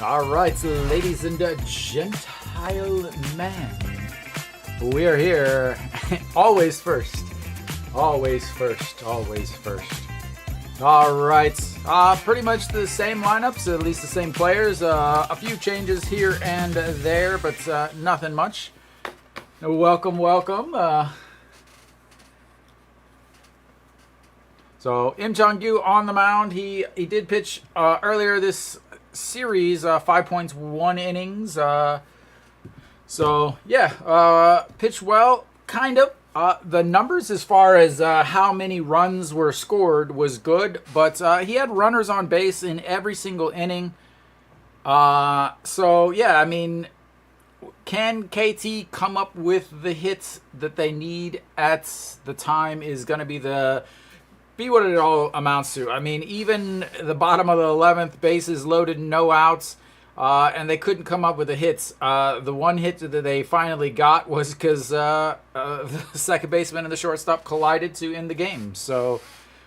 All right, so ladies and gentile man, we are here. Always first. Always first. Always first. All right. Pretty much the same lineups, at least the same players. A few changes here and there, but nothing much. Welcome, welcome. So Im Chang-gyu on the mound. He did pitch earlier this series, 5 points, 1 innings. So yeah, pitched well, kind of. The numbers as far as how many runs were scored was good, but he had runners on base in every single inning. So yeah, I mean, can KT come up with the hits that they need at the time is going to be what it all amounts to. I mean, even the bottom of the 11th, bases loaded, no outs, and they couldn't come up with the hits. The one hit that they finally got was because the second baseman and the shortstop collided to end the game. So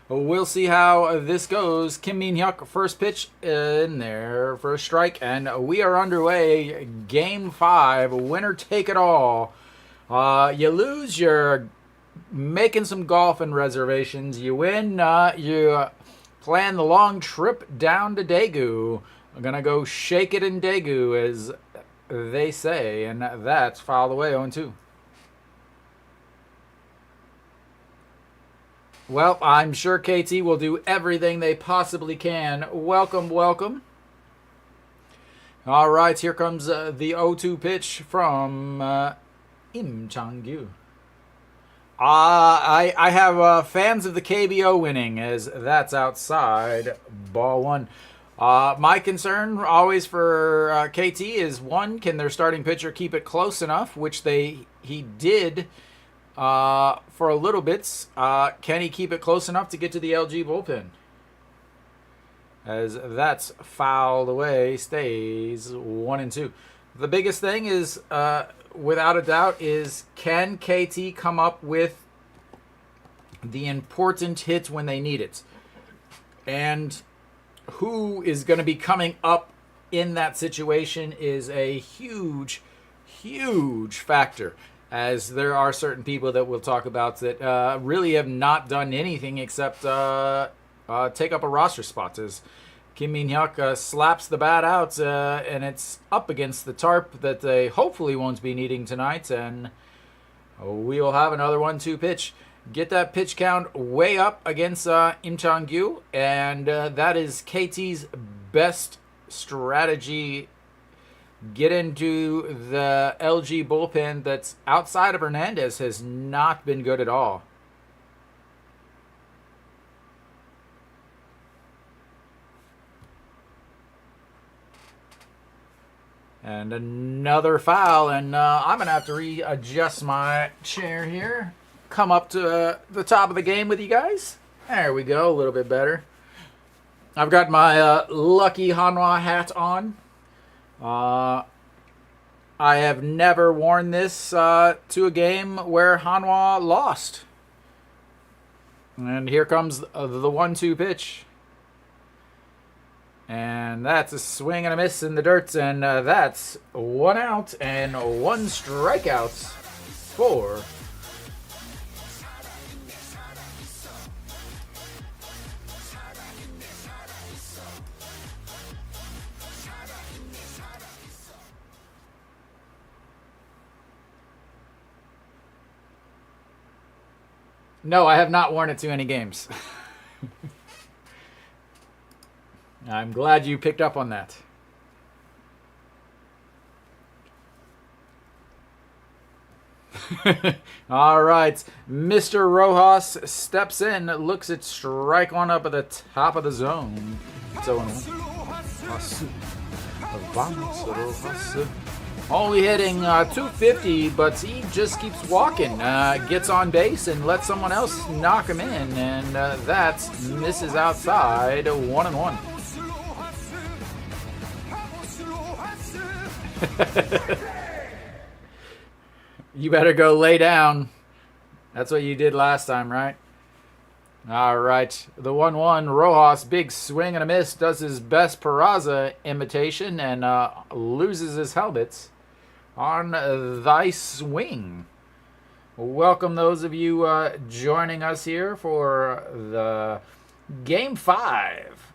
we'll see how this goes. Kim Min-hyuk, first pitch in there for a strike, and we are underway. Game 5, winner take it all. You lose, you're making some golf and reservations. You win, you plan the long trip down to Daegu. I'm gonna go shake it in Daegu, as they say, and that's fouled away 0-2. Well, I'm sure KT will do everything they possibly can. Welcome, welcome. All right, here comes the 0-2 pitch from Im Chang-gyu. I have fans of the KBO winning, as that's outside, ball 1. My concern always for KT is, one, can their starting pitcher keep it close enough, which he did for a little bit. Can he keep it close enough to get to the LG bullpen? As that's fouled away, stays 1-2. The biggest thing is, without a doubt, is can KT come up with the important hit when they need it? And who is going to be coming up in that situation is a huge, huge factor, as there are certain people that we'll talk about that really have not done anything except take up a roster spot. As Kim Min-hyuk slaps the bat out, and it's up against the tarp that they hopefully won't be needing tonight, and we will have another 1-2 pitch. Get that pitch count way up against Im Chang-gyu, and that is KT's best strategy. Get into the LG bullpen that's outside of Hernandez has not been good at all. And another foul, and I'm going to have to readjust my chair here. Come up to the top of the game with you guys. There we go, a little bit better. I've got my lucky Hanwha hat on. I have never worn this to a game where Hanwha lost. And here comes the 1-2 pitch. And that's a swing and a miss in the dirt, and that's 1 out and 1 strikeout for No, I have not worn it to any games. I'm glad you picked up on that. All right. Mr. Rojas steps in, looks at strike one up at the top of the zone. So, only hitting 250, but he just keeps walking. Gets on base and lets someone else knock him in, and that misses outside. 1-1. You better go lay down. That's what you did last time, right? All right, the 1-1 Rojas, big swing and a miss, does his best Peraza imitation and loses his helmet on thy swing. Welcome those of you joining us here for the Game 5.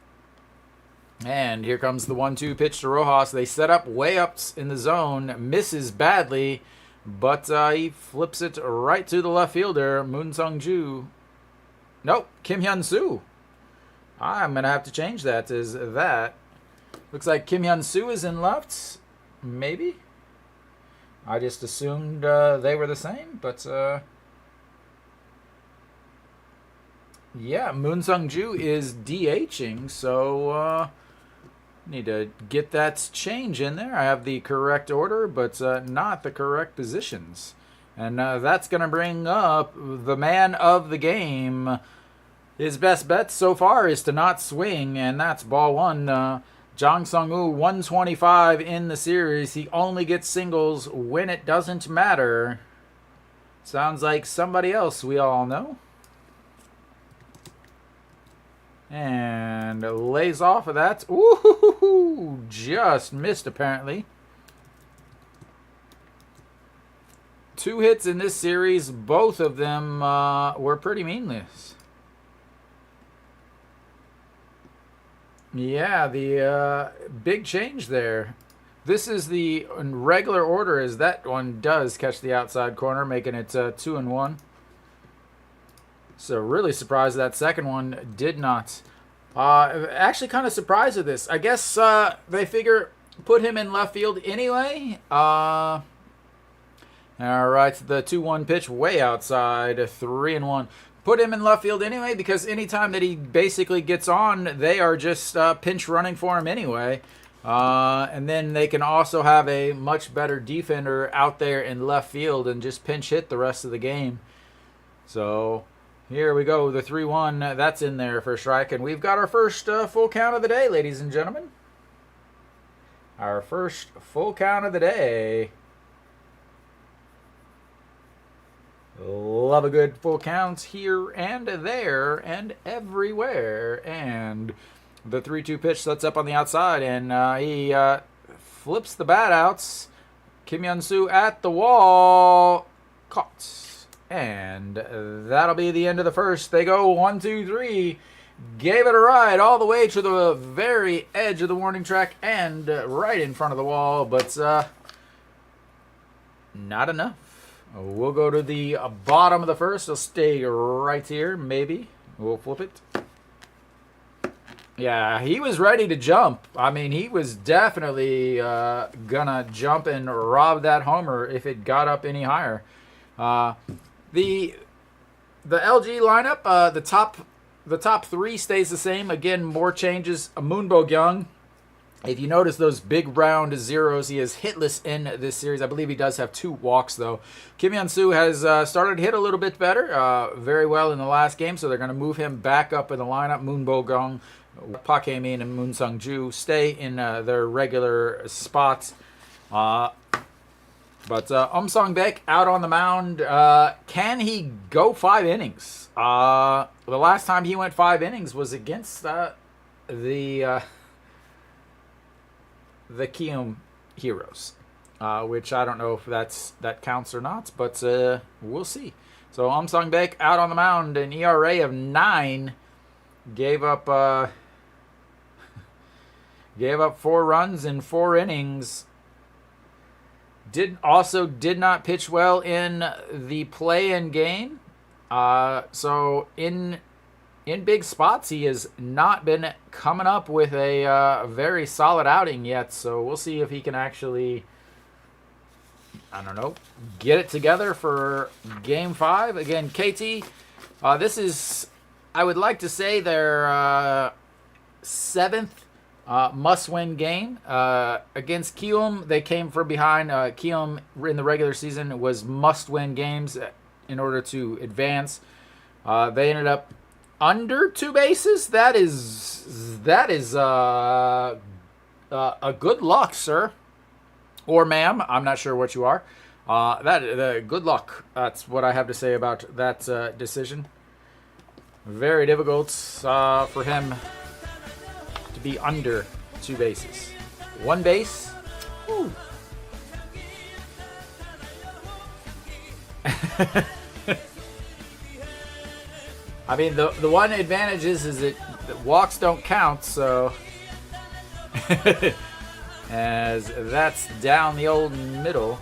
And here comes the 1-2 pitch to Rojas. They set up way up in the zone, misses badly, but he flips it right to the left fielder, Moon Sung-ju. Nope, Kim Hyun-soo. I'm going to have to change that. Is that? Looks like Kim Hyun-soo is in left. Maybe. I just assumed they were the same, but yeah, Moon Sung-ju is DHing, so need to get that change in there. I have the correct order, but not the correct positions. And that's going to bring up the man of the game. His best bet so far is to not swing, and that's ball 1. Jang Sung-woo, 125 in the series. He only gets singles when it doesn't matter. Sounds like somebody else we all know. And lays off of that. Ooh, just missed apparently. 2 hits in this series. Both of them were pretty meaningless. Yeah, the big change there. This is the regular order as that one does catch the outside corner, making it 2-1. So really surprised that second one did not. Actually kind of surprised at this. I guess they figure put him in left field anyway. All right, the 2-1 pitch way outside, 3-1. Put him in left field anyway because anytime that he basically gets on, they are just pinch running for him anyway. And then they can also have a much better defender out there in left field and just pinch hit the rest of the game. So here we go, the 3-1, that's in there for a strike. And we've got our first full count of the day, ladies and gentlemen. Our first full count of the day. Love a good full counts here and there and everywhere. And the 3-2 pitch sets up on the outside, and he flips the bat outs. Kim Hyun-soo at the wall. Caught. And that'll be the end of the first. They go 1, 2, 3. Gave it a ride all the way to the very edge of the warning track and right in front of the wall, but not enough. We'll go to the bottom of the first. It'll stay right here, maybe. We'll flip it. Yeah, he was ready to jump. I mean, he was definitely gonna jump and rob that homer if it got up any higher. The LG lineup, the top 3 stays the same. Again, more changes. Moon Bo-kyung. If you notice those big round zeros, he is hitless in this series. I believe he does have 2 walks, though. Kim Hyun-soo has started to hit a little bit better, very well in the last game, so they're going to move him back up in the lineup. Moon Bo-kyung, Park Hae-min, and Moon Sung-ju stay in their regular spots. But Sung-baek out on the mound. Can he go 5 innings? The last time he went 5 innings was against the Kiwoom Heroes, which I don't know if that counts or not, but we'll see. So Sung-baek out on the mound, an ERA of 9, gave up 4 runs in 4 innings. Did not pitch well in the play-in game. So in big spots, he has not been coming up with a very solid outing yet. So we'll see if he can actually, I don't know, get it together for Game 5. Again, KT, this is, I would like to say, their 7th must-win game. Against Kiwoom, they came from behind. Kiwoom in the regular season was must-win games in order to advance. They ended up under 2 bases. That is a good luck, sir, or ma'am. I'm not sure what you are. Good luck. That's what I have to say about that decision. Very difficult for him to be under 2 bases. 1 base. Woo. I mean, the one advantage is that walks don't count, so as that's down the old middle.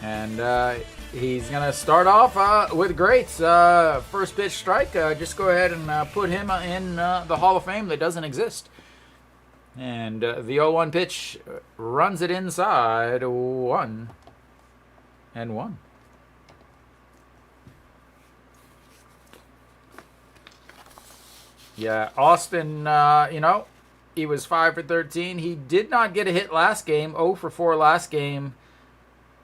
And he's going to start off with greats. First pitch strike. Just go ahead and put him in the Hall of Fame that doesn't exist. And the 0-1 pitch runs it inside. 1-1. Yeah, Austin, you know, he was 5 for 13. He did not get a hit last game. 0 for 4 last game.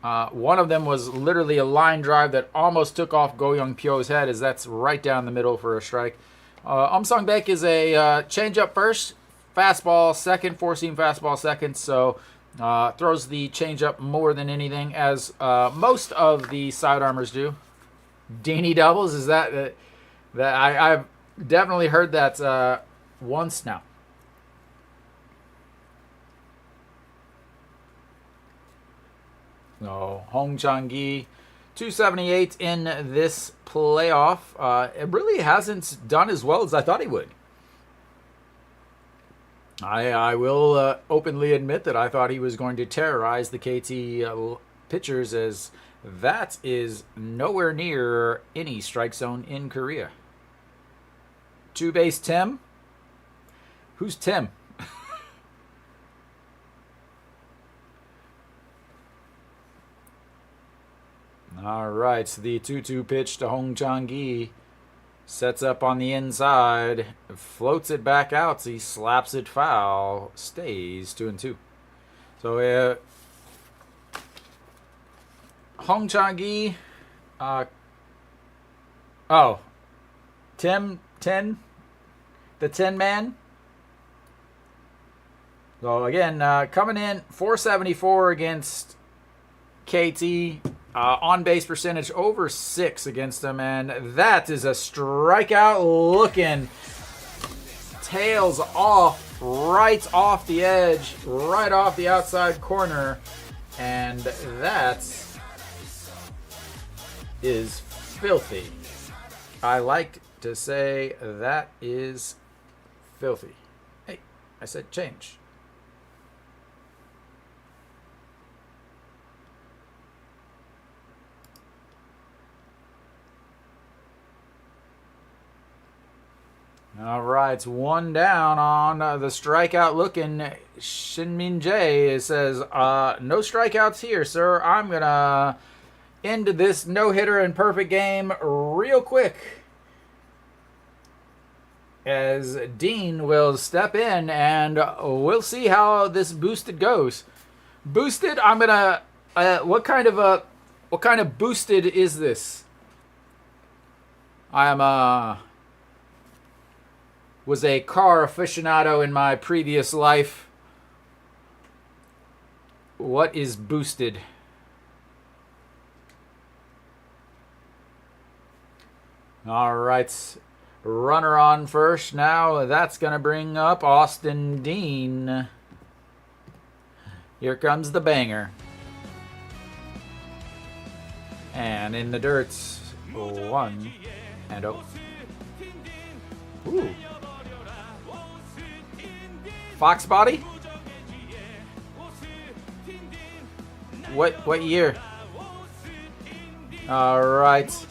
One of them was literally a line drive that almost took off Go Young Pyo's head, as that's right down the middle for a strike. Sung Baek is a changeup first, fastball second, 4-seam fastball second, so throws the changeup more than anything, as most of the sidearmers do. Deanie doubles, is that I've definitely heard that once now. No, Hong Chang-gi, 278 in this playoff. It really hasn't done as well as I thought he would. I will openly admit that I thought he was going to terrorize the KT pitchers, as that is nowhere near any strike zone in Korea. 2-base Tim. Who's Tim? All right, so the 2-2 pitch to Hong Chang-gi. Sets up on the inside, floats it back out, so he slaps it foul, stays 2-2. So Hong Chang-gi, Tim 10, the 10 man. So again, coming in 474 against KT. On base percentage over 6 against them, and that is a strikeout looking. Tails off, right off the edge, right off the outside corner, and that is filthy. I like to say that is filthy. Hey, I said change. All right, it's 1 down on the strikeout looking Shinmin Jae. It says, no strikeouts here, sir. I'm going to end this no-hitter and perfect game real quick, as Dean will step in, and we'll see how this boosted goes. Boosted, I'm going to... what kind of boosted is this? I am... was a car aficionado in my previous life. What is boosted? All right, runner on first now. That's going to bring up Austin Dean. Here comes the banger. And in the dirt's 1-0. Ooh. Fox body? What year? All right.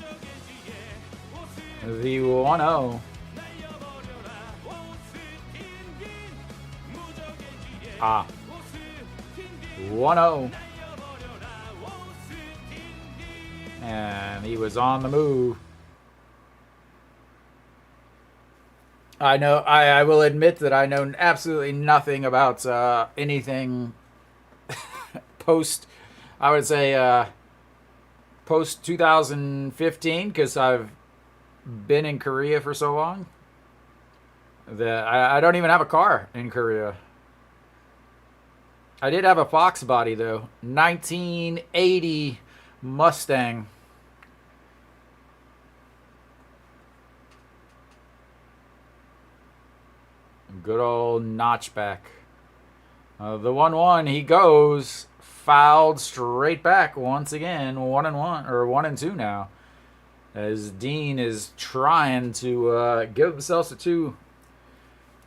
The 1-0. Ah. 1-0. And he was on the move. I know. I will admit that I know absolutely nothing about anything post. I would say post 2015, because I've been in Korea for so long that I don't even have a car in Korea. I did have a Fox body though, 1980 Mustang. Good old notchback. The 1-1, he goes fouled straight back once again. 1-1 or 1-2 now, as Dean is trying to give themselves a 2.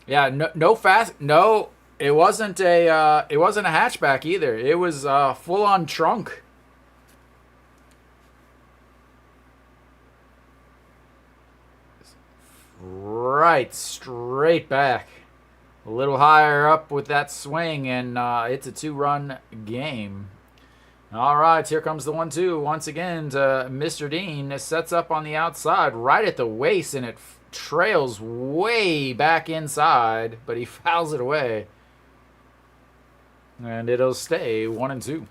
Yeah, no fast. No, it wasn't a hatchback either. It was full on trunk. Right, straight back. A little higher up with that swing, and it's a 2-run game. All right, here comes the 1-2 once again to Mr. Dean. It sets up on the outside, right at the waist, and it trails way back inside, but he fouls it away. And it'll stay 1-2.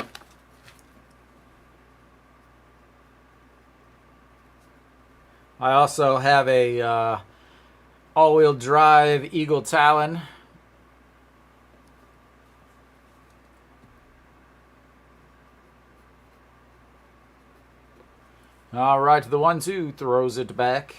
I also have a all-wheel drive Eagle Talon. All right, the 1-2 throws it back.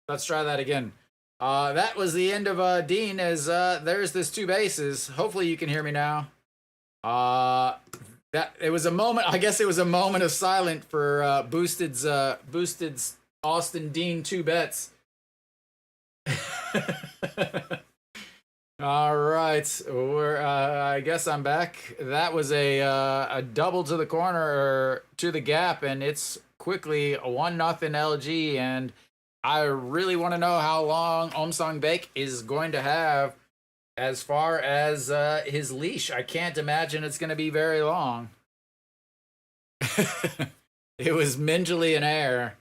Let's try that again. That was the end of Dean, as there's this 2 bases. Hopefully you can hear me now. That it was a moment. I guess it was a moment of silence for Boosted's Austin Dean 2 bets. All right, I guess I'm back. That was a double to the corner, or to the gap, and it's quickly a 1-0 LG. And I really want to know how long Omsong Baek is going to have as far as his leash. I can't imagine it's going to be very long. It was Minjali in air.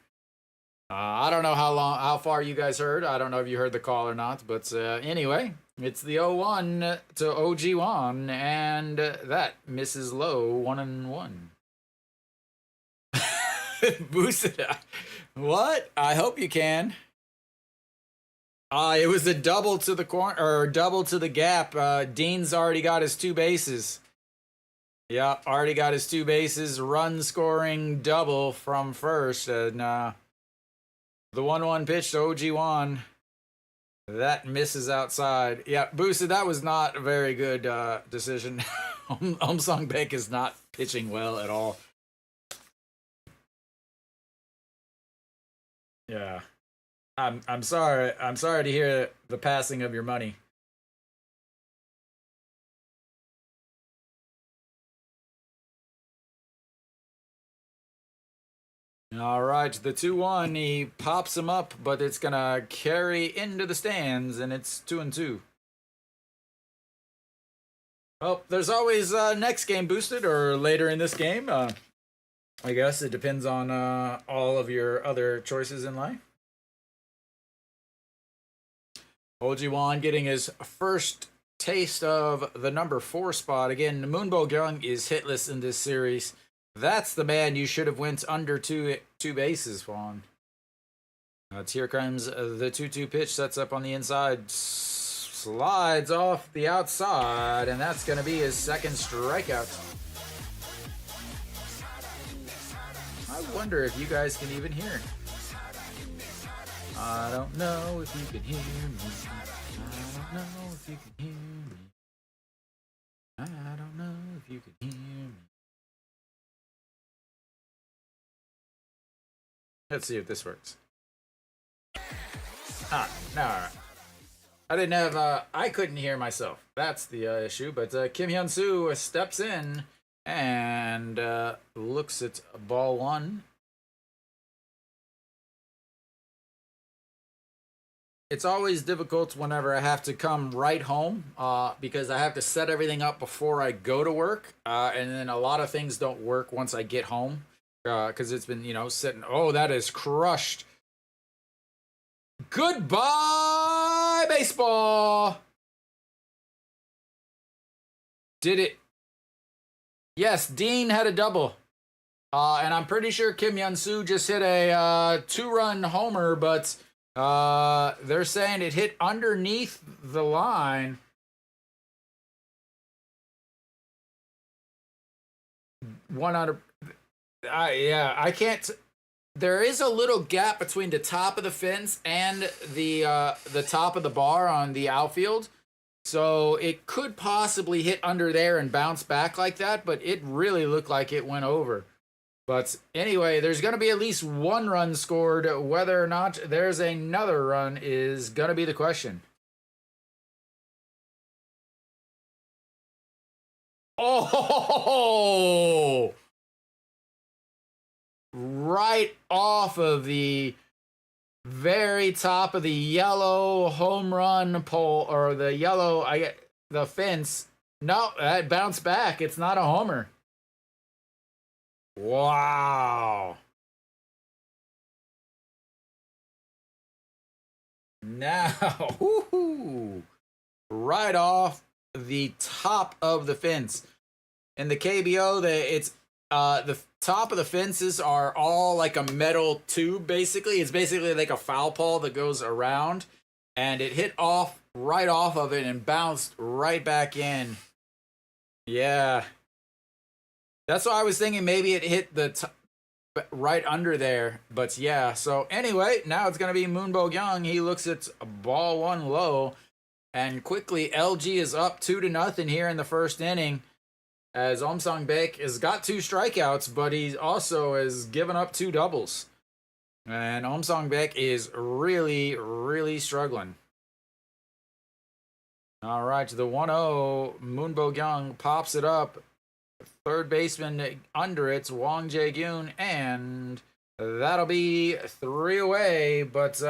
I don't know how far you guys heard. I don't know if you heard the call or not, but anyway, it's the 0-1 to OG1, and that misses low 1-1. Boosted. What? I hope you can. It was a double to the corner, or double to the gap. Dean's already got his 2 bases. Yeah, already got his 2 bases. Run scoring double from first, and the 1-1 pitch to OG1. That misses outside. Yeah, Boosted, that was not a very good decision. Omsong Baek is not pitching well at all. Yeah. I'm sorry. I'm sorry to hear the passing of your money. All right, the 2-1, he pops him up, but it's gonna carry into the stands, and it's 2-2. Well, there's always next game, Boosted, or later in this game. I guess it depends on all of your other choices in life. Ojiwan getting his first taste of the number 4 spot. Again, Moonbo Gyung is hitless in this series. That's the man you should have went under two bases on. Here comes the 2-2 pitch. Sets up on the inside. Slides off the outside. And that's going to be his second strikeout. I wonder if you guys can even hear. I don't know if you can hear me. I don't know if you can hear me. I don't know if you can hear me. Let's see if this works. No. I didn't have, I couldn't hear myself. That's the issue. But Kim Hyun-soo steps in and looks at ball one. It's always difficult whenever I have to come right home because I have to set everything up before I go to work. And then a lot of things don't work once I get home because it's been, sitting. Oh, that is crushed. Goodbye, baseball. Did it? Yes, Dean had a double. And I'm pretty sure Kim Hyun-soo just hit a 2-run homer, but they're saying it hit underneath the line. Yeah, I can't. There is a little gap between the top of the fence and the top of the bar on the outfield. So it could possibly hit under there and bounce back like that, but it really looked like it went over. But anyway, there's going to be at least 1 run scored. Whether or not there's another run is going to be the question. Oh! Right off of the very top of the yellow home run pole, or the yellow, the fence. No, that bounced back. It's not a homer. Wow. Now, right off the top of the fence. In the KBO, the top of the fences are all like a metal tube, basically. It's basically like a foul pole that goes around, and it hit right off of it and bounced right back in. Yeah. That's why I was thinking maybe it hit the right under there. But yeah, so anyway, now it's going to be Moon Bo-kyung. He looks at ball one low, and quickly LG is up 2-0 here in the first inning. As Om Sang-baek has got 2 strikeouts, but he also has given up 2 doubles. And Om Sang-baek is really, really struggling. All right, the 1-0, Moon Bo-kyung pops it up. Third baseman under it's Wong Jae-gyun, and that'll be 3 away, but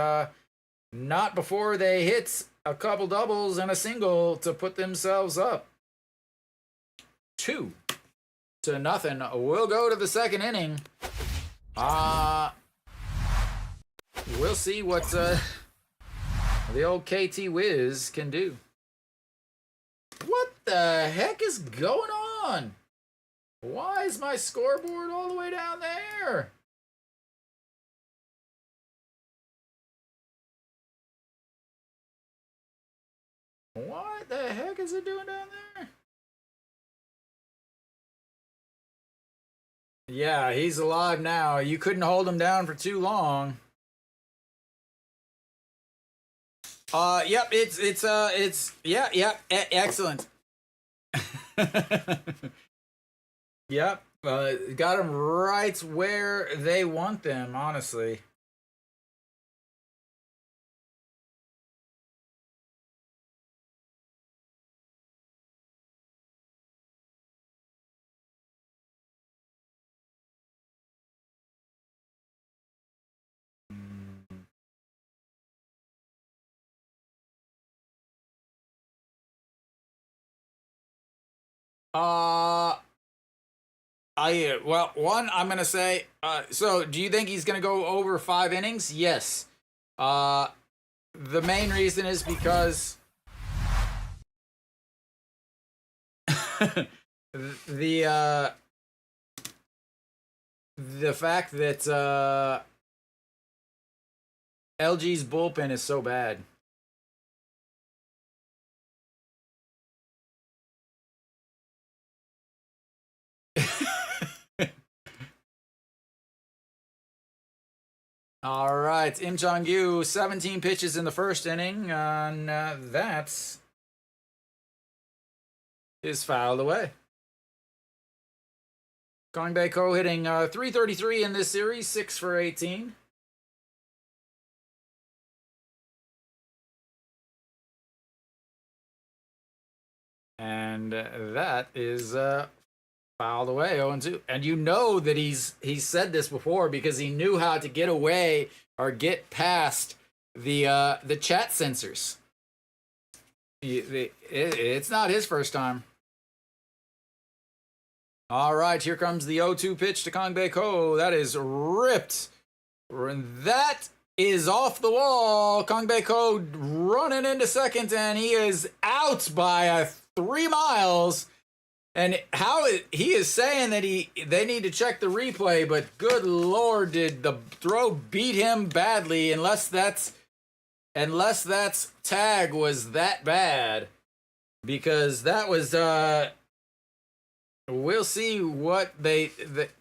not before they hit a couple doubles and a single to put themselves up 2-0. We'll go to the second inning. We'll see what the old KT Wiz can do. What the heck is going on? Why is my scoreboard all the way down there? What the heck is it doing down there? Yeah, he's alive now. You couldn't hold him down for too long. Yep, excellent. Yep, got them right where they want them, honestly. I'm gonna say. So, do you think he's gonna go over 5 innings? Yes. The main reason is because the fact that LG's bullpen is so bad. All right, Im Jong-gyu, 17 pitches in the first inning, and that is fouled away. Kang Bae-ko hitting .333 in this series, 6 for 18. And that is fouled away, 0-2. And you know that he's said this before because he knew how to get away or get past the chat censors. It's not his first time. All right, here comes the 0-2 pitch to Kangbae Ko. That is ripped. That is off the wall. Kangbae Ko running into second, and he is out by 3 miles. And he is saying that they need to check the replay, but good lord, did the throw beat him badly? Unless that's tag was that bad, because that was we'll see what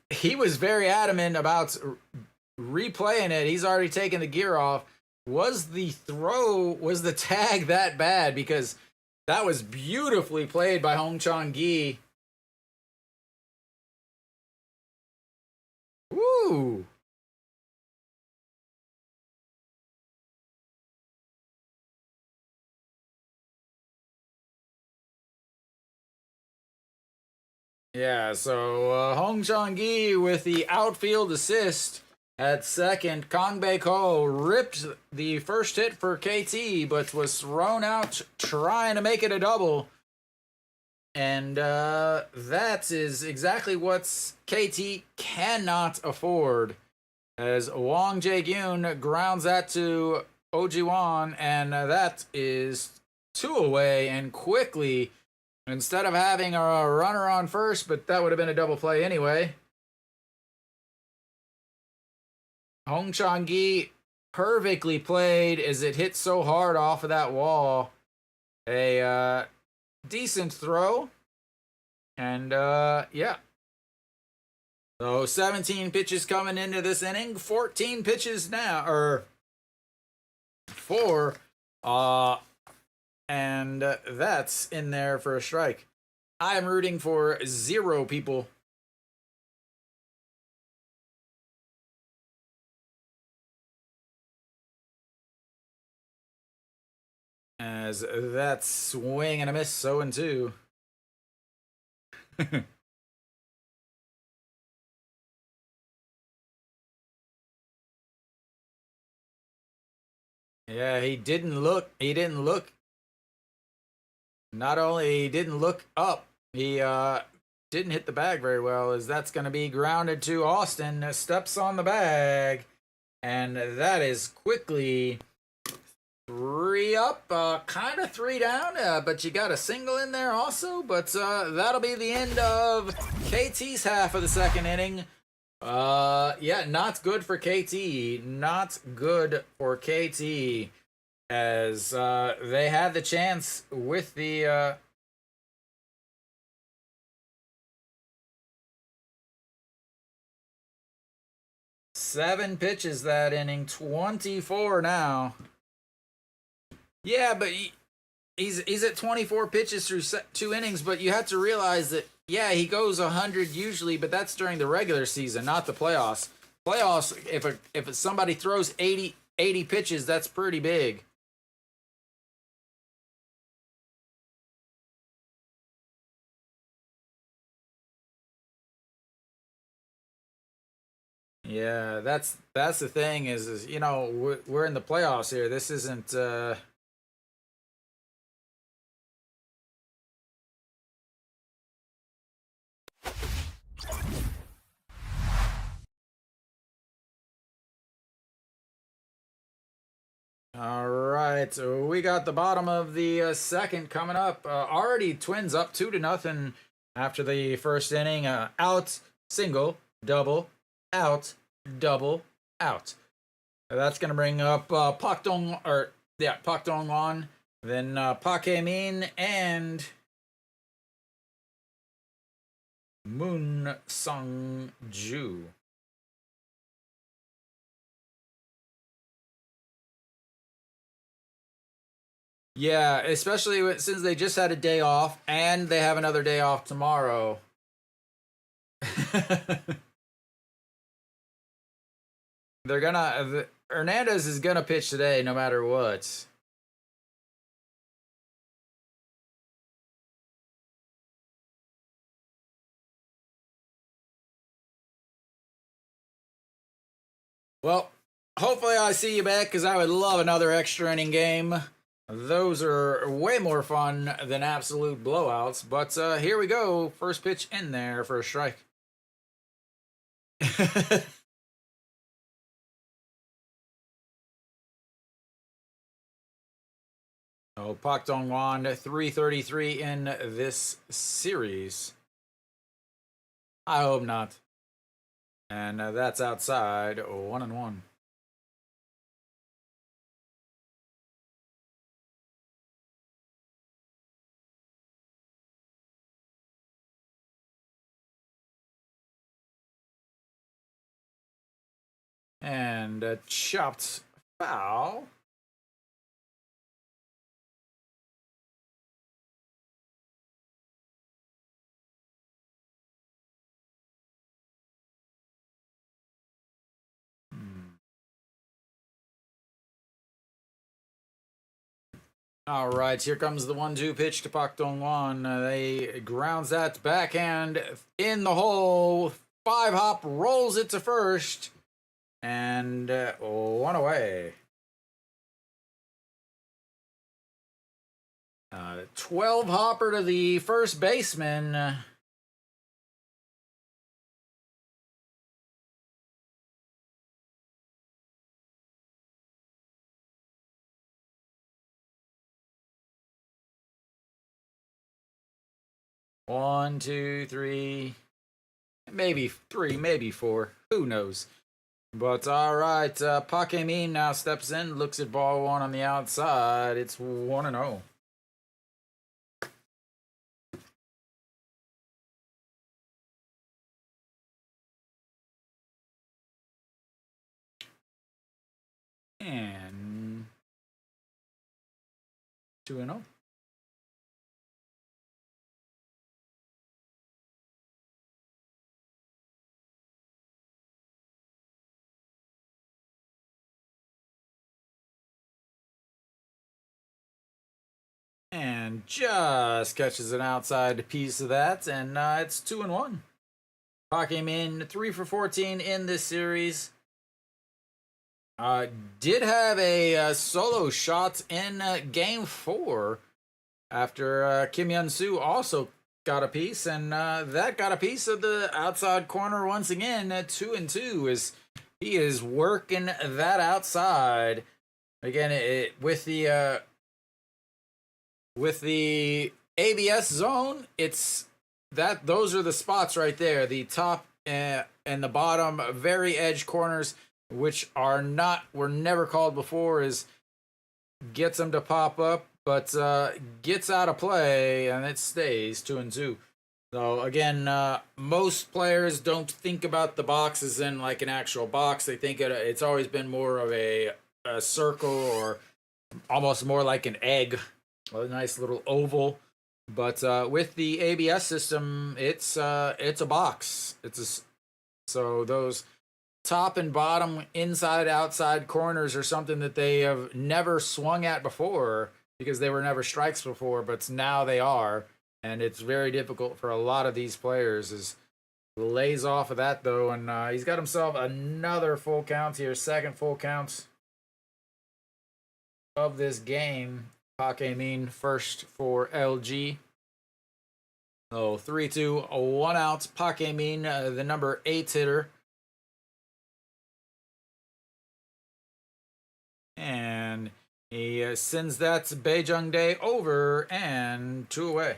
he was very adamant about replaying it. He's already taken the gear off. Was the tag that bad? Because that was beautifully played by Hong Chong-gi. Woo! Yeah, so Hong Chong-gi with the outfield assist at second. Kangbae Ko ripped the first hit for KT, but was thrown out trying to make it a double. And that is exactly what KT cannot afford, as Wong Jae-gyun grounds that to Ojiwon, and that is 2 away. And quickly, instead of having a runner on first, but that would have been a double play anyway, Hong Chong-gi perfectly played as it hit so hard off of that wall. A decent throw. And yeah. So 17 pitches coming into this inning, 14 pitches now, or 4. And that's in there for a strike. I am rooting for 0 people. As that swing and a miss, 0-2. Yeah, he didn't look. Not only he didn't look up, he didn't hit the bag very well, as that's going to be grounded to Austin. Steps on the bag, and that is quickly 3 up, kind of 3 down, but you got a single in there also. But that'll be the end of KT's half of the second inning. Yeah, not good for KT. Not good for KT, as they had the chance with the 7 pitches that inning, 24 now. Yeah, but he's at 24 pitches through 2 innings, but you have to realize that, yeah, he goes 100 usually, but that's during the regular season, not the playoffs. Playoffs, if somebody throws 80 pitches, that's pretty big. Yeah, that's the thing is you know, we're in the playoffs here. This isn't All right, so we got the bottom of the second coming up. Already Twins up 2-0 after the first inning. Out, single, double, out, double, out. That's gonna bring up Pak Dong-won, then Pak Hae-min, and Moon Sung-ju. Yeah, especially since they just had a day off and they have another day off tomorrow. Hernandez is gonna pitch today no matter what. Well, hopefully I see you back because I would love another extra inning game. Those are way more fun than absolute blowouts. But here we go. First pitch in there for a strike. Oh, Pak Dong-wan, 333 in this series. I hope not. And that's outside, 1-1. And a chopped foul. All right, here comes the 1-2 pitch to Pak Dong-wan. They grounds that backhand in the hole. 5-hop rolls it to first. And 1 away. 12-hopper to the first baseman. One, two, three, maybe 3, maybe 4. Who knows? But all right, Pak Min now steps in, looks at ball 1 on the outside. It's 1-0. And 2-0. And just catches an outside piece of that, and it's 2-1. Pak Min 3 for 14 in this series. Did have a solo shot in Game 4 after Kim Hyun-soo also got a piece, and that got a piece of the outside corner once again. 2-2 as he is working that outside again. With the ABS zone, it's that those are the spots right there, the top and the bottom very edge corners, which were never called before, is gets them to pop up, but gets out of play, and it stays 2-2. So again, most players don't think about the boxes in like an actual box. They think it's always been more of a circle, or almost more like an egg, a nice little oval. But with the ABS system, it's a box. So those top and bottom, inside, outside corners are something that they have never swung at before because they were never strikes before, but now they are, and it's very difficult for a lot of these players. Is lays off of that though, and he's got himself another full count here, second full count of this game. Pak Min first for LG. Oh, 3-2, 1 out. Pak Min, the number 8 hitter. And he sends that to Baejung Dae over, and 2 away.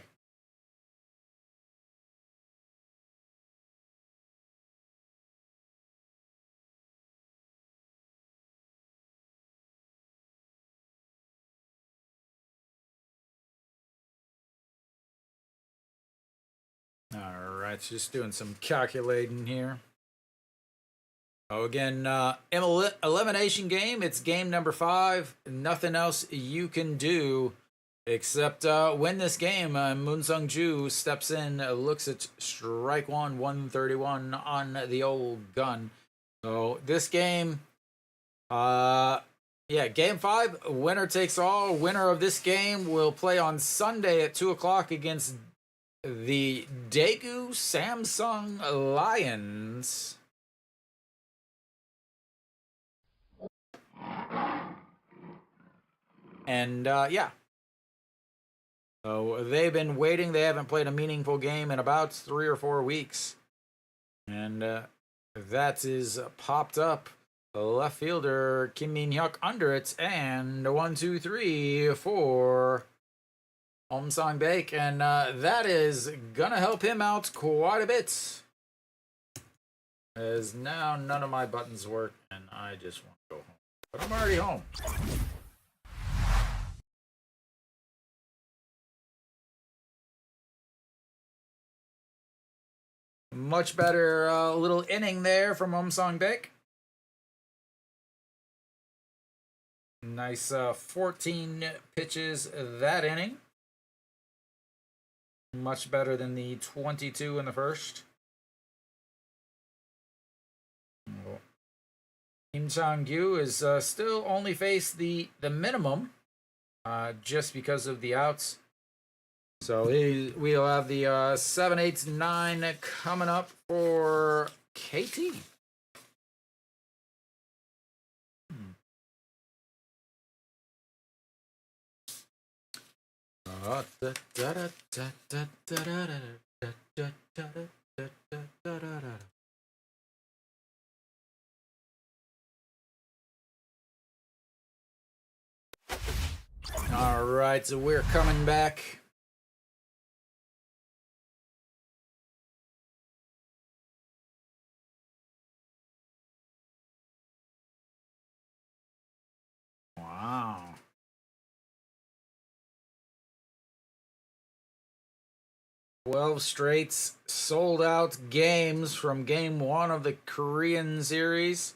All right, just doing some calculating here. Oh, again, elimination game. It's game number 5. Nothing else you can do except win this game. Moon Sung-ju steps in, looks at strike 1, 131 on the old gun. So this game, game 5, winner takes all. Winner of this game will play on Sunday at 2 o'clock against the Daegu Samsung Lions. And yeah. So they've been waiting. They haven't played a meaningful game in about 3 or 4 weeks. And that is popped up. Left fielder Kim Min-hyuk under it. And 1, 2, 3 for Sang-baek. And that is going to help him out quite a bit. As now none of my buttons work. And I just want to go home. But I'm already home. Much better little inning there from Sang-baek. Nice 14 pitches that inning. Much better than the 22 in the first. Kim Sang-gyu is still only faced the minimum just because of the outs. So we'll have the 7, 8, 9 coming up for KT. All right, so we're coming back. Wow. 12 straight sold out games from game 1 of the Korean series.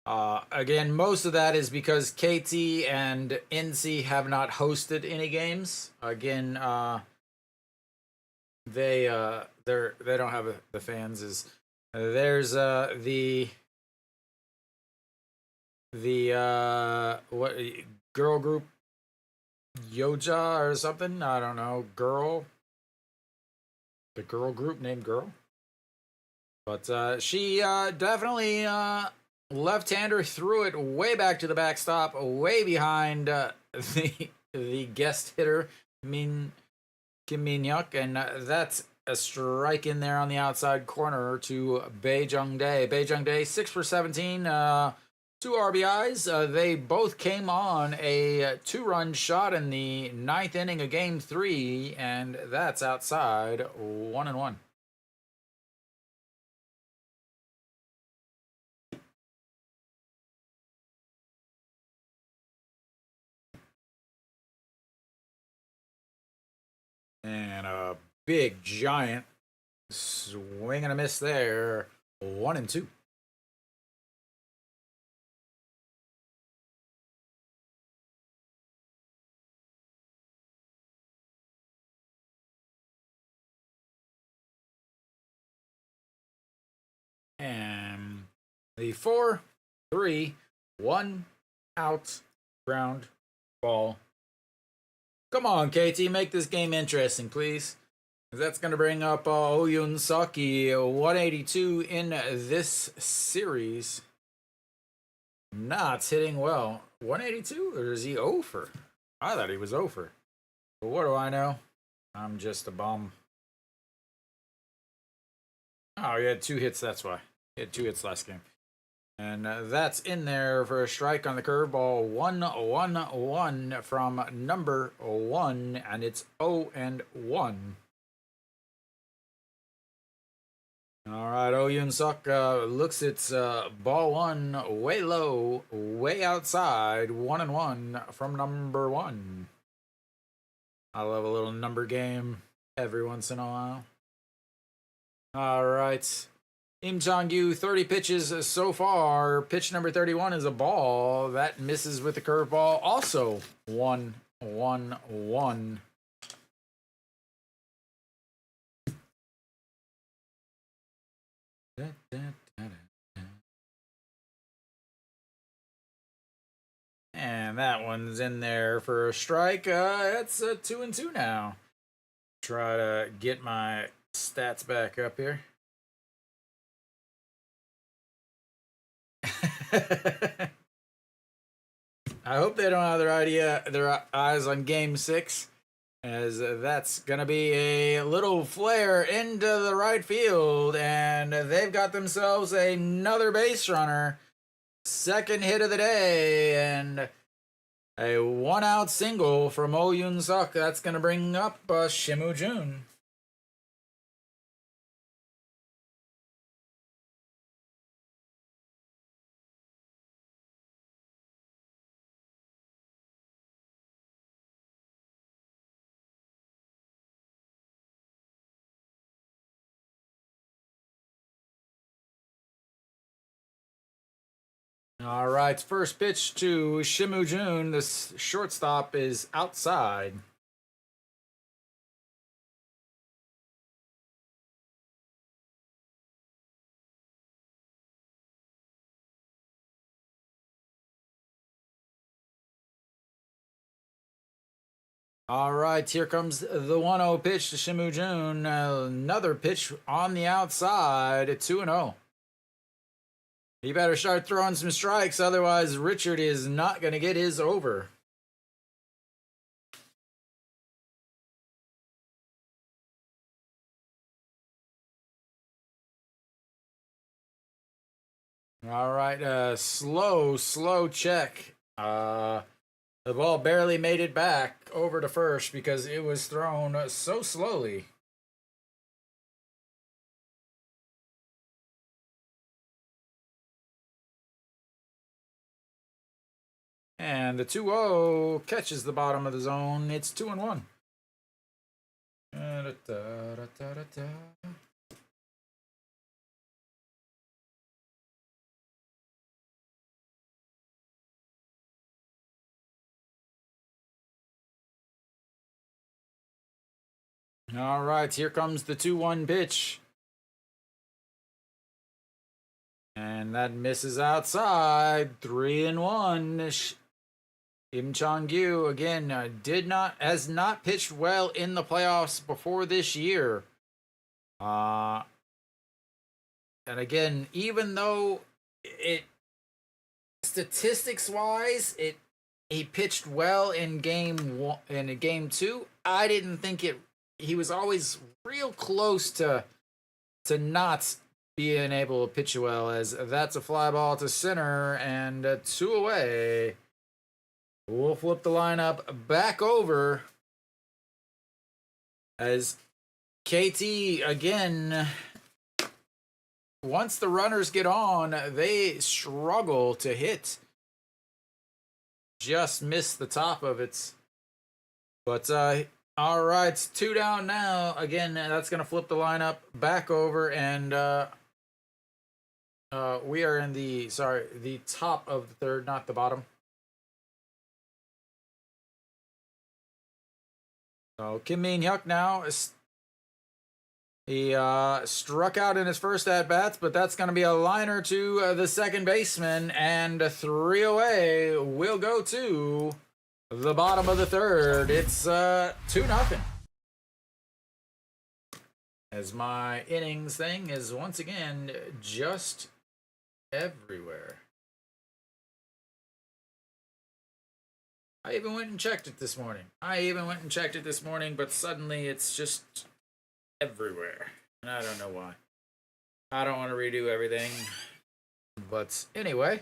Again, most of that is because KT and NC have not hosted any games. Again, they don't have the fans. There's the what girl group Yoja or something, I don't know, the girl group named Girl, but she definitely left-hander threw it way back to the backstop, way behind the guest hitter Kim Min-hyuk, and that's a strike in there on the outside corner to Bae Jung-dae. Bae Jung-dae 6 for 17, 2 RBIs. They both came on a 2-run shot in the 9th inning of game 3, and that's outside 1-1. And a big giant swing and a miss there. 1-2. And the 4, 3, 1 out, ground ball. Come on, KT, make this game interesting, please. That's going to bring up Oh Yoon-suk, 182 in this series. Not hitting well. 182, or is he over? I thought he was over. But what do I know? I'm just a bum. Oh, he had 2 hits, that's why. He had 2 hits last game. And that's in there for a strike on the curveball. 1-1-1 from number 1, and it's 0-1. All right, Oh Yoon-suk looks at ball 1 way low, way outside. 1-1 from number 1. I love a little number game every once in a while. All right. Kim Sang-gyu, 30 pitches so far. Pitch number 31 is a ball. That misses with the curveball. Also 1-1-1. And that one's in there for a strike. It's a 2-2 now. Try to get my stats back up here. I hope they don't have their eyes on Game 6, as that's gonna be a little flare into the right field, and they've got themselves another base runner. Second hit of the day, and a 1-out single from Oh Yoon Suk. That's gonna bring up Shimu Jun. All right, first pitch to Shimu Jun. This shortstop is outside. All right, here comes the 1-0 pitch to Shimu Jun. Another pitch on the outside, 2-0. He better start throwing some strikes, otherwise Richard is not going to get his over. All right, slow check. The ball barely made it back over to first because it was thrown so slowly. And the 2-0 catches the bottom of the zone. It's 2-1. All right, here comes the 2-1 pitch. And that misses outside. 3-1. Im Chong-gyu again has not pitched well in the playoffs before this year. And again, even though it statistics wise he pitched well in game 2, I didn't think he was always real close to not being able to pitch well, as that's a fly ball to center and 2 away. We'll flip the lineup back over as KT again. Once the runners get on, they struggle to hit. Just missed the top of it. But all right, it's 2 down now. Again, that's going to flip the lineup back over, and we are in the top of the third, not the bottom. So Kim Min-hyuk now, he struck out in his first at-bats, but that's going to be a liner to the second baseman, and 3 away will go to the bottom of the third. It's 2-0. As my innings thing is once again just everywhere. I even went and checked it this morning. But suddenly it's just everywhere. And I don't know why. I don't want to redo everything. But anyway,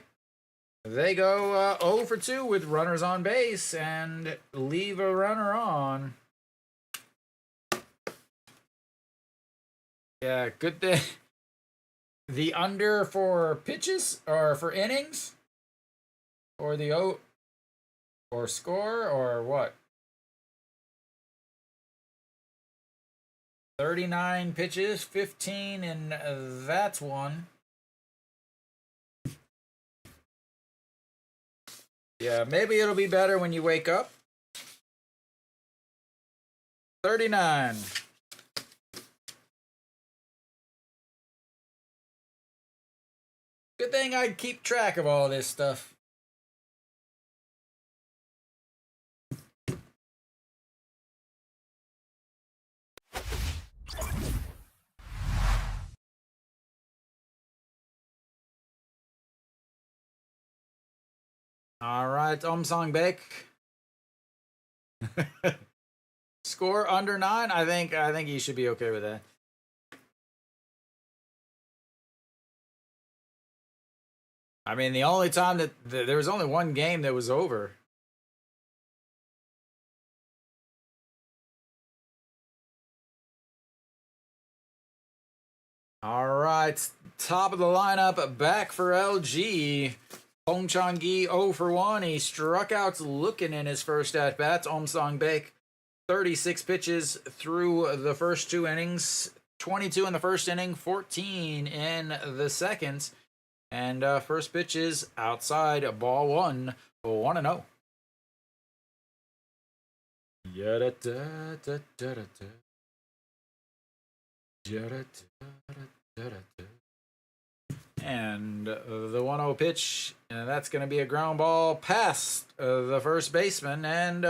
they go 0 for 2 with runners on base and leave a runner on. Yeah, good thing. The under for pitches or for innings? Or the O or score or what? 39 pitches, 15, and that's one. Yeah, maybe it'll be better when you wake up. 39. Good thing I keep track of all this stuff. All right, Song Baek. Score under 9. I think you should be okay with that. I mean, the only time that there was only one game that was over. All right, top of the lineup, back for LG. Hong Chang-gi 0 for 1. He struck out looking in his first at bat. Song Baek, 36 pitches through the first 2 innings. 22 in the first inning, 14 in the second. And first pitch is outside, ball 1, 1-0. And the 1-0 pitch, and that's going to be a ground ball past the first baseman. And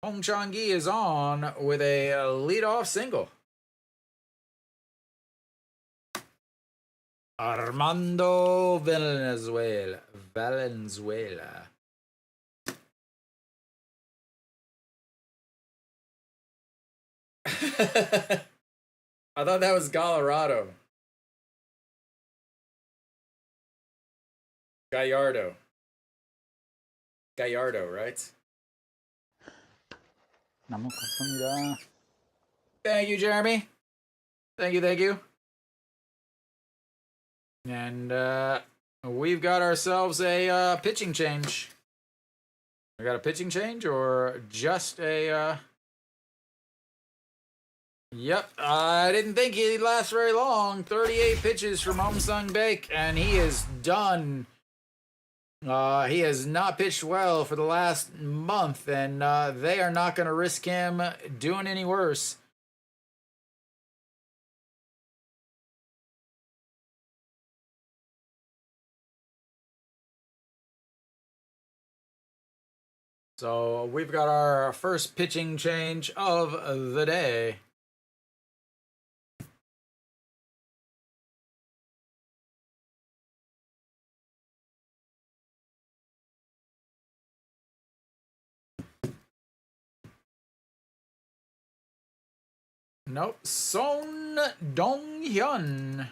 Hong Chang-gi is on with a leadoff single. Armando Valenzuela. I thought that was Colorado. Gallardo, right? Thank you, Jeremy. Thank you. And we've got ourselves a pitching change. We got a pitching change or just a... Yep, I didn't think he'd last very long. 38 pitches from Song Baek, and he is done. He has not pitched well for the last month, and they are not going to risk him doing any worse. So we've got our first pitching change of the day. Nope. Son Dong-hyun.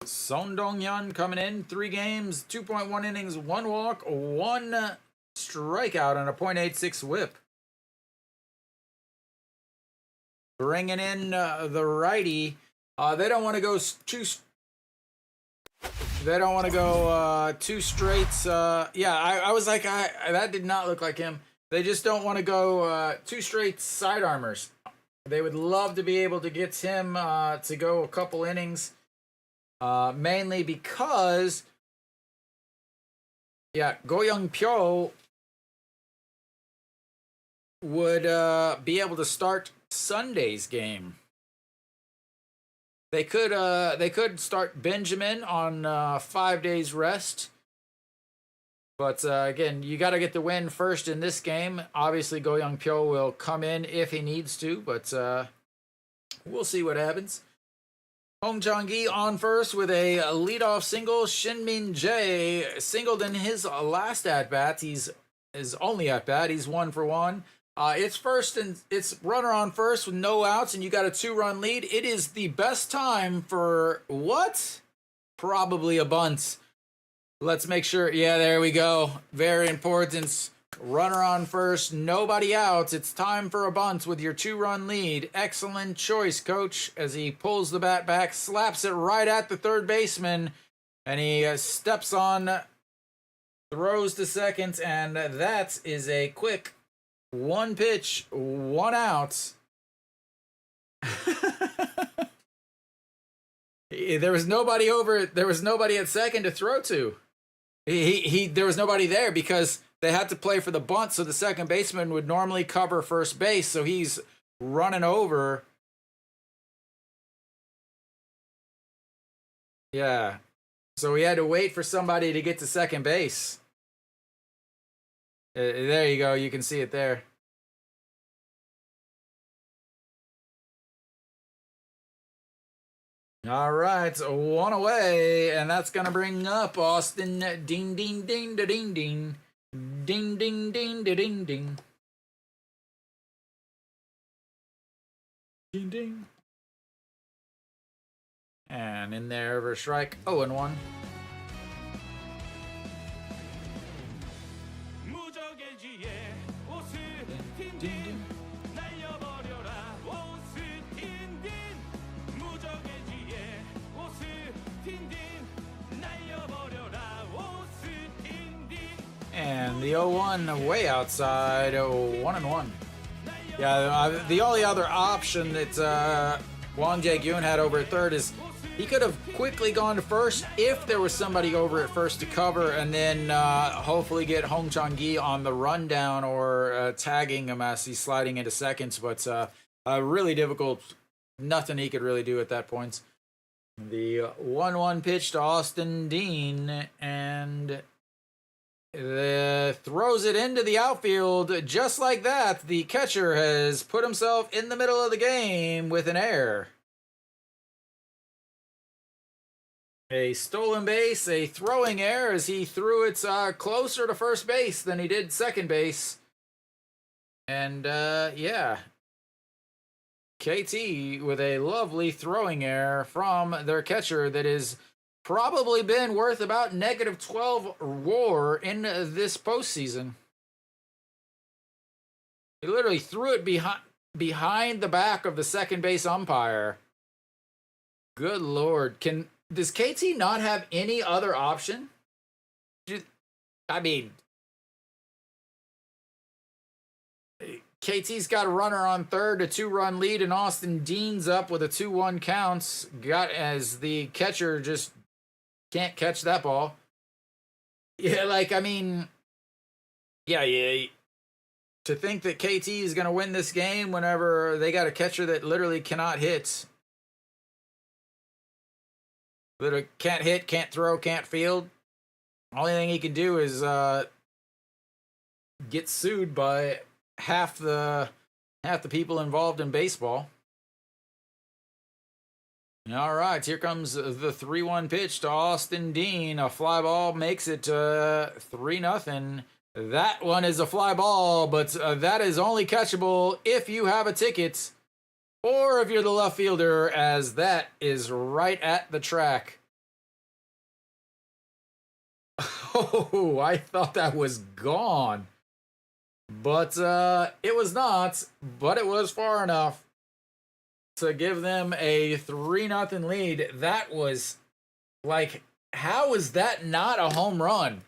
Son Dong-hyun coming in. 3 games, 2.1 innings, 1 walk, 1 strikeout, and a .86 whip. Bringing in the righty. They don't want to go too... They don't want to go 2 straights. Yeah, I was like, that did not look like him. They just don't want to go 2 straight side armors. They would love to be able to get him to go a couple innings. Mainly because, yeah, Go Young-pyo would be able to start Sunday's game. They could start Benjamin on 5 days rest. But again, you got to get the win first in this game. Obviously, Go Young-pyo will come in if he needs to, but we'll see what happens. Hong Chang-gi on first with a leadoff single. Shin-min Jae singled in his last at-bat. His only at-bat. He's 1 for 1. It's first and it's runner on first with no outs, and you got a 2-run lead. It is the best time for what? Probably a bunt. Let's make sure. Yeah, there we go. Very important. Runner on first, nobody out. It's time for a bunt with your 2-run lead. Excellent choice, coach, as he pulls the bat back, slaps it right at the third baseman, and he steps on, throws to second, and that is a quick 1 pitch, 1 out. There was nobody at second to throw to. There was nobody there because they had to play for the bunt, so the second baseman would normally cover first base, so he's running over. Yeah. So we had to wait for somebody to get to second base. There you go. You can see it there. All right, one away, and that's going to bring up Austin. Ding, ding, ding, da, ding, ding. Ding, ding, ding, da, ding, ding. Ding, ding. And in there for strike 0-1. Ding, ding. And the 0-1 way outside, 1-1. Yeah, the only other option that Wang Jae-gyun had over at third is he could have quickly gone to first if there was somebody over at first to cover, and then hopefully get Hong Chang-gi on the rundown or tagging him as he's sliding into seconds. But really difficult. Nothing he could really do at that point. The 1-1 pitch to Austin Dean, and throws it into the outfield just like that. The catcher has put himself in the middle of the game with an error. A stolen base, a throwing error as he threw it closer to first base than he did second base. And yeah, KT with a lovely throwing error from their catcher that is probably been worth about -12 WAR in this postseason. He literally threw it behind the back of the second base umpire. Good Lord. Does KT not have any other option? I mean, KT's got a runner on third, a 2-run lead, and Austin Dean's up with a 2-1 counts. Got as the catcher just can't catch that ball. Yeah, like, I mean, yeah. To think that KT is going to win this game whenever they got a catcher that literally cannot hit. Literally can't hit, can't throw, can't field. Only thing he can do is get sued by half the people involved in baseball. All right, here comes the 3-1 pitch to Austin Dean. A fly ball makes it 3-0. That one is a fly ball, but that is only catchable if you have a ticket or if you're the left fielder, as that is right at the track. Oh, I thought that was gone. But it was not, but it was far enough to give them a 3-0 lead. That was, like, how is that not a home run?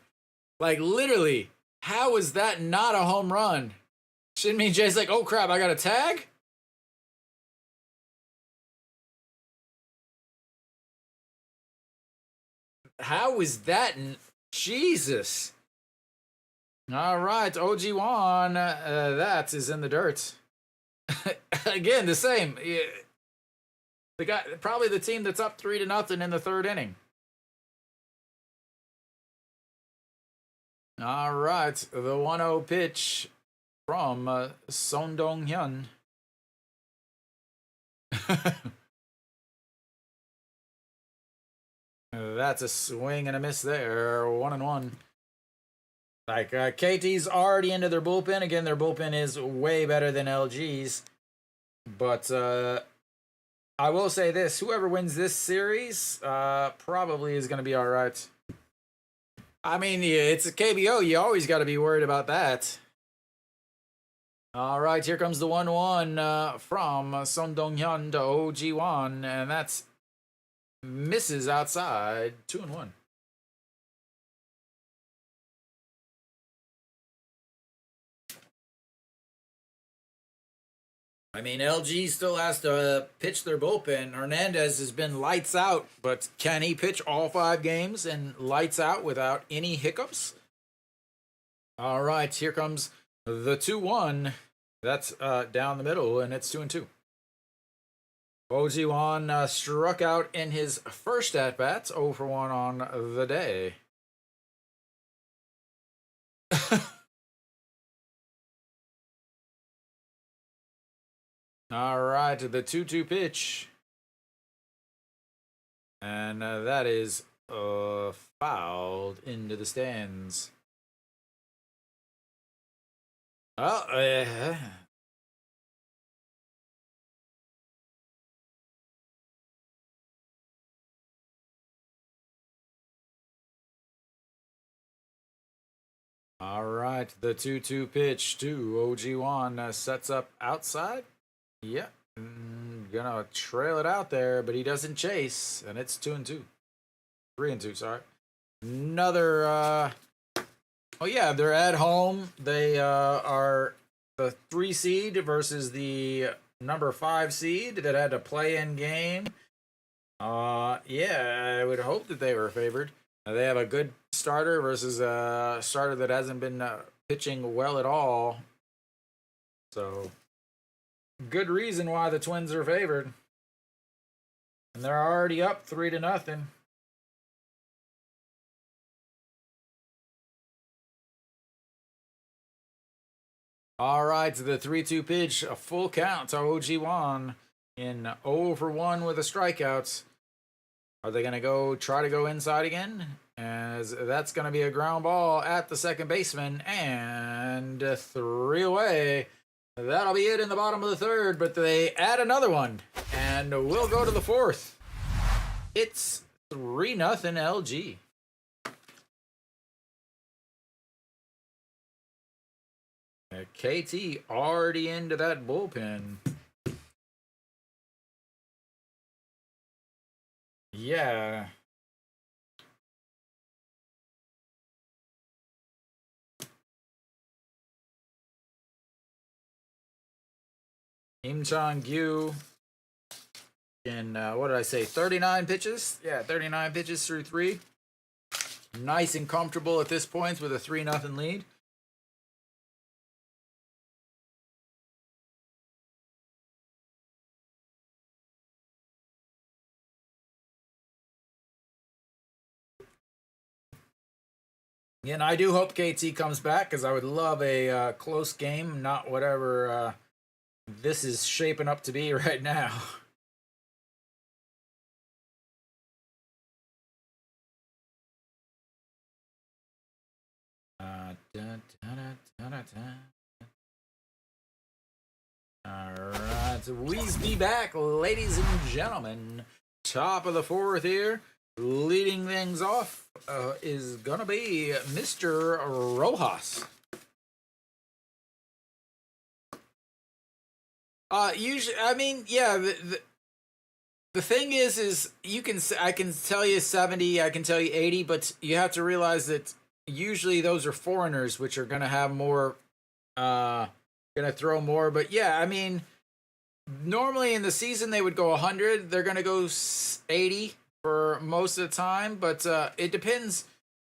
Like, literally, how is that not a home run? Shin-Min Jae's like, oh crap, I got a tag? How is that? Jesus. All right, OG Wan, that is in the dirt. Again, the same. The guy, probably the team that's up 3-0 in the third inning. All right, the 1-0 pitch from Son Dong-hyun. That's a swing and a miss there. 1-1. Like, KT's already into their bullpen. Again, their bullpen is way better than LG's. But I will say this. Whoever wins this series probably is going to be all right. I mean, it's a KBO. You always got to be worried about that. All right, here comes the 1-1 from Son Dong-hyun to OG Wan. And that's misses outside. 2-1. I mean, LG still has to pitch their bullpen. Hernandez has been lights out, but can he pitch all 5 games and lights out without any hiccups? All right, here comes the 2-1. That's down the middle, and it's 2-2. OG Wan struck out in his first at-bat, 0 for 1 on the day. All right, the 2-2 pitch. And that is fouled into the stands. Oh, all right, the 2-2 pitch to OG1 sets up outside. Yep, gonna trail it out there, but he doesn't chase, and it's 2-2. 3-2, sorry. Another, oh yeah, they're at home. They are the 3 seed versus the number 5 seed that had a play-in game. Yeah, I would hope that they were favored. They have a good starter versus a starter that hasn't been pitching well at all. So, good reason why the Twins are favored. And they're already up 3-0. All right, the 3-2 pitch, a full count to OG1 in 0 for 1 with the strikeouts. Are they going to try to go inside again? As that's going to be a ground ball at the second baseman, and 3 away. That'll be it in the bottom of the third, but they add another one, and we'll go to the 4th. It's 3-0 LG. KT already into that bullpen. Yeah. Im Chong-gyu in, what did I say, 39 pitches? Yeah, 39 pitches through 3. Nice and comfortable at this point with a 3-0 lead. And I do hope KT comes back, because I would love a close game, not whatever this is shaping up to be right now. Alright, Wiz be back, ladies and gentlemen. Top of the 4th here. Leading things off is gonna be Mr. Rojas. Usually, I mean, yeah, the thing is I can tell you 70, I can tell you 80, but you have to realize that usually those are foreigners, which are gonna have more, gonna throw more. But yeah, I mean, normally in the season they would go 100. They're gonna go 80 for most of the time, but it depends.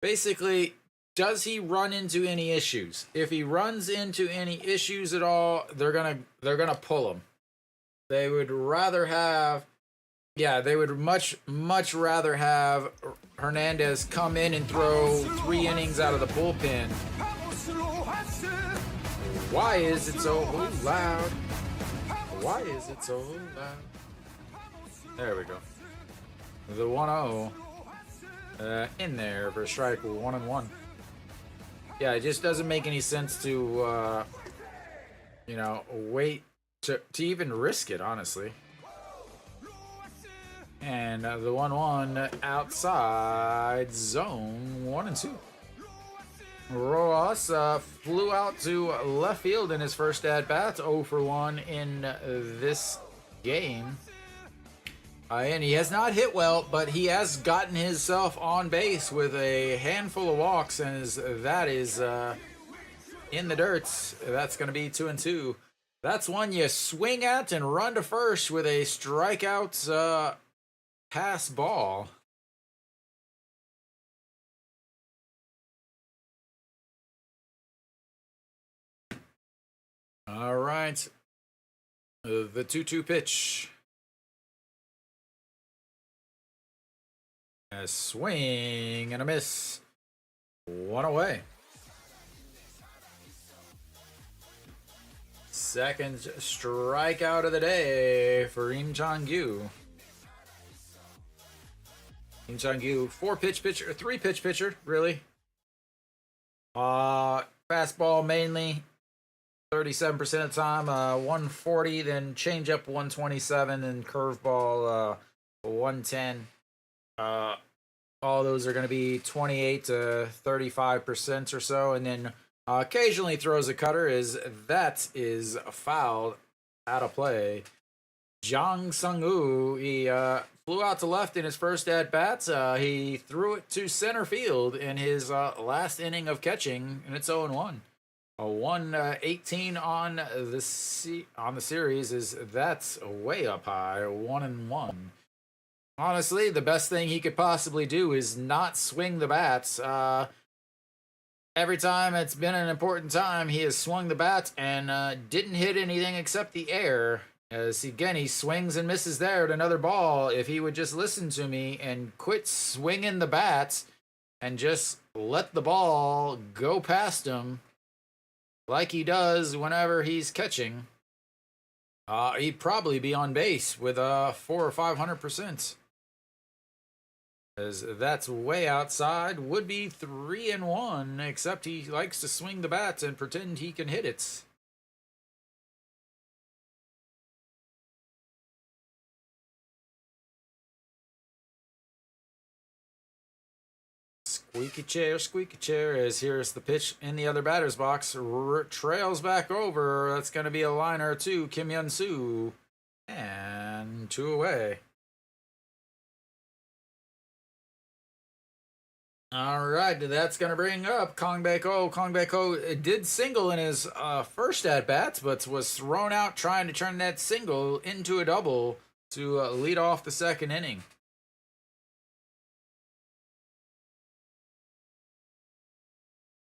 Basically, does he run into any issues? If he runs into any issues at all, they're gonna pull him. They would rather have, yeah, they would much rather have Hernandez come in and throw 3 innings out of the bullpen. Why is it so loud? Why is it so loud? There we go. The 1-0 in there for strike 1-1. Yeah, it just doesn't make any sense to, you know, wait to even risk it, honestly. And the 1-1 outside zone 1-2. Rojas flew out to left field in his first at bat, 0 for 1 in this game. And he has not hit well, but he has gotten himself on base with a handful of walks, and that is in the dirt. That's going to be 2-2. That's one you swing at and run to first with a strikeout pass ball. All right. The 2-2 pitch. A swing and a miss. 1 away. Second strikeout of the day for Im Chong-gyu. Kim Jong-gyu, 4-pitch pitcher, 3-pitch pitcher, really. Fastball mainly, 37% of the time, 140, then changeup 127, and curveball 110. All those are going to be 28 to 35% or so, and then occasionally throws a cutter. That is fouled out of play. Jang Sung-woo, he flew out to left in his first at bat. He threw it to center field in his last inning of catching, and it's 0-1. A 118 on the series that's way up high. 1-1. Honestly, the best thing he could possibly do is not swing the bats. Every time it's been an important time, he has swung the bat and didn't hit anything except the air. As again, he swings and misses there at another ball. If he would just listen to me and quit swinging the bats and just let the ball go past him like he does whenever he's catching, he'd probably be on base with 400 or 500%. As that's way outside. Would be 3-1, except he likes to swing the bats and pretend he can hit it. Squeaky chair, as here's the pitch in the other batter's box. Trails back over. That's going to be a liner to Kim Hyun-soo. And 2 away. All right, that's going to bring up Kong Baek-ho. Kong Baek-ho did single in his first at-bats, but was thrown out trying to turn that single into a double to lead off the second inning.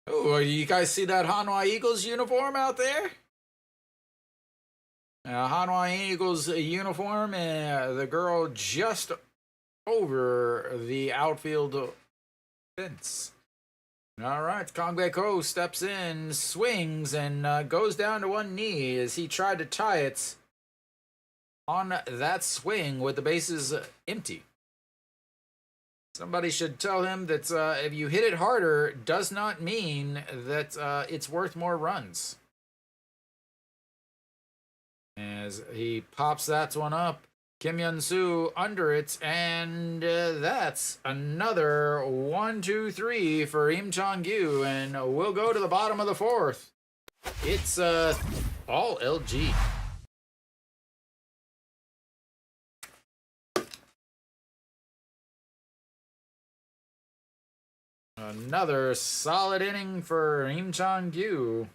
Oh, you guys see that Hanwha Eagles uniform out there? Hanwha Eagles uniform, and the girl just over the outfield fence. All right, Kong Baek-ho steps in, swings, and goes down to one knee as he tried to tie it on that swing with the bases empty. Somebody should tell him that if you hit it harder, does not mean that it's worth more runs. As he pops that one up, Kim Hyun-soo under it, and that's another 1-2-3 for Im Chong-gyu, and we'll go to the bottom of the fourth. It's all LG. Another solid inning for Im Chong-gyu.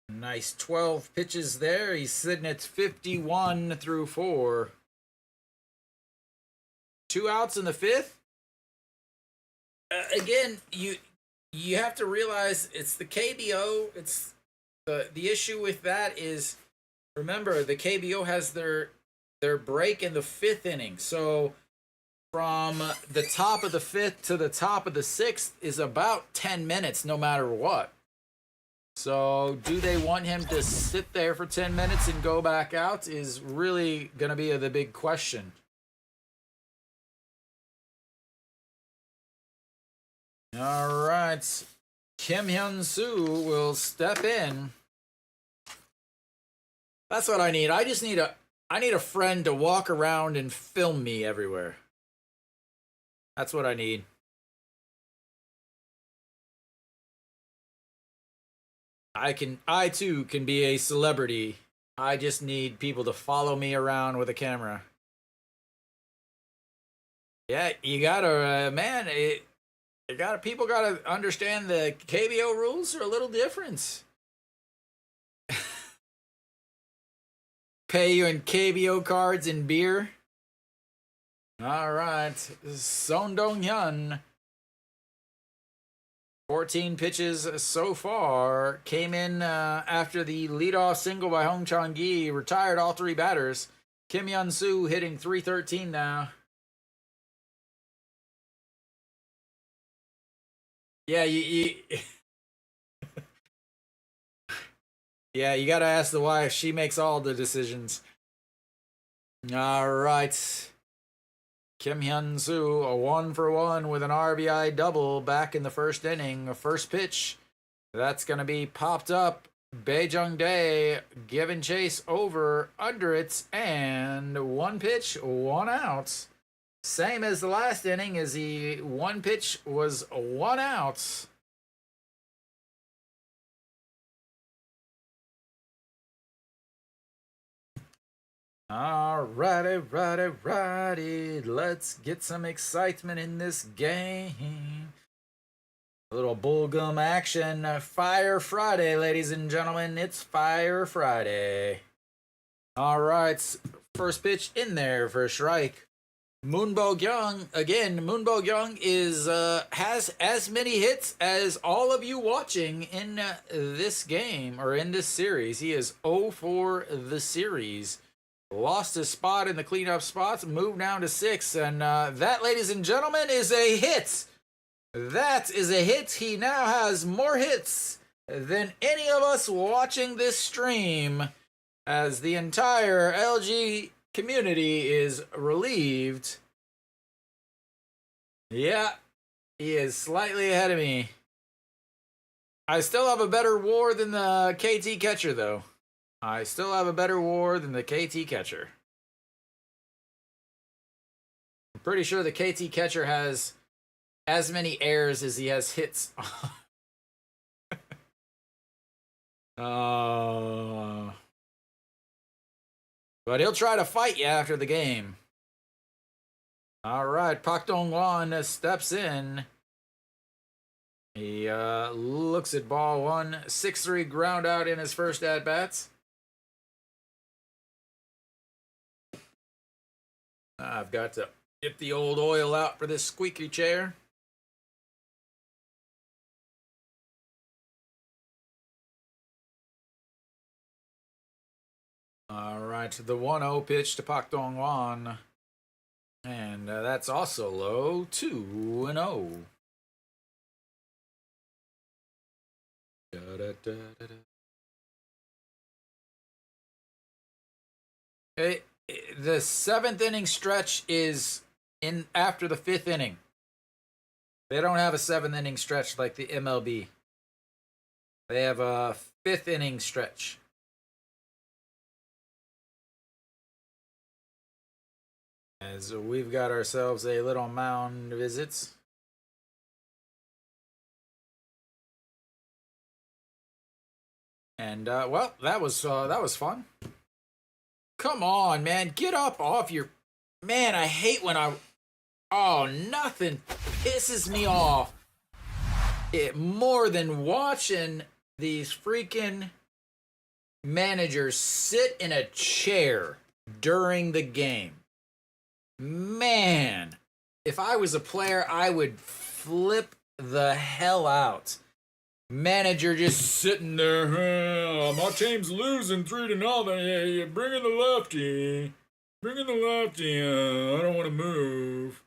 Nice 12 pitches there. He's sitting at 51 through 4. 2 outs in the 5th. Again, you have to realize it's the KBO. It's the issue with that is, remember, the KBO has their break in the 5th inning. So from the top of the 5th to the top of the 6th is about 10 minutes no matter what. So do they want him to sit there for 10 minutes and go back out is really going to be the big question. All right. Kim Hyun-soo will step in. That's what I need. I need a friend to walk around and film me everywhere. That's what I need. I too can be a celebrity. I just need people to follow me around with a camera. Yeah, you gotta, man. People gotta understand the KBO rules are a little different. Pay you in KBO cards and beer. All right, Son Dong-hyun. 14 pitches so far. Came in after the leadoff single by Hong Chong-gi. Retired all 3 batters. Kim Hyun-soo hitting .313 now. Yeah, Yeah, you gotta ask the wife. She makes all the decisions. All right. Kim Hyun-soo, a 1-for-1 with an RBI double back in the first inning. First pitch, that's going to be popped up. Bae Jung Dae giving chase over, under it, and one pitch, one out. Same as the last inning, as the one pitch was one out. Righty. Let's get some excitement in this game. A little bullgum action. Fire Friday, ladies and gentlemen. It's Fire Friday. All right. First pitch in there for a strike. Moonbo Kyung, again, Moonbo Kyung has as many hits as all of you watching in this game, or in this series. He is 0 for the series. Lost his spot in the cleanup spots, moved down to 6, and that, ladies and gentlemen, is a hit. That is a hit. He now has more hits than any of us watching this stream, as the entire LG community is relieved. Yeah, he is slightly ahead of me. I still have a better WAR than the KT catcher, though. I still have a better WAR than the KT catcher. I'm pretty sure the KT catcher has as many errors as he has hits. But he'll try to fight you after the game. All right, Pak Dong-won steps in. He looks at ball one. 6-3 ground out in his first at-bats. I've got to dip the old oil out for this squeaky chair. All right, the 1-0 pitch to Pak Dong-won. And that's also low, 2-0. The 7th inning stretch is in after the 5th inning. They don't have a 7th inning stretch like the MLB. They have a 5th inning stretch. As we've got ourselves a little mound visit. And well, that was fun. Come on, man, get up off your. Man, I hate when I. Oh, nothing pisses me off more than watching these freaking managers sit in a chair during the game. Man, if I was a player, I would flip the hell out. Manager just sitting there. My team's losing 3-0. Yeah, bring in the lefty. Bring in the lefty. I don't want to move.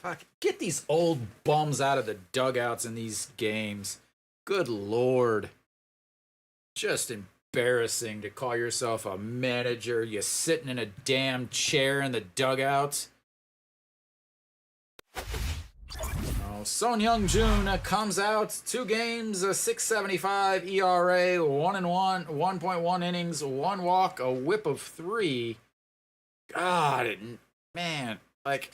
Fuck, get these old bums out of the dugouts in these games. Good lord. Just embarrassing to call yourself a manager. You sitting in a damn chair in the dugout. Son Young-jun comes out 2 games, a 6.75 ERA, 1-1, 1.1 innings, 1 walk, a whip of 3. God, man, like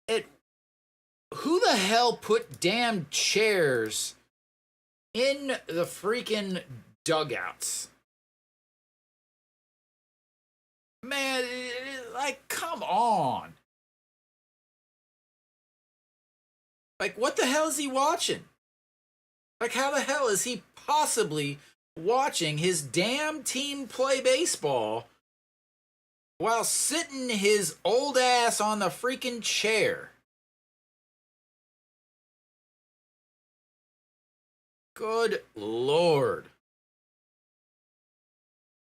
it. Who the hell put damn chairs in the freaking dugouts? Man, like, come on. Like, what the hell is he watching? Like, how the hell is he possibly watching his damn team play baseball while sitting his old ass on the freaking chair? Good lord.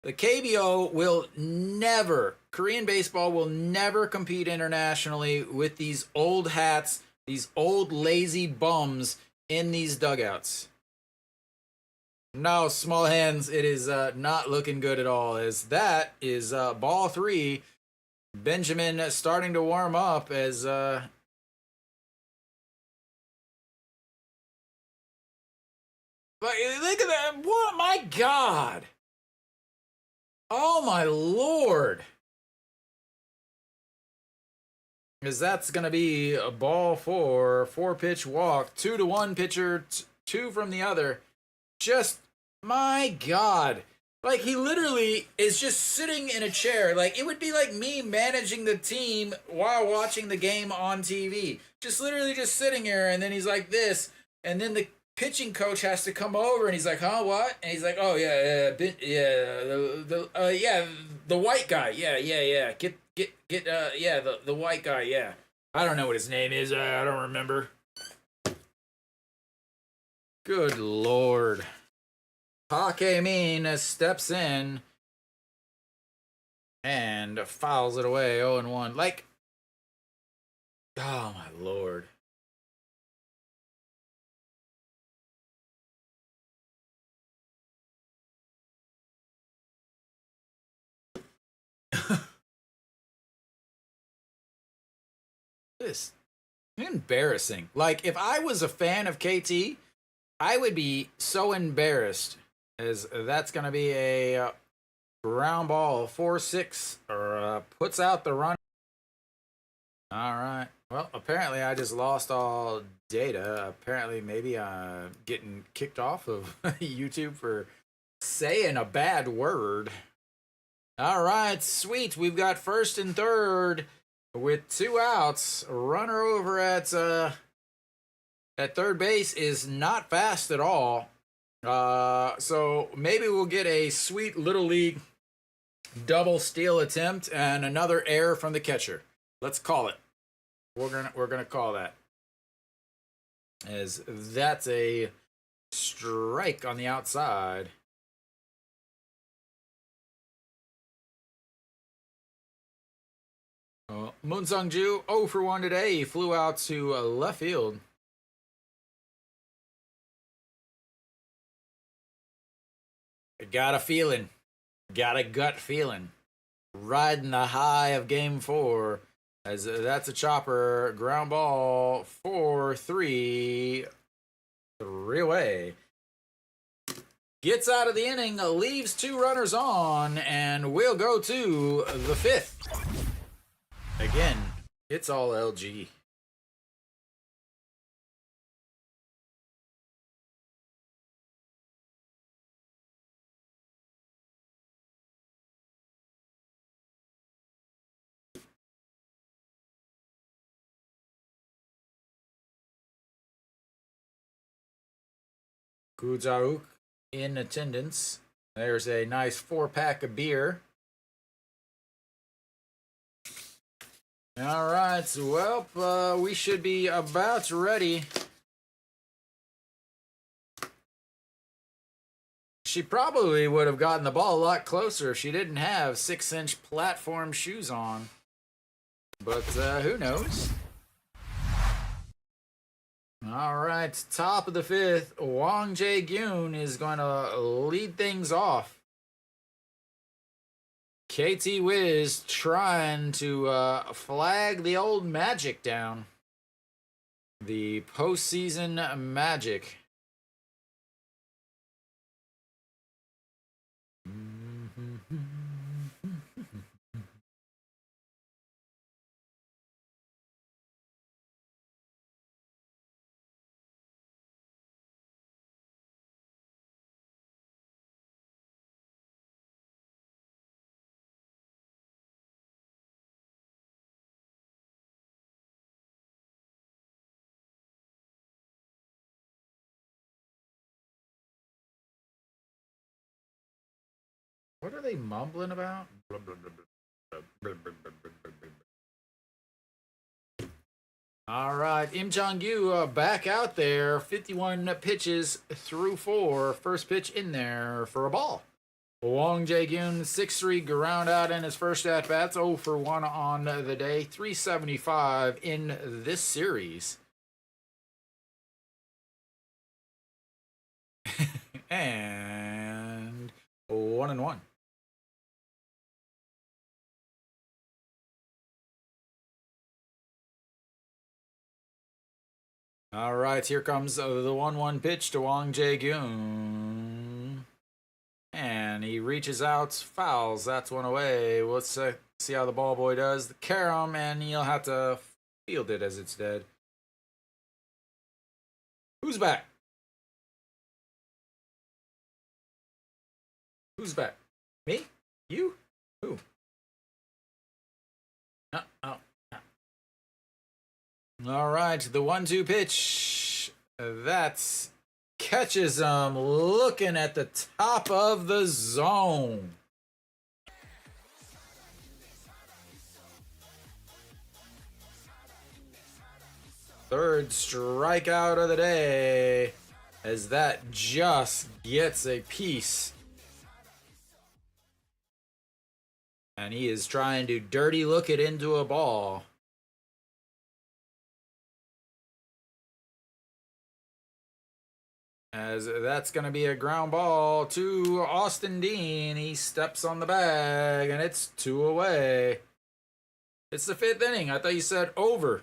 The KBO will never, Korean baseball will never compete internationally with these old hats These old lazy bums in these dugouts. No, small hands, it is not looking good at all, as that is ball 3. Benjamin starting to warm up as look at that. What? My God. Oh, my Lord. Because that's going to be a ball 4, 4-pitch walk, 2-1 pitcher, 2 from the other. Just, my God. Like, he literally is just sitting in a chair. Like, it would be like me managing the team while watching the game on TV. Just literally just sitting here, and then he's like this, and then the pitching coach has to come over, and he's like, huh, what? And he's like, oh, yeah, the white guy. Yeah. Get, the white guy, yeah. I don't know what his name is. I don't remember. Good Lord. Hakemin steps in and fouls it away. 0-1. Like, oh my Lord. This embarrassing. Like, if I was a fan of KT, I would be so embarrassed, as that's going to be a ground ball 4-6, or puts out the run. All right. Well, apparently I just lost all data. Apparently maybe I'm getting kicked off of YouTube for saying a bad word. All right, sweet. We've got first and third with 2 outs. Runner over at third base is not fast at all. So maybe we'll get a sweet little league double steal attempt and another error from the catcher. Let's call it. We're gonna call that, as that's a strike on the outside. Moon Sung-ju 0 for 1 today. He flew out to left field. I got a feeling. Got a gut feeling. Riding the high of game 4. As that's a chopper. Ground ball 4-3. 3 away. Gets out of the inning. Leaves 2 runners on. And we'll go to the 5th. Again, it's all LG. Kujauk in attendance. There's a nice 4-pack of beer. All right, so, well, we should be about ready. She probably would have gotten the ball a lot closer if she didn't have 6-inch platform shoes on. But who knows? All right, top of the 5th, Wang Jae-gyun is going to lead things off. KT Wiz trying to flag the old magic down. The postseason magic. What are they mumbling about? All right, Im Jong-gu back out there. 51 pitches through 4. First pitch in there for a ball. Wang Jae-gyun, 6-3 ground out in his first at-bats. 0 for 1 on the day. 375 in this series. And 1-1. All right, here comes the 1-1 pitch to Wang Jae-gyun. And he reaches out, fouls. That's one away. Let's see how the ball boy does. The carom, and he'll have to field it as it's dead. Who's back? Who's back? Me? You? Who? Oh. All right, the 1-2 pitch. That's catches him looking at the top of the zone. Third strikeout of the day, as that just gets a piece. And he is trying to dirty look it into a ball. As that's going to be a ground ball to Austin Dean. He steps on the bag, and it's 2 away. It's the 5th inning. I thought you said over.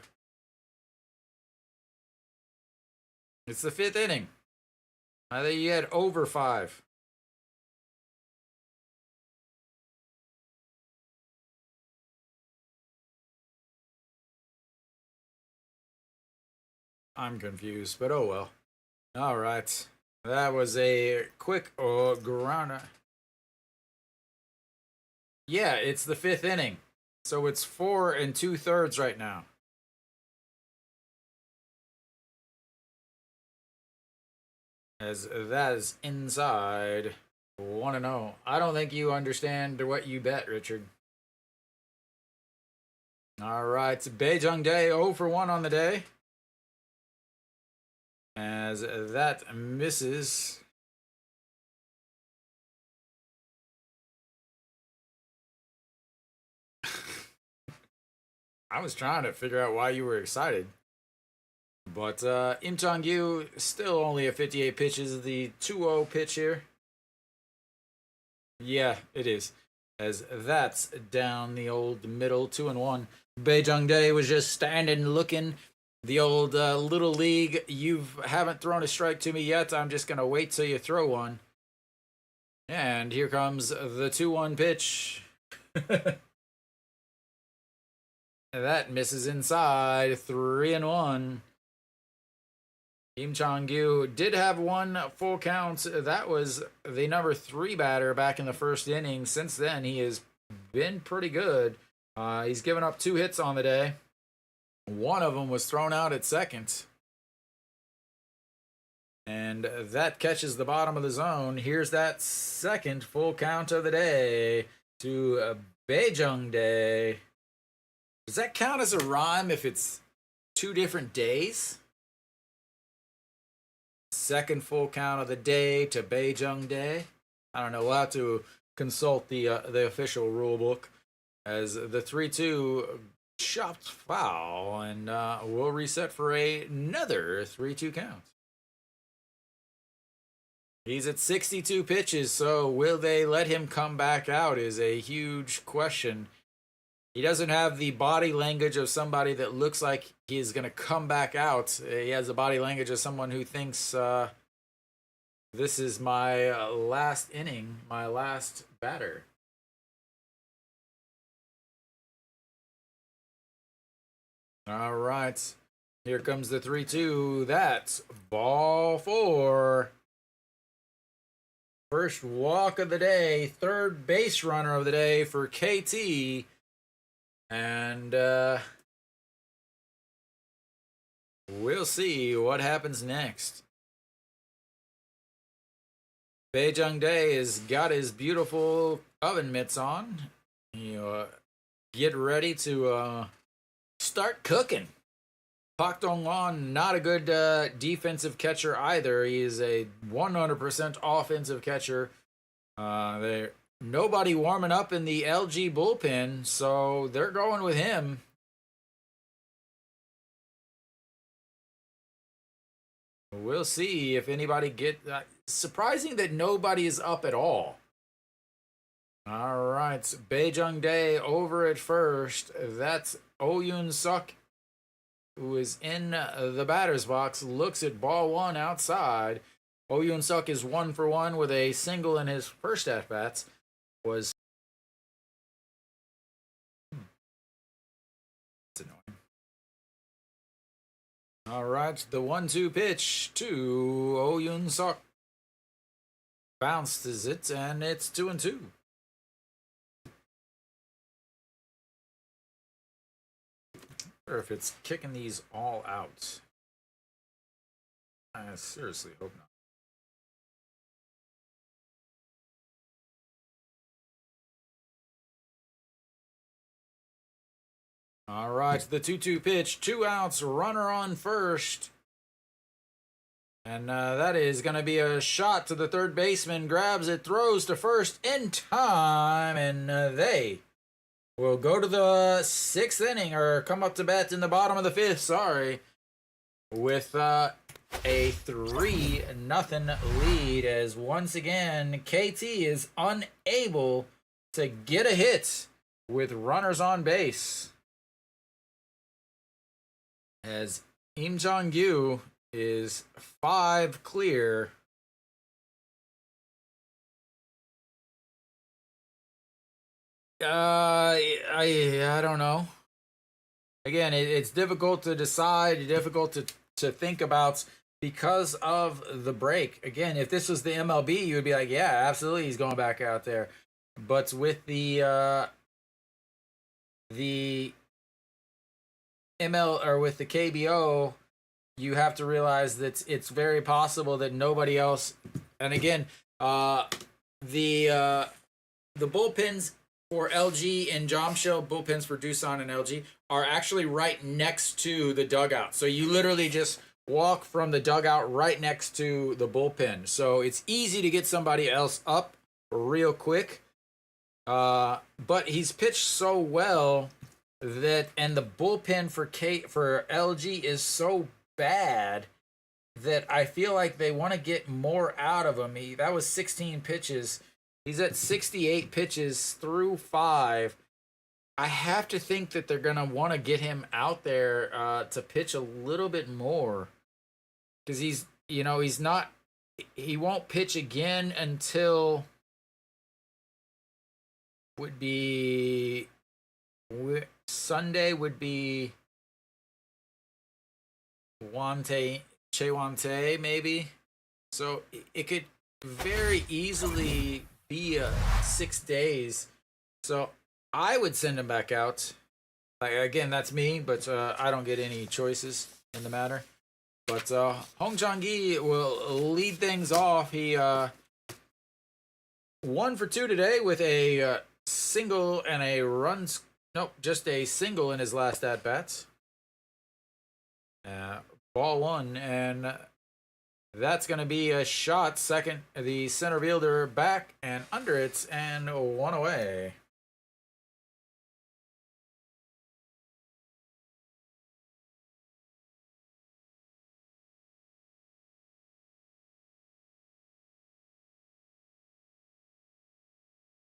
It's the 5th inning. I thought you had over 5. I'm confused, but oh well. All right. That was a quick grounder. Yeah, it's the 5th inning. So it's 4 2/3 right now. As that is inside 1-0. I don't think you understand what you bet, Richard. All right. Bae-jung Dae 0 for 1 on the day. As that misses. I was trying to figure out why you were excited. But Im Chong-gyu still only at 58 pitches. The 2-0 pitch here. Yeah, it is. As that's down the old middle, 2-1. Bae-jung Dae was just standing looking. The old little league, you haven't thrown a strike to me yet. I'm just going to wait till you throw one. And here comes the 2-1 pitch. That misses inside, 3-1. Im Chong-gyu did have one full count. That was the number 3 batter back in the 1st inning. Since then, he has been pretty good. He's given up 2 hits on the day. One of them was thrown out at second. And that catches the bottom of the zone. Here's that second full count of the day to Bae-jung Dae. Does that count as a rhyme if it's 2 different days? Second full count of the day to Bae-jung Dae. I don't know. We'll have to consult the official rule book. As the 3-2 chopped foul, and we'll reset for another 3-2 count. He's at 62 pitches, so will they let him come back out is a huge question. He doesn't have the body language of somebody that looks like he's going to come back out. He has the body language of someone who thinks this is my last inning, my last batter. All right. Here comes the 3-2. That's ball 4. First walk of the day. Third base runner of the day for KT. And we'll see what happens next. Bae-jung Dae has got his beautiful oven mitts on. Get ready to start cooking. Pak Dong-won, not a good defensive catcher either. He is a 100% offensive catcher. Nobody warming up in the LG bullpen, so they're going with him. We'll see if anybody surprising that nobody is up at all. All right, Baejung Dae over at first. That's Oh Suk, who is in the batter's box, looks at ball one outside. Oh Suk is 1 for 1 with a single in his first at bats. Was That's annoying. All right, the 1-2 pitch to Oh Suk. Bounces it, and it's 2-2. Or if it's kicking these all out. I seriously hope not. All right, the 2-2 pitch, 2 outs, runner on first. And that is going to be a shot to the third baseman. Grabs it, throws to first in time, and they will go to the 6th inning, or come up to bat in the bottom of the 5th, sorry, with a 3-0 lead, as once again, KT is unable to get a hit with runners on base. As Im Jong-gyu is 5 clear. I don't know. Again, it's difficult to decide, difficult to think about because of the break. Again, if this was the MLB, you would be like, yeah, absolutely, he's going back out there. But with the ML, or with the KBO, you have to realize that it's very possible that nobody else. And again, the bullpens for LG and Jomshell, bullpens for Doosan and LG, are actually right next to the dugout. So you literally just walk from the dugout right next to the bullpen. So it's easy to get somebody else up real quick. But he's pitched so well that, and the bullpen for LG is so bad that I feel like they want to get more out of him. That was 16 pitches. He's at 68 pitches through 5. I have to think that they're going to want to get him out there to pitch a little bit more. Because he won't pitch again until would be Sunday would be Chewante maybe. So it could very easily be 6 days. So I would send him back out. Like, again, that's me, but I don't get any choices in the matter. But Hong Jong-gi will lead things off. He 1 for 2 today with a single and a run. Nope, just a single in his last at bats. Ball 1, and that's going to be a shot. Second, the center fielder back and under it, and 1 away.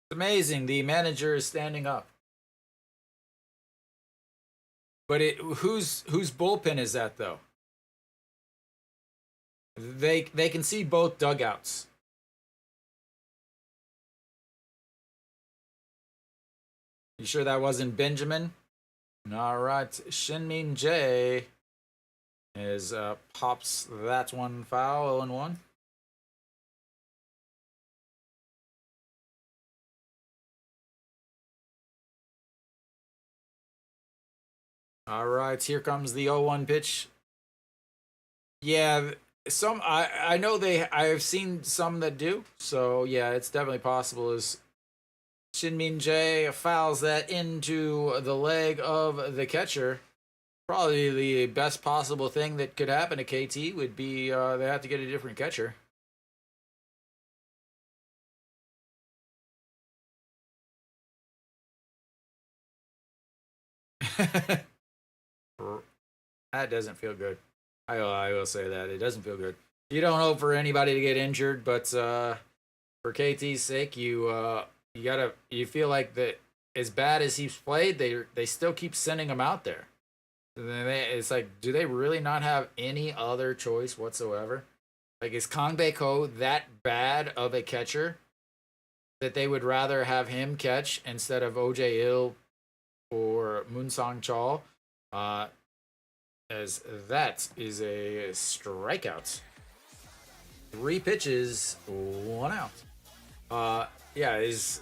It's amazing. The manager is standing up. But whose bullpen is that, though? They can see both dugouts. You sure that wasn't Benjamin? All right, Shinmin J is pops that one foul, 0-1. All right, here comes the 0-1 pitch. Yeah, I know I've seen some that do. So yeah, it's definitely possible. As Shinmin J fouls that into the leg of the catcher. Probably the best possible thing that could happen to KT would be they have to get a different catcher. That doesn't feel good. I will say that. It doesn't feel good. You don't hope for anybody to get injured, but for KT's sake, you feel like that as bad as he's played, they still keep sending him out there. It's like, do they really not have any other choice whatsoever? Like, is Kang Bae Ko that bad of a catcher that they would rather have him catch instead of OJ Il or Moon Sang Chol? As that is a strikeout. 3 pitches, 1 out. Yeah, is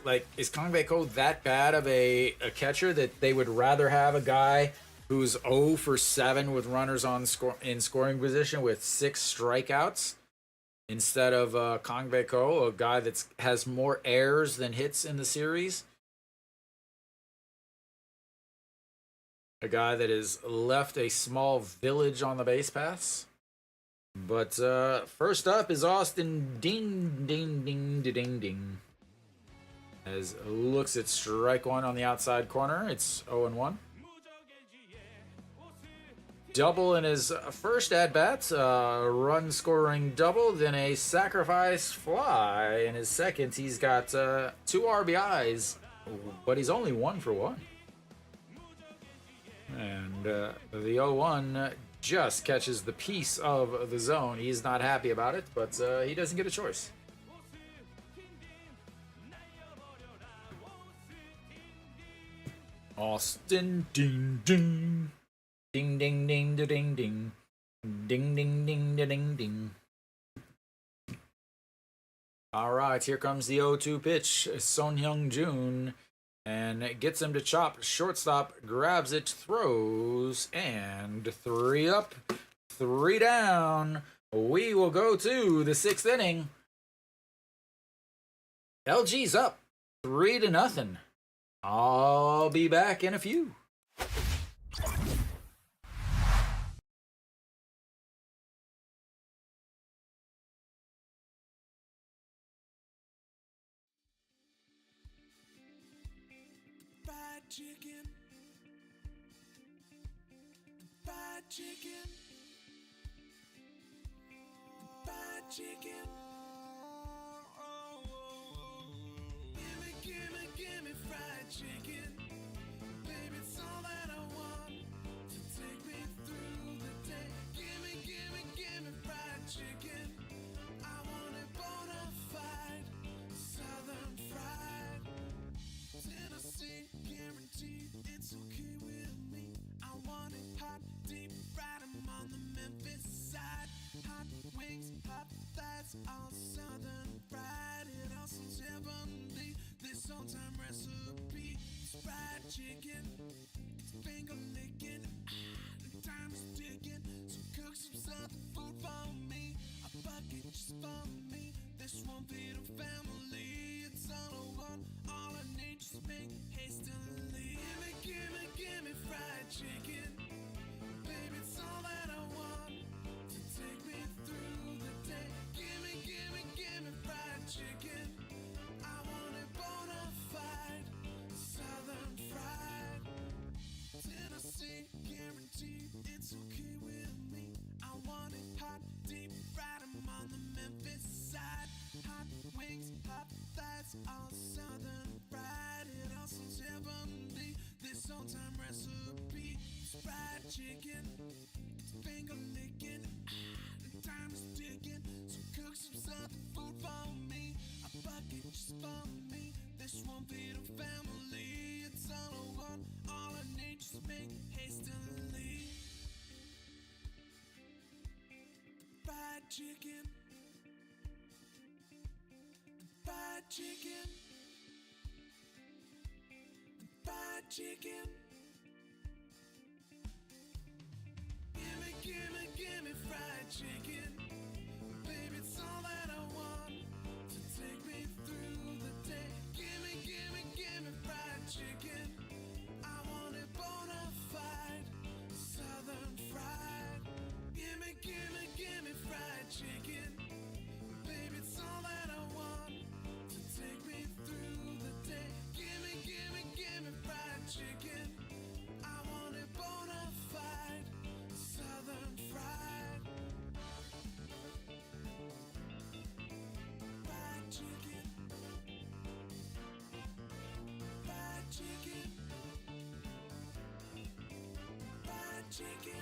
Kang Bae Ko that bad of a catcher that they would rather have a guy who's 0 for 7 with runners on in scoring position with 6 strikeouts instead of Kang Bae Ko, a guy that has more errors than hits in the series? A guy that has left a small village on the base paths. But first up is Austin Ding Ding Ding Ding Ding. As looks at strike 1 on the outside corner. It's 0-1. Double in his first at-bat, run scoring double, then a sacrifice fly. In his second, he's got 2 RBIs, but he's only 1 for 1. And the 0-1 just catches the piece of the zone. He's not happy about it, but he doesn't get a choice. Austin Ding Ding. Ding ding ding da ding ding. Ding ding ding da ding ding. Alright, here comes the 0-2 pitch. Son Hyung Jun. And it gets him to chop. Shortstop grabs it, throws, and 3 up, 3 down. We will go to the 6th inning. LG's up 3-0. I'll be back in a few. Chicken, fried chicken, fried chicken. Give me fried chicken. Baby, it's all that I want to take me through the day. Give me fried chicken. I want it bona fide, southern fried. Tennessee guaranteed, it's okay with me. I want it hot, deep fried. I'm on the Memphis side. Hot wings, hot thighs, all southern fried. It all sounds heavenly. This old-time recipe is fried chicken. It's finger licking, the time is ticking. So cook some southern food for me. A bucket just for me. This won't feed a family. It's all I want, all I need, just make hastily. Give me fried chicken. Baby, it's all that I want to take me through the day. Give me fried chicken. I want it bona fide, southern fried. Tennessee guaranteed, it's okay with me. I want it hot, deep fried. I'm on the Memphis side. Hot wings, hot thighs, all southern fried. It all sounds heavenly. This old-time recipe is fried chicken. It's finger licking, the time is ticking. So cook some southern food for me. A bucket just for me. This won't feed a family. It's all I want, all I need, just make hastily. Fried chicken. Fried chicken. Fried chicken. Give me fried chicken. Baby, it's all that I want to take me through the day. Give me fried chicken. I want it bona fide, southern fried. Give me fried chicken. Baby, it's all that I want to take me through the day. Give me fried chicken. I want it bona fide, southern fried. chicken.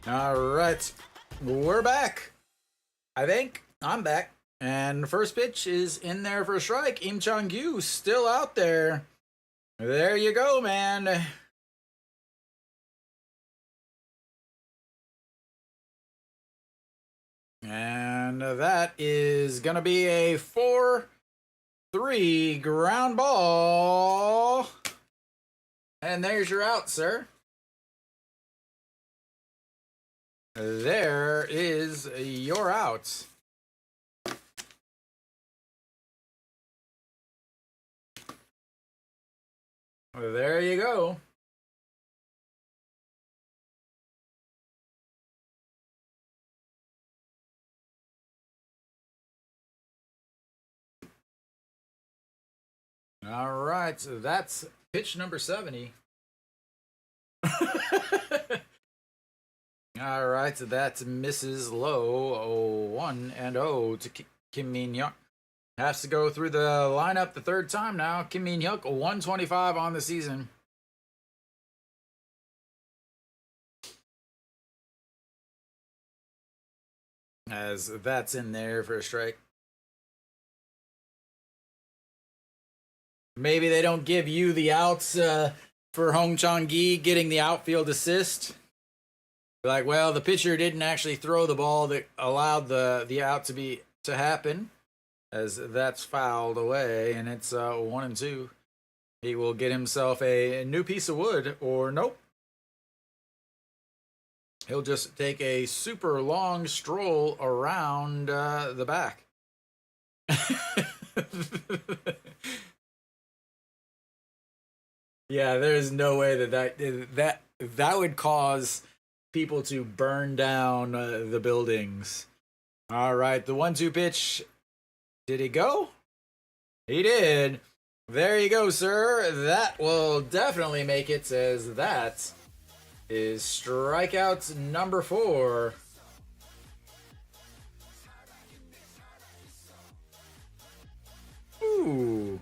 All right, we're back. I think I'm back. And the first pitch is in there for a strike. Im Chang-gyu still out there. There you go, man. And that is going to be a 4-3 ground ball. And there's your out, sir. There is your out. There you go. All right, so that's pitch number 70. All right, so that's misses low. 1-0 to Kim Min-hyuk. Has to go through the lineup the third time now. Kim Min-hyuk, 125 on the season. As that's in there for a strike. Maybe they don't give you the outs for Hong Chang-gi getting the outfield assist. Like, well, the pitcher didn't actually throw the ball that allowed the out to happen, as that's fouled away, and it's 1-2. He will get himself a new piece of wood, or nope. He'll just take a super long stroll around the back. Yeah, there's no way that would cause people to burn down the buildings. All right, the 1-2 pitch. Did he go? He did. There you go, sir. That will definitely make it, as that is strikeout number 4. Ooh.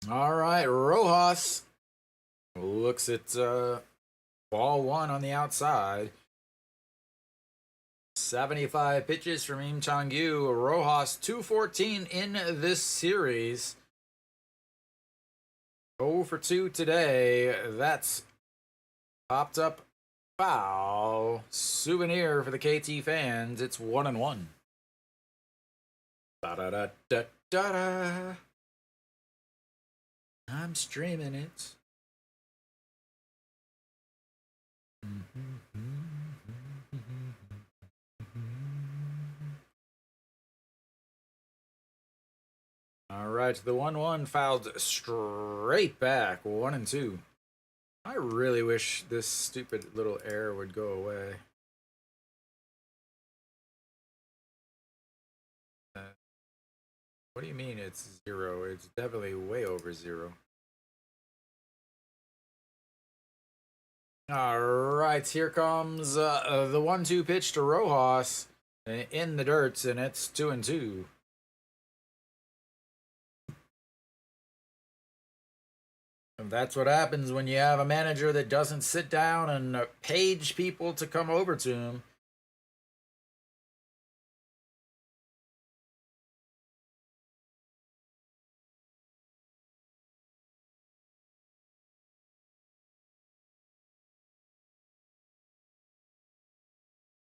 All right, Rojas looks at ball 1 on the outside. 75 pitches from Im Chang-gyu. Rojas 214 in this series. 0 for 2 today. That's popped up foul. Souvenir for the KT fans. It's 1-1. Da-da-da-da-da-da. I'm streaming it. All right, the 1-1 fouled straight back. 1-2. I really wish this stupid little error would go away. What do you mean it's 0? It's definitely way over 0. All right, here comes the 1-2 pitch to Rojas in the dirt, and it's 2-2. And that's what happens when you have a manager that doesn't sit down and page people to come over to him.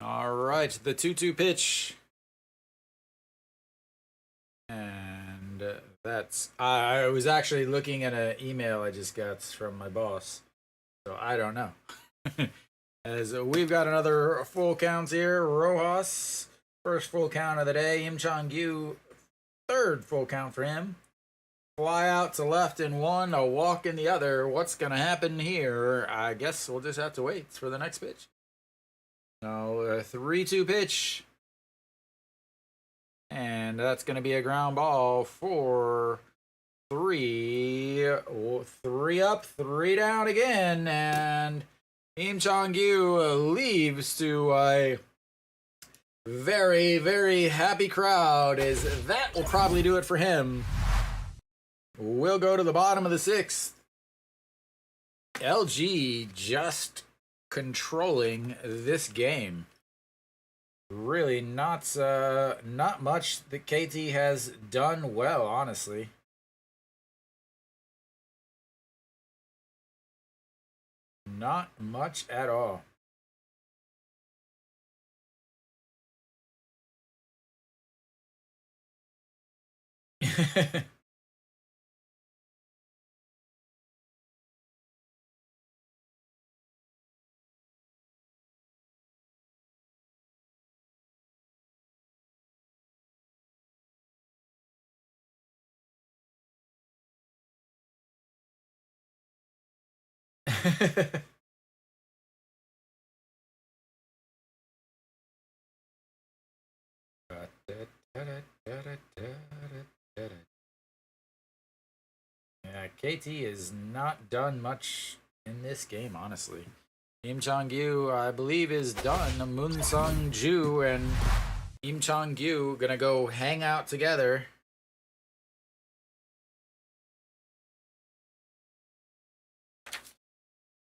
All right, the 2-2 pitch. And That's I was actually looking at an email I just got from my boss, so I don't know. As we've got another full count here, Rojas, first full count of the day. Im Chong-gyu, third full count for him. Fly out to left in one, a walk in the other. What's gonna happen here? I guess we'll just have to wait for the next pitch. No, a 3-2 pitch. And that's going to be a ground ball for three. Three up, three down again. And Im Chong-gyu leaves to a very, very happy crowd, as that will probably do it for him. We'll go to the bottom of the sixth. LG just controlling this game. Really not much that KT has done well, honestly. Not much at all. Yeah, KT has not done much in this game, honestly. Im Chong-gyu, I believe, is done. Moon Sung-ju and Im Chong-gyu gonna go hang out together.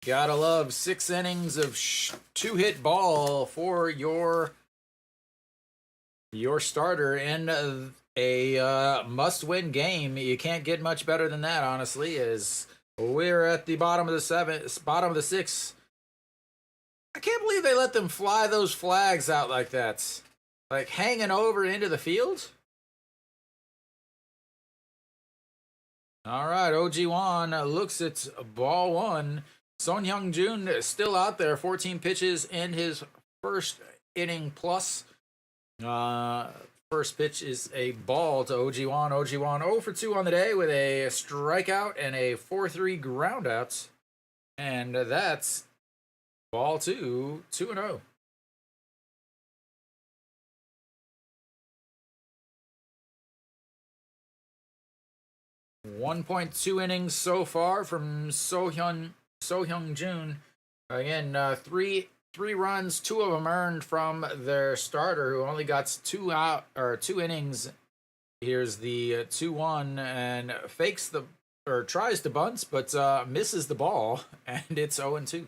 Gotta love 6 innings of 2-hit ball for your starter in a must-win game. You can't get much better than that, honestly. As we're at the bottom of the sixth. I can't believe they let them fly those flags out like that, like hanging over into the field. All right, OG Wan looks at ball one. Son Hyung-jun still out there, 14 pitches in his first inning plus. First pitch is a ball to OG Wan. OG Wan 0 for 2 on the day with a strikeout and a 4-3 groundout. And that's ball 2, 2-0. 1.2 innings so far from So Hyung-jun. Again, three runs, 2 of them earned from their starter, who only got 2 innings. Here's the 2-1 and tries to bunt, but misses the ball, and it's 0-2.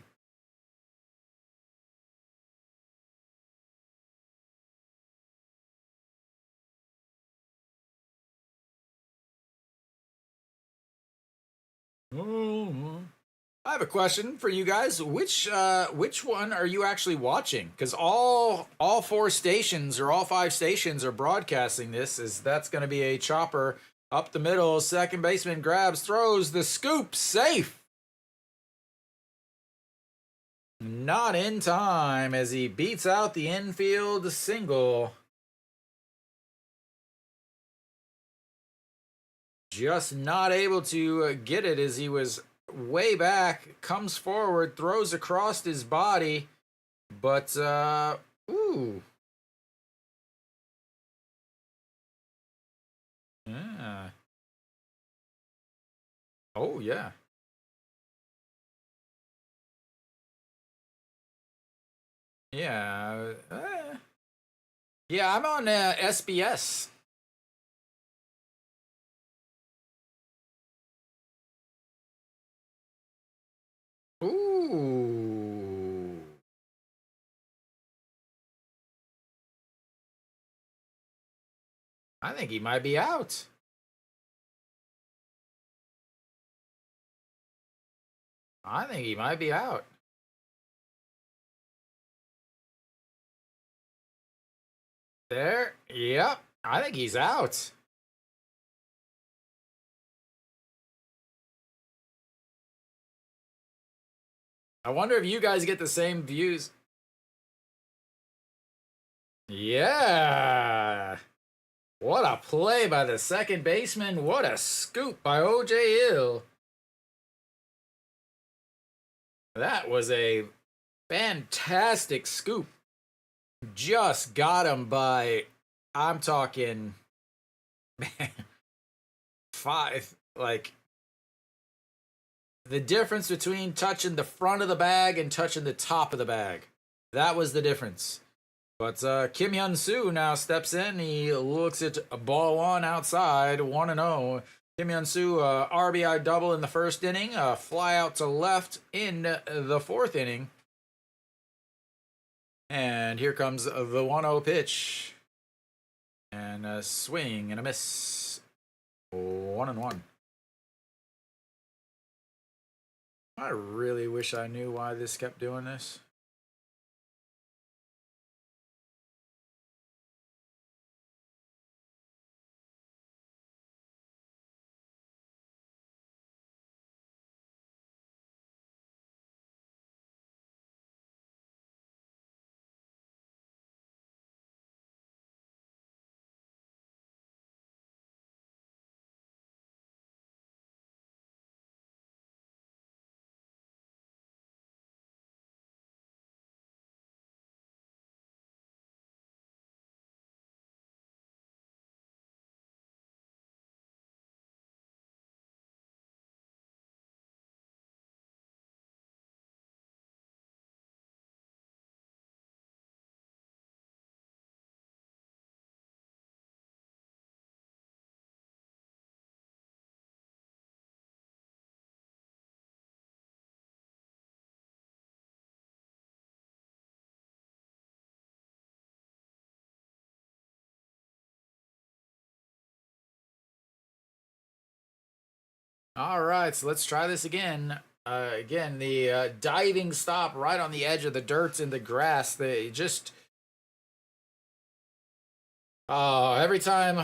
I have a question for you guys. Which one are you actually watching? Because all 4 stations or all 5 stations are broadcasting this. As that's going to be a chopper up the middle. Second baseman grabs, throws the scoop, safe. Not in time as he beats out the infield single. Just not able to get it as he was way back, comes forward, throws across his body, but ooh. Yeah. Oh yeah. Yeah. Yeah, I'm on SBS. Ooh. I think he might be out. I think he might be out. There. Yep. I think he's out. I wonder if you guys get the same views. Yeah. What a play by the second baseman. What a scoop by O.J. Hill. That was a fantastic scoop. Just got him by, I'm talking, man, 5. Like, the difference between touching the front of the bag and touching the top of the bag. That was the difference. But Kim Hyun-soo now steps in. He looks at ball 1 outside, 1-0. Kim Hyun-soo, RBI double in the first inning, fly out to left in the 4th inning. And here comes the 1-0 pitch. And a swing and a miss. 1-1. I really wish I knew why this kept doing this. All right, so let's try this again. Again, the diving stop right on the edge of the dirt in the grass. They just, every time,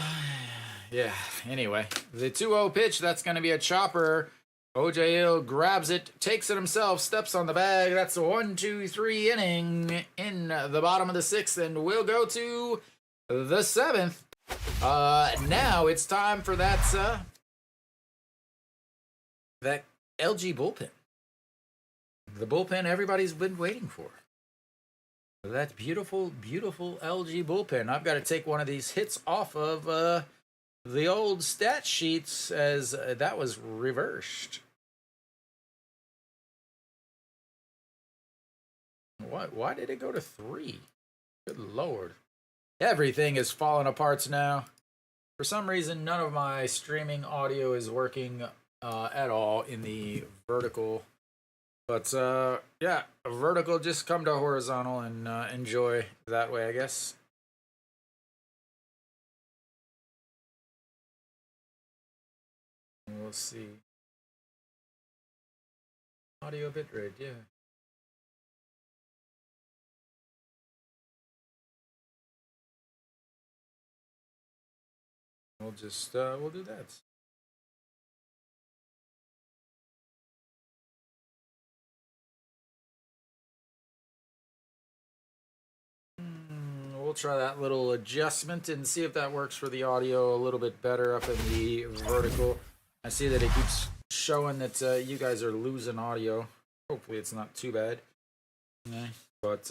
yeah. Anyway, the 2-0 pitch. That's going to be a chopper. O.J. Hill grabs it, takes it himself, steps on the bag. That's a 1-2-3 inning in the bottom of the 6th, and we'll go to the 7th. Now it's time for that LG bullpen. The bullpen everybody's been waiting for. That beautiful, beautiful LG bullpen. I've got to take one of these hits off of the old stat sheets as that was reversed. What? Why did it go to 3? Good Lord. Everything is falling apart now. For some reason, none of my streaming audio is working at all in the vertical. But yeah, vertical, just come to horizontal and enjoy that way, I guess. We'll see. Audio bitrate, yeah. We'll just we'll do that. We'll try that little adjustment and see if that works for the audio a little bit better up in the vertical. I see that it keeps showing that you guys are losing audio. Hopefully it's not too bad. Yeah. But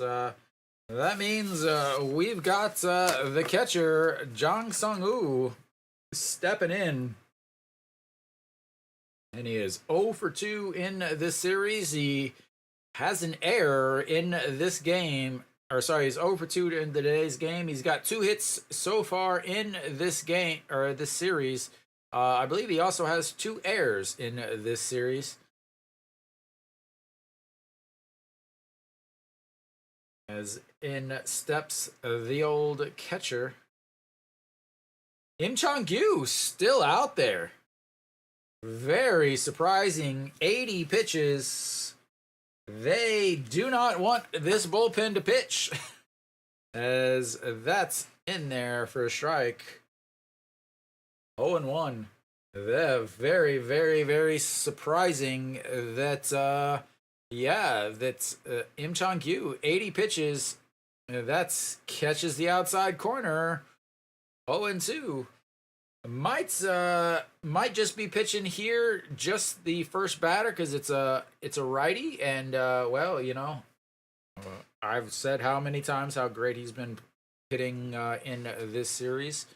that means we've got the catcher, Jang Sung-woo, stepping in. And he is 0 for 2 in this series. He has an error in this game. Or sorry, he's 0 for 2 in today's game. He's got 2 hits so far in this game, or this series. I believe he also has 2 errors in this series. As in steps the old catcher. Im Chong-gyu still out there. Very surprising. 80 pitches. They do not want this bullpen to pitch. As that's in there for a strike. 0-1. Very, very, very surprising that Yeah, that's Im Chong-gyu, 80 pitches. That's catches the outside corner. 0-2. Might just be pitching here just the first batter because it's a righty and well, I've said how many times how great he's been hitting in this series.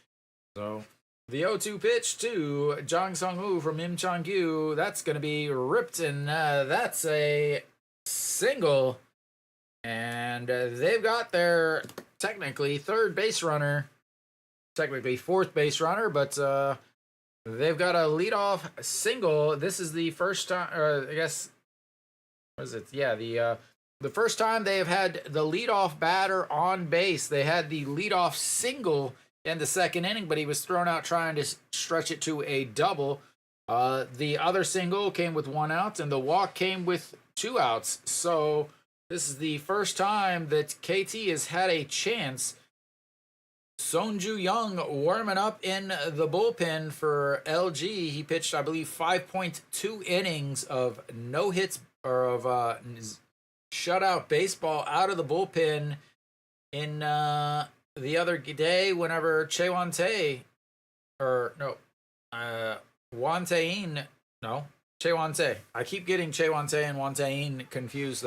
So the 0-2 pitch to Jang Sung-woo from Im Chong-gyu, that's going to be ripped, and that's a single. And they've got their technically third base runner, technically fourth base runner, but they've got a leadoff single. This is the first time, I guess, what is it? Yeah, the first time they have had the leadoff batter on base. They had the leadoff single in the second inning, but he was thrown out trying to stretch it to a double. The other single came with 1 out, and the walk came with 2 outs. So this is the first time that KT has had a chance. Sonju Young warming up in the bullpen for LG. He pitched, I believe, 5.2 innings of no hits or of shutout baseball out of the bullpen in the other day whenever Che Wante. I keep getting Che Wante and Wante confused,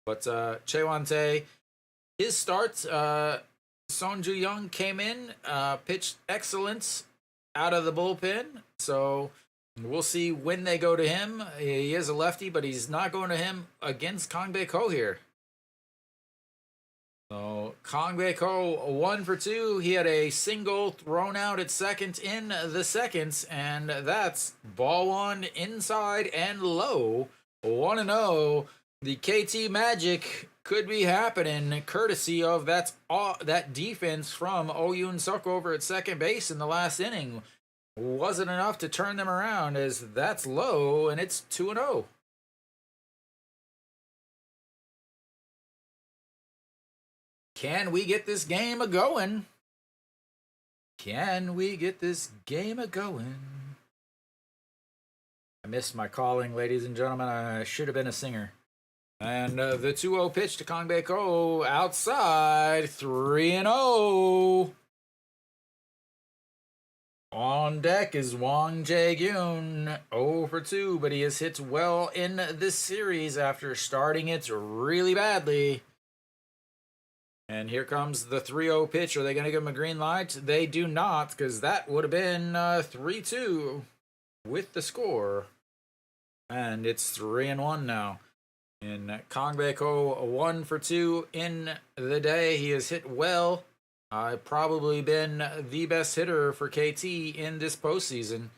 but Che Wante, his start, Sonju Young came in, pitched excellence out of the bullpen, so we'll see when they go to him. He is a lefty, but he's not going to him against Kang Bae Ko here. So Kang Bae Ko 1 for 2. He had a single thrown out at second in the seconds, and that's ball 1 inside and low. 1-0. The KT Magic could be happening courtesy of that defense from Oh Yoon-suk over at second base in the last inning. Wasn't enough to turn them around, as that's low and it's 2-0. Can we get this game a-going? Can we get this game a-going? I missed my calling, ladies and gentlemen. I should have been a singer. And the 2-0 pitch to Kang Bae Ko outside, 3-0. On deck is Wang Jae-gyun, 0 for 2, but he has hit well in this series after starting it really badly. And here comes the 3-0 pitch. Are they going to give him a green light? They do not, because that would have been 3-2 with the score. And it's 3-1 now. And Kang Bae Ko 1 for 2 in the day. He has hit well. Probably been the best hitter for KT in this postseason.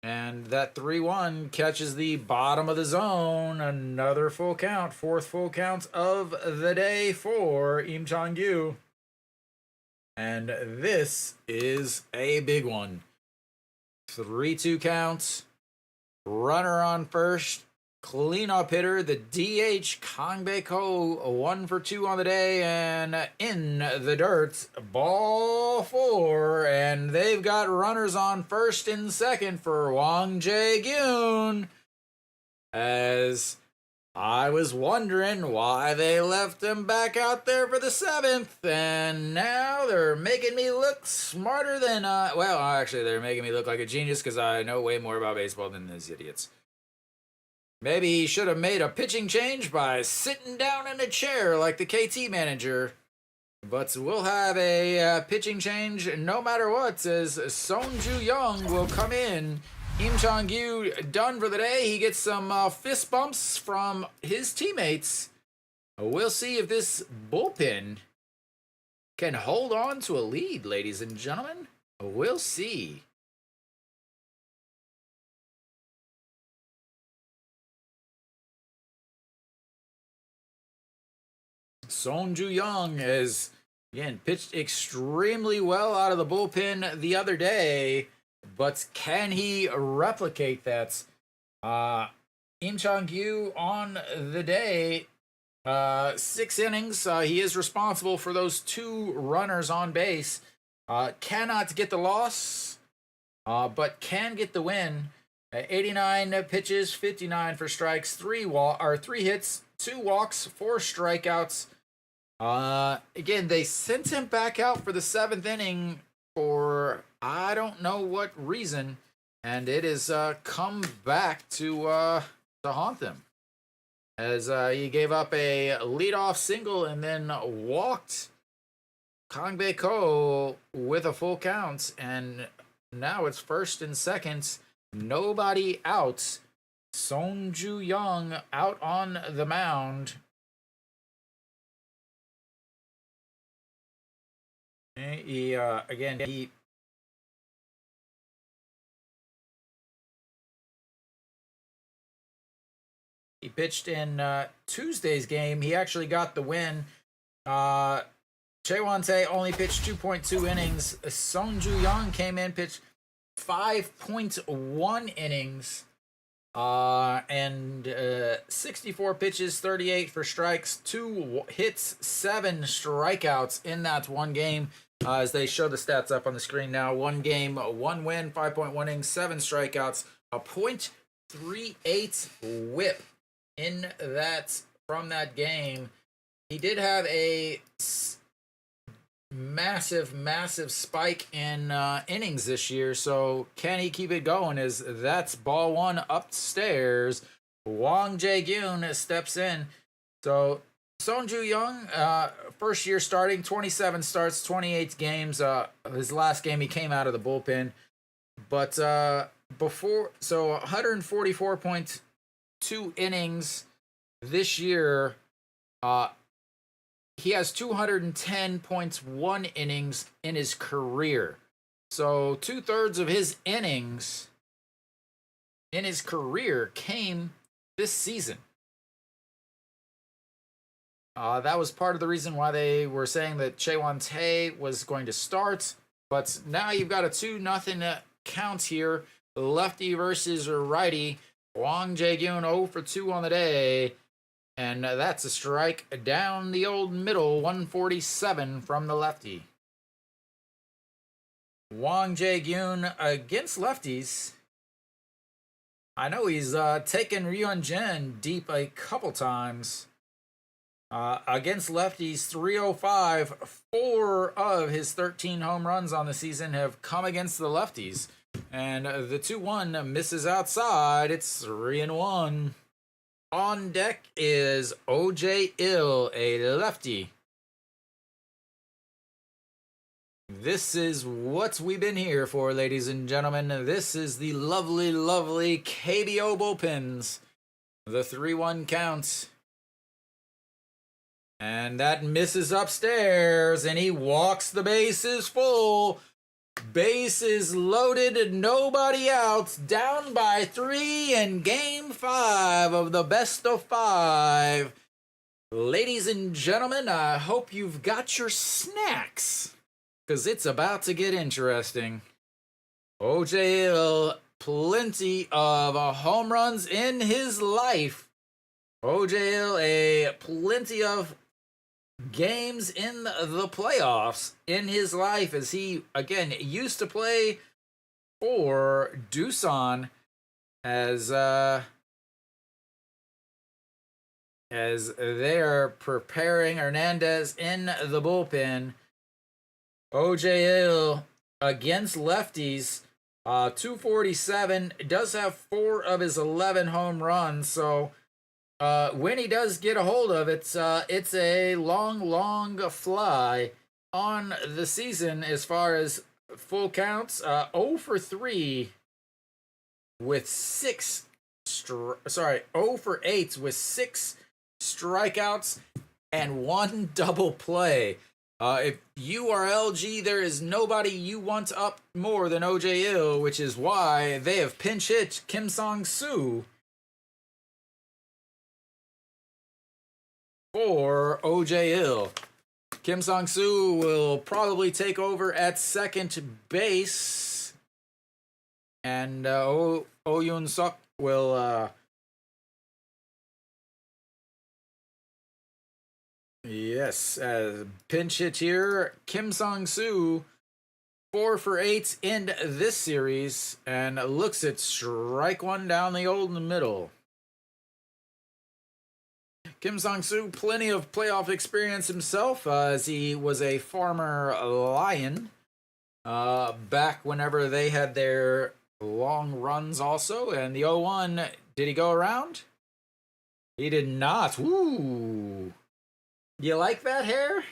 And that 3-1 catches the bottom of the zone. Another full count. Fourth full count of the day for Im Chong-gyu. And this is a big one. 3-2 count. Runner on first. Cleanup hitter, the DH, Kang Bae Ko, 1 for 2 on the day, and in the dirt, ball 4, and they've got runners on first and second for Wang Jae-gyun, as I was wondering why they left him back out there for the 7th, and now they're making me look smarter than, well, actually, they're making me look like a genius, because I know way more about baseball than these idiots. Maybe he should have made a pitching change by sitting down in a chair like the KT manager. But we'll have a pitching change no matter what, as Sonju Young will come in. Im Chong-gyu done for the day. He gets some fist bumps from his teammates. We'll see if this bullpen can hold on to a lead, ladies and gentlemen. We'll see. Sonju Young has, again, pitched extremely well out of the bullpen the other day, but can he replicate that? Im Chong-gyu on the day, 6 innings. He is responsible for those 2 runners on base. Cannot get the loss, but can get the win. 89 pitches, 59 for strikes, 3 hits, 2 walks, 4 strikeouts. Again, they sent him back out for the 7th inning for I don't know what reason, and it has come back to haunt them. As he gave up a leadoff single and then walked Kangbae Ko with a full count, and now it's first and second, nobody out. Sonju Young out on the mound. He pitched in Tuesday's game. He actually got the win. Chaewon-tae only pitched 2.2 innings. Sonju Young came in, pitched 5.1 innings. And 64 pitches, 38 for strikes, 2 hits, 7 strikeouts in that one game. As they show the stats up on the screen now, 1 game, 1 win, 5.1 innings, 7 strikeouts, a .38 whip in that from that game. He did have a massive spike in innings this year, so can he keep it going? That's ball 1 upstairs. Wang Jae-gyun steps in. So Sonju Young, first year starting, 27 starts, 28 games. His last game he came out of the bullpen, but before, so 144.2 innings this year. He has 210.1 innings in his career. So 2/3 of his innings in his career came this season. That was part of the reason why they were saying that Chaewon-tae was going to start. But now you've got a 2-0 count here. Lefty versus righty. Wang Jae-gyun 0 for 2 on the day. And that's a strike down the old middle, 147 from the lefty. Wang Jae-gyun against lefties. I know he's taken Ryun Jin deep a couple times. Against lefties, 305. 4 of his 13 home runs on the season have come against the lefties. And the 2-1 misses outside. It's 3-1. On deck is OJ Ill, a lefty. This is what we've been here for, ladies and gentlemen. This is the lovely KBO bullpens. The 3-1 count. And that misses upstairs, and he walks the bases full. Bases loaded, nobody out, down by 3 in Game 5 of the best of 5. Ladies and gentlemen, I hope you've got your snacks, because it's about to get interesting. OJ Ill, plenty of home runs in his life. OJ Ill, plenty of games in the playoffs in his life, as he again used to play for Doosan as they are preparing Hernandez in the bullpen. OJ Ill against lefties, 247, does have 4 of his 11 home runs, so when he does get a hold of it, it's a long fly on the season as far as full counts. 0 for 3 with 0 for 8 with 6 strikeouts and 1 double play. If you are LG, there is nobody you want up more than OJ Ill, which is why they have pinch hit Kim Song-soo for OJ Ill. Kim Song-soo will probably take over at second base, and Oh Yoon-suk will pinch hit here. Kim Song-soo 4 for 8 in this series and looks at strike one down the old in the middle. Kim Sang-soo, plenty of playoff experience himself, as he was a former Lion back whenever they had their long runs also. And the 0-1, did he go around? He did not. Woo! You like that hair?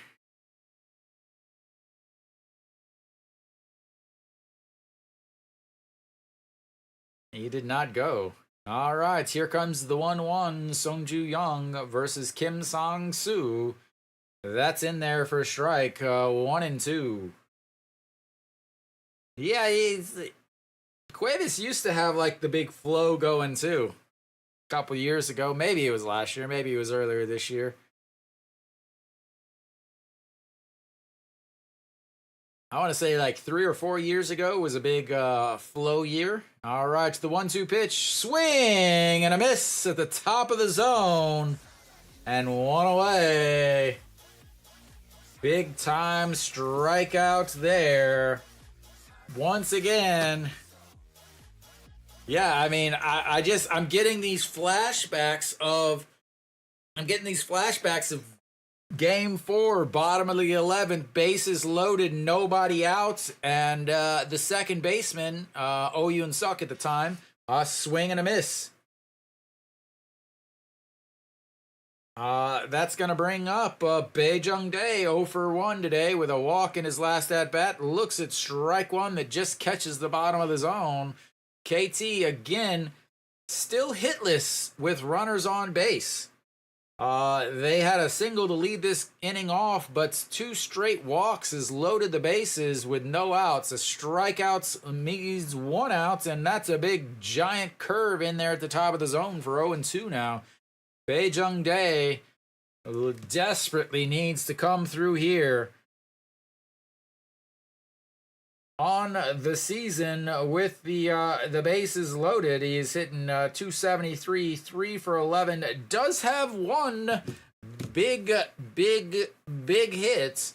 He did not go. All right, here comes the 1-1, Sungju Young versus Kim Sang-soo. That's in there for a strike, 1 and 2. Yeah, Cuevas used to have like the big flow going too. A couple years ago, maybe it was last year, maybe it was earlier this year. I want to say like 3 or 4 years ago was a big flow year. All right, the 1-2 pitch, swing and a miss at the top of the zone, and 1 away. Big time strikeout there. Once again. Yeah, I mean, I'm getting these flashbacks of Game 4, bottom of the 11th, bases loaded, nobody out, and the second baseman, Oh Yoon-suk at the time, swing and a miss. That's going to bring up Bae Jung-dae, 0 for 1 today with a walk in his last at-bat. Looks at strike one that just catches the bottom of the zone. KT, again, still hitless with runners on base. They had a single to lead this inning off, but 2 straight walks has loaded the bases with no outs. A strikeouts means 1 out, and that's a big giant curve in there at the top of the zone for 0-2 now. Bae Jung-dae desperately needs to come through here on the season with the bases loaded. He is hitting 273, 3 for 11. Does have one big hit.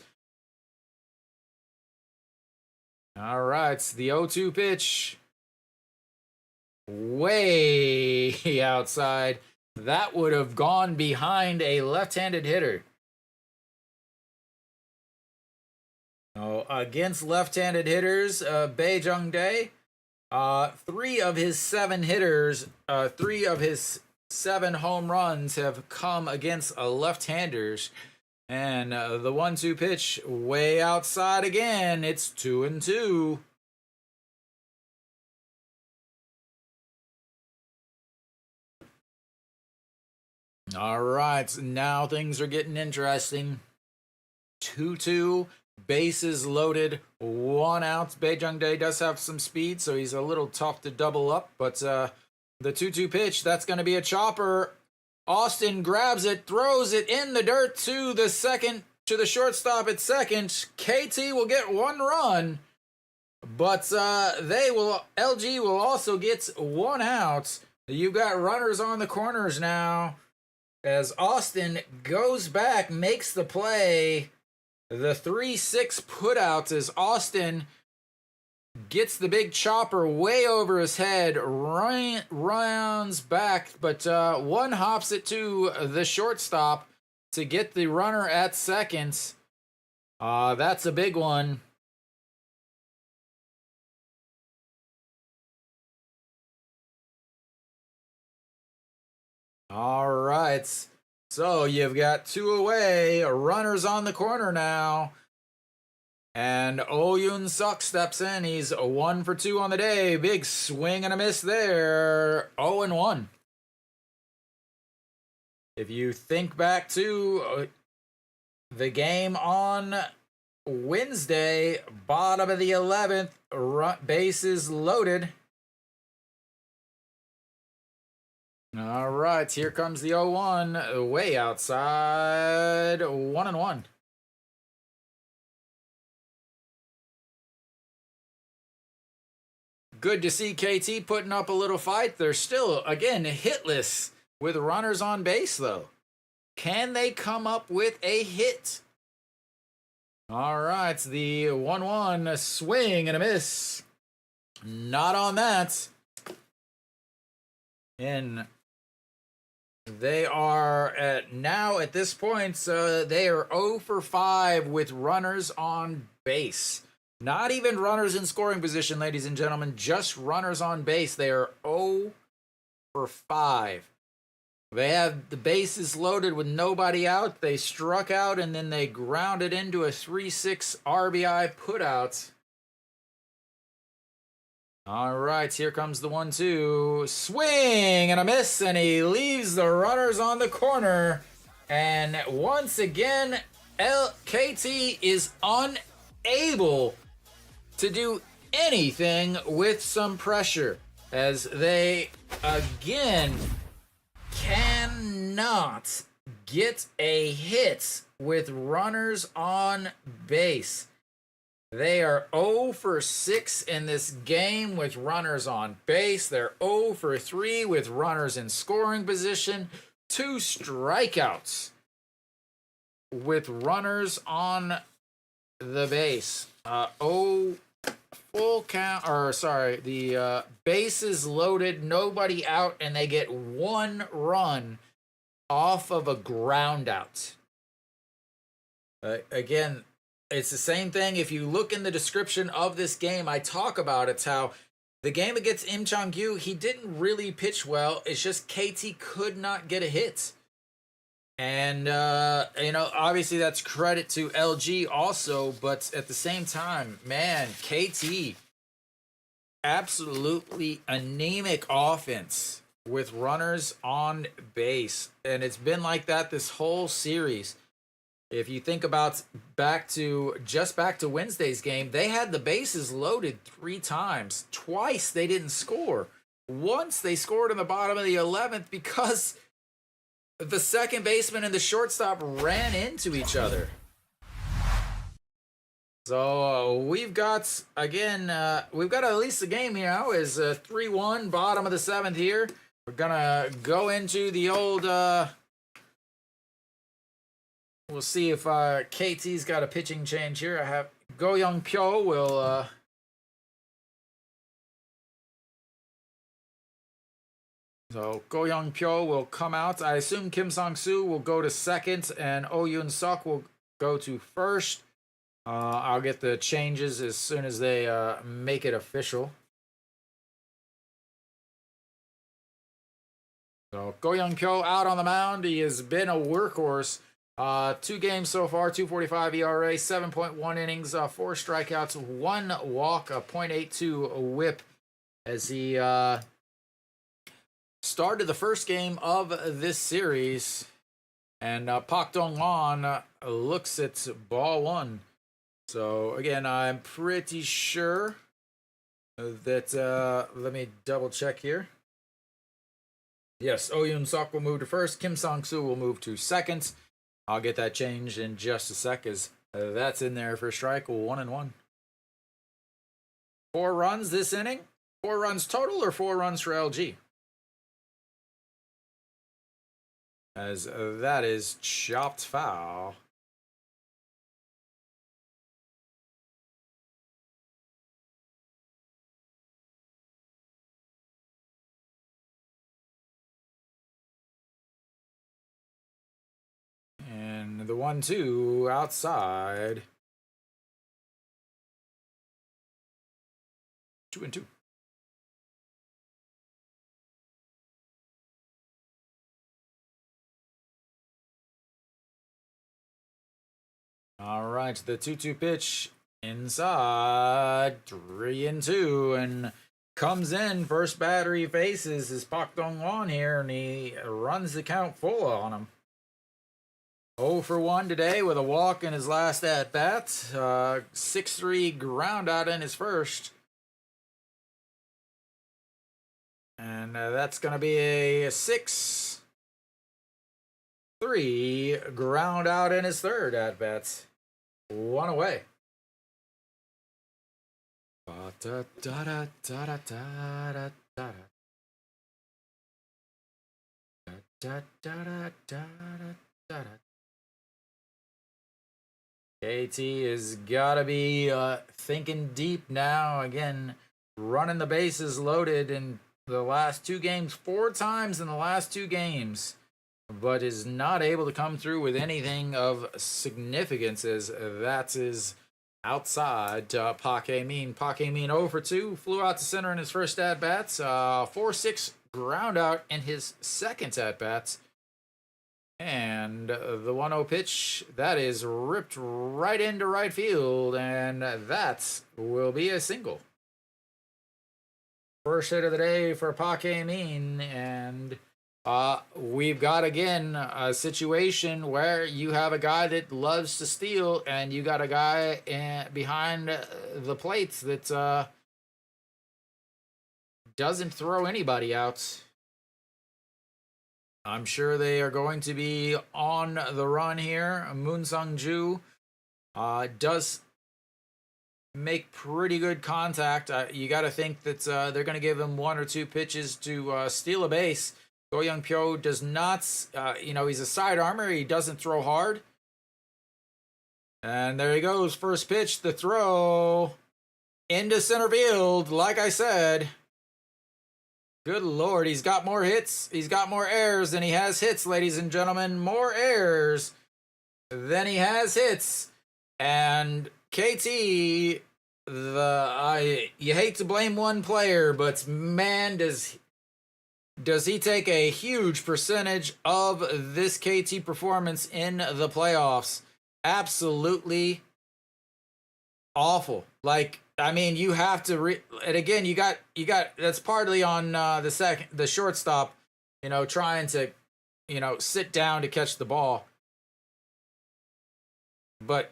All right, the 0-2 pitch. Way outside. That would have gone behind a left-handed hitter. Oh, against left-handed hitters, Bae Jung-dae, 3 of his 7 hitters, 3 of his 7 home runs have come against left-handers. And the 1-2 pitch way outside again. It's 2-2. All right, now things are getting interesting. 2-2. Bases loaded, 1 out. Bae Jung-dae does have some speed, so he's a little tough to double up. But the 2-2 pitch, that's going to be a chopper. Austin grabs it, throws it in the dirt to the shortstop at second. KT will get 1 run, but LG will also get 1 out. You've got runners on the corners now as Austin goes back, makes the play. The 3-6 putouts as Austin gets the big chopper way over his head, runs back, but 1 hops it to the shortstop to get the runner at second. That's a big one. All right. So you've got 2 away, runners on the corner now. And Oh Yoon-suk steps in. He's 1 for 2 on the day. Big swing and a miss there. 0-1. If you think back to the game on Wednesday, bottom of the 11th, bases loaded. All right, here comes the 0-1, way outside, 1-1. Good to see KT putting up a little fight. They're still, again, hitless with runners on base, though. Can they come up with a hit? All right, the 1-1 swing and a miss. Not on that. And they are at this point, they are 0 for 5 with runners on base. Not even runners in scoring position, ladies and gentlemen, just runners on base. They are 0 for 5. They have the bases loaded with nobody out. They struck out and then they grounded into a 3-6 RBI putout. All right, here comes the 1-2. Swing and a miss, and he leaves the runners on the corner. And once again, KT is unable to do anything with some pressure, as they again cannot get a hit with runners on base. They are 0 for 6 in this game with runners on base. They're 0 for 3 with runners in scoring position. 2 strikeouts with runners on the base. Full count, or sorry, the bases loaded, nobody out, and they get 1 run off of a ground out. Again, it's the same thing. If you look in the description of this game, I talk about it's how the game against Im Chang-gyu, he didn't really pitch well. It's just KT could not get a hit. And, obviously that's credit to LG also, but at the same time, man, KT, absolutely anemic offense with runners on base. And it's been like that this whole series. If you think about back to Wednesday's game, they had the bases loaded 3 times. Twice they didn't score. Once they scored in the bottom of the 11th because the second baseman and the shortstop ran into each other. So we've got at least the game here now is 3-1, bottom of the 7th here. We're gonna go into the old. We'll see if KT's got a pitching change here. I have Go Young Pyo will. So Go Young Pyo will come out. I assume Kim Sang-soo will go to second, and Oh Yoon Suk will go to first. I'll get the changes as soon as they make it official. So Go Young Pyo out on the mound. He has been a workhorse. 2 games so far, 2.45 ERA, 7.1 innings, 4 strikeouts, 1 walk, a .82 whip, as he started the first game of this series. And Pak Dong-won looks at ball 1. So again, I'm pretty sure that let me double check here. Yes, Oh Yoon Suk will move to first. Kim Sang-soo will move to second. I'll get that changed in just a sec, as that's in there for strike 1-1. 4 runs this inning. 4 runs total, or 4 runs for LG? As that is chopped foul. And the 1-2 outside. 2-2. All right, the 2-2 pitch inside, 3-2, and comes in. First batter he faces is Pak Dong-won here, and he runs the count full on him. 0 for 1 today with a walk in his last at bat. 6-3 ground out in his first. And that's going to be a 6-3 ground out in his third at bats. 1 away. KT has got to be thinking deep now. Again, running the bases loaded in the last 2 games, 4 times in the last 2 games, but is not able to come through with anything of significance, as that is outside to Pake Mean. Pake Mean 0 for 2, flew out to center in his first at bats, 4-6 ground out in his second at bats. And the 1-0 pitch, that is ripped right into right field, and that will be a single. First hit of the day for Pake Mean, and we've got, again, a situation where you have a guy that loves to steal, and you got a guy behind the plates that doesn't throw anybody out. I'm sure they are going to be on the run here. Moon Sung Ju does make pretty good contact. You got to think that they're going to give him 1 or 2 pitches to steal a base. Go Young Pyo does not, he's a side armor. He doesn't throw hard. And there he goes. First pitch, the throw into center field. Like I said, good Lord, he's got more hits. He's got more errors than he has hits, ladies and gentlemen. More errors than he has hits. And KT, you hate to blame one player, but man, does he take a huge percentage of this KT performance in the playoffs. Absolutely awful. Like, I mean, you have to and again, you got that's partly on the shortstop, trying to, sit down to catch the ball. But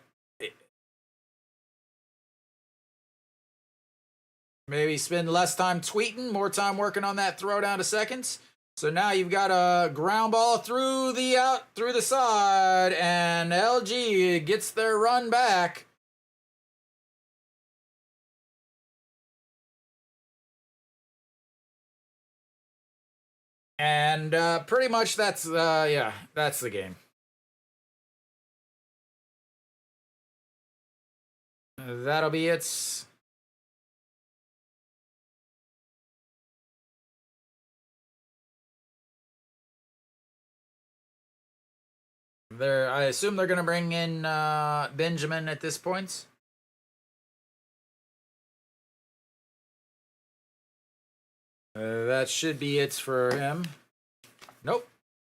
maybe spend less time tweeting, more time working on that throw down to seconds. So now you've got a ground ball through the side, and LG gets their run back. And pretty much that's the game. That'll be it. I assume they're going to bring in Benjamin at this point. That should be it for him. Nope.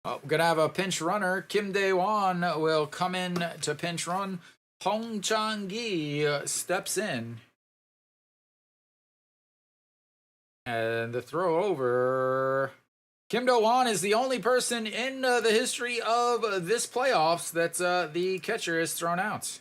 Oh, we're going to have a pinch runner. Kim Dae-won will come in to pinch run. Hong Chang-gi steps in. And the throw over. Kim Do-won is the only person in the history of this playoffs that the catcher is thrown out.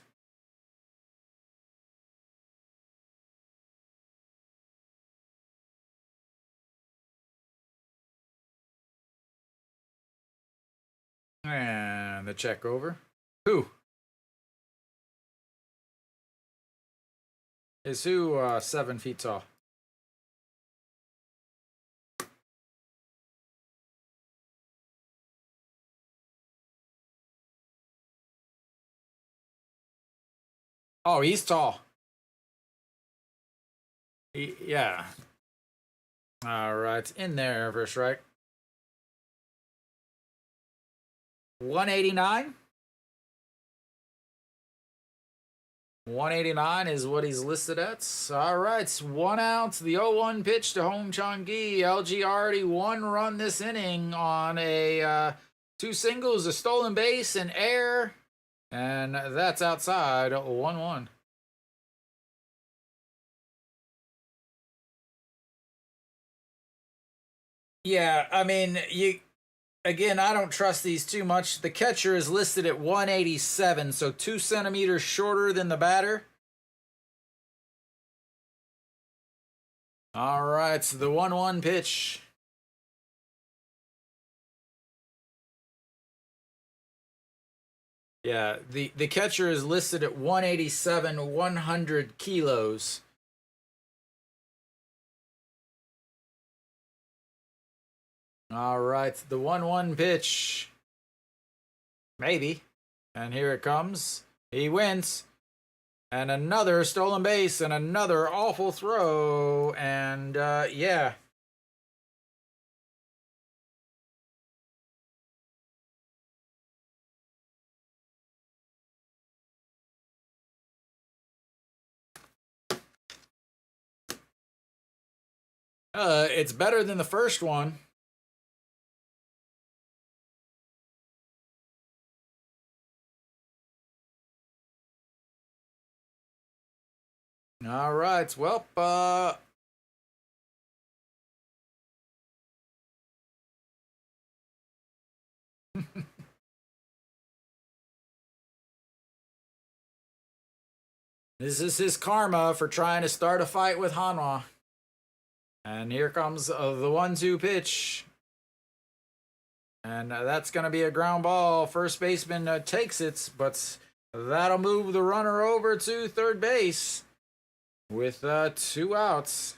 And the check over. Who? Is who 7 feet tall? Oh, he's tall. Yeah. All right, in there for a strike. 189. 189 is what he's listed at. All right, 1 out. The 0-1 pitch to Hong Chang-gi. LG already 1 run this inning on a 2 singles, a stolen base, and air. And that's outside. 1-1. Yeah, I mean, again, I don't trust these too much. The catcher is listed at 187, so 2 centimeters shorter than the batter. All right, so the 1-1 pitch. Yeah, the catcher is listed at 187, 100 kilos. All right, the 1-1 pitch. Maybe. And here it comes. He wins. And another stolen base and another awful throw. And yeah. It's better than the first one. All right. Well, this is his karma for trying to start a fight with Hanwha. And here comes the 1-2 pitch. And that's going to be a ground ball. First baseman takes it, but that'll move the runner over to third base with 2 outs.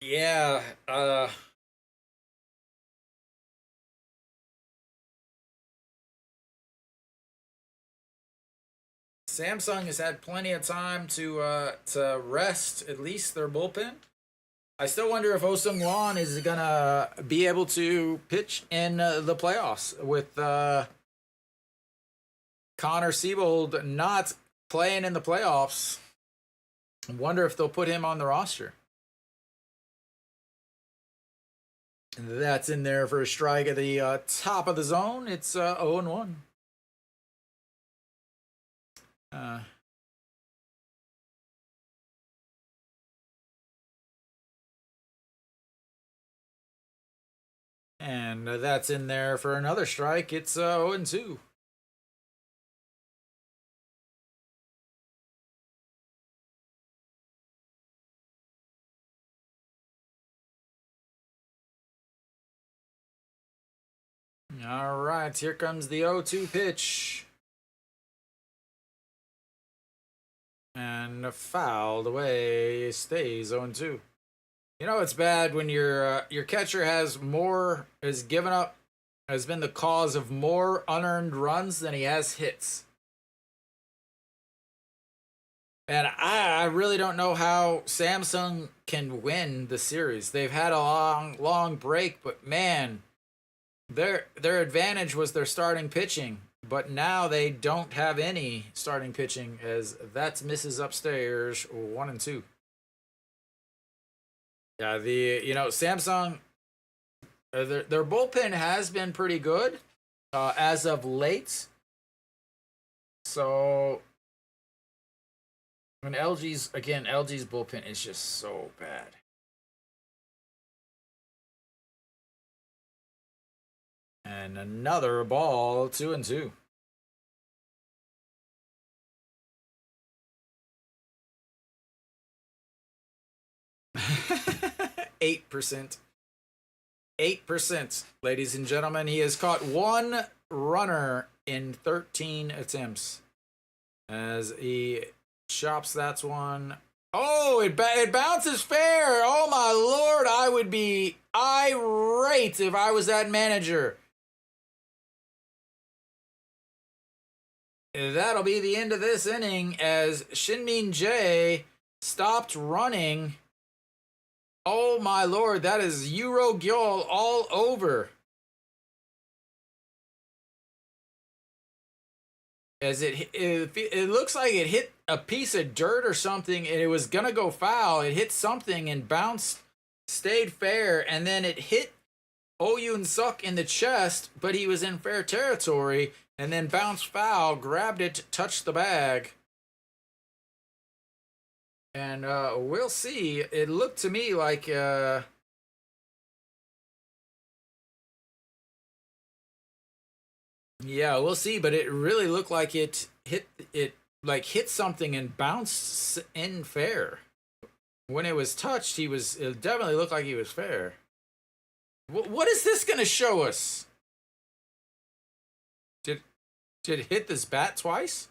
Yeah, Samsung has had plenty of time to rest at least their bullpen. I still wonder if Oh-Sung Won is gonna be able to pitch in the playoffs with Connor Siebold not playing in the playoffs. I wonder if they'll put him on the roster. And that's in there for a strike at the top of the zone. It's 0-1. And that's in there for another strike. It's 0-2. All right, here comes the 0-2 pitch. And fouled away, stays 0-2. You know it's bad when your catcher has been the cause of more unearned runs than he has hits. And I really don't know how Samsung can win the series. They've had a long break, but man, their advantage was their starting pitching. But now they don't have any starting pitching, as that's misses upstairs 1-2. Yeah, Samsung, their bullpen has been pretty good as of late. So, when LG's bullpen is just so bad. And another ball, 2-2. 8%. 8%, ladies and gentlemen. He has caught 1 runner in 13 attempts. As he chops that one. Oh, it bounces fair. Oh my lord, I would be irate if I was that manager. That'll be the end of this inning as Shinmin Jae stopped running. Oh my lord, that is Euro Gyol all over. As it looks like it hit a piece of dirt or something, and it was gonna go foul. It hit something and bounced, stayed fair, and then it hit Oh Yoon Suk in the chest, but he was in fair territory, and then bounced foul, grabbed it, touched the bag. And we'll see. It looked to me like yeah, we'll see, but it really looked like it hit something and bounced in fair. When it was touched, it definitely looked like he was fair. What is this going to show us? Did it hit this bat twice?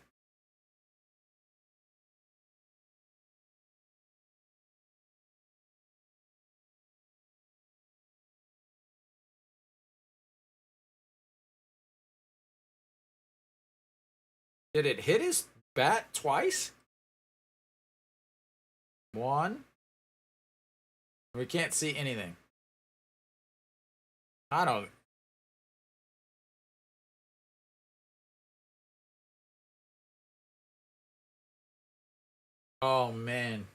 Did it hit his bat twice? One. We can't see anything. I don't. Oh, man.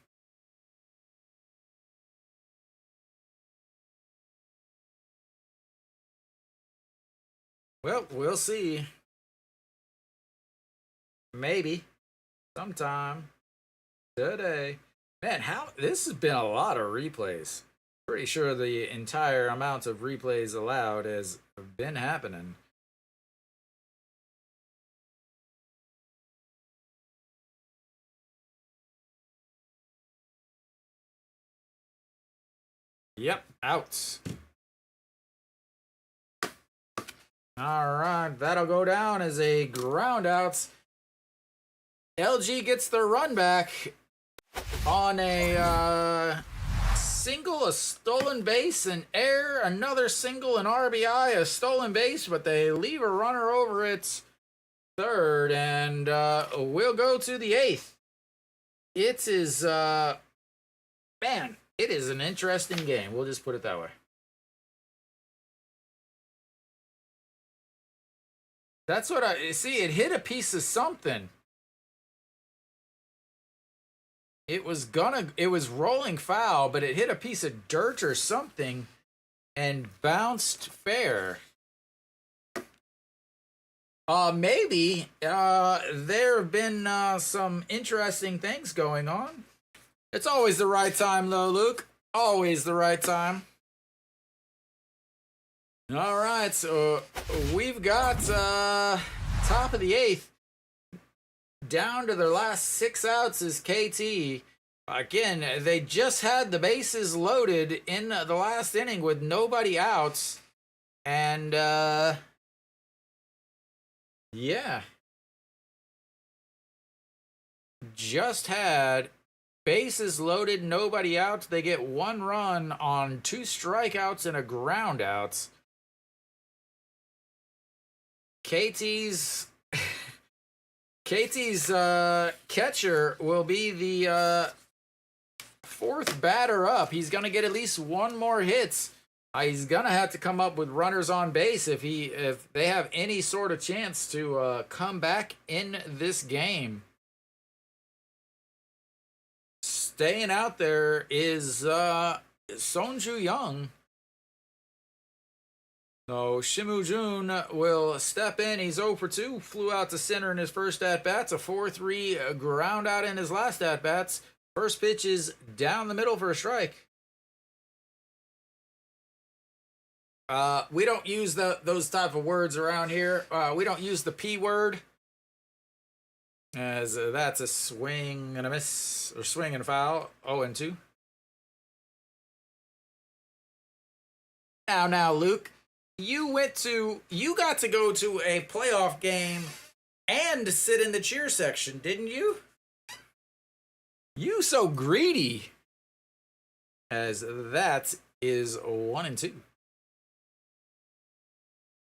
Well, we'll see. Maybe. Sometime. Today. Man, how this has been a lot of replays. Pretty sure the entire amount of replays allowed has been happening. Yep, outs. All right, that'll go down as a ground outs. LG gets the run back on a single, a stolen base, an error, another single, an RBI, a stolen base, but they leave a runner over its third, and we'll go to the eighth. It is, man, it is an interesting game. We'll just put it that way. That's what I see. It hit a piece of something. It was rolling foul, but it hit a piece of dirt or something and bounced fair. Maybe there have been some interesting things going on. It's always the right time, though, Luke. Always the right time. All right, so we've got top of the eighth. Down to their last 6 outs is KT. Again, they just had the bases loaded in the last inning with nobody outs. And, yeah. Just had bases loaded, nobody out. They get 1 run on 2 strikeouts and a ground out. KT's catcher will be the 4th batter up. He's gonna get at least 1 more hits. He's gonna have to come up with runners on base if they have any sort of chance to come back in this game. Staying out there is Sonju Young. So Shimu Jun will step in. He's 0 for 2. Flew out to center in his first at-bats. A 4-3 ground out in his last at-bats. First pitch is down the middle for a strike. We don't use those type of words around here. We don't use the P word. As that's a swing and a miss. Or swing and a foul. 0-2. Now, Luke. You got to go to a playoff game and sit in the cheer section, didn't you? You so greedy. As that is 1-2.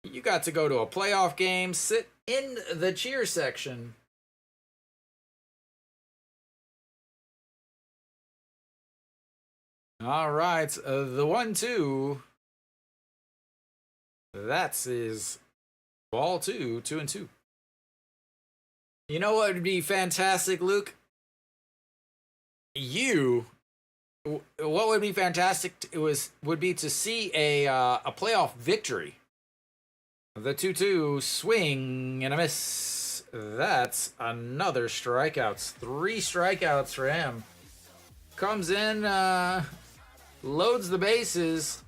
You got to go to a playoff game, sit in the cheer section. All right, the 1-2. That's his ball 2, 2-2. You know what would be fantastic, Luke? What would be fantastic would be to see a playoff victory. The 2-2 swing and a miss. That's another strikeouts. 3 strikeouts for him. Comes in, loads the bases.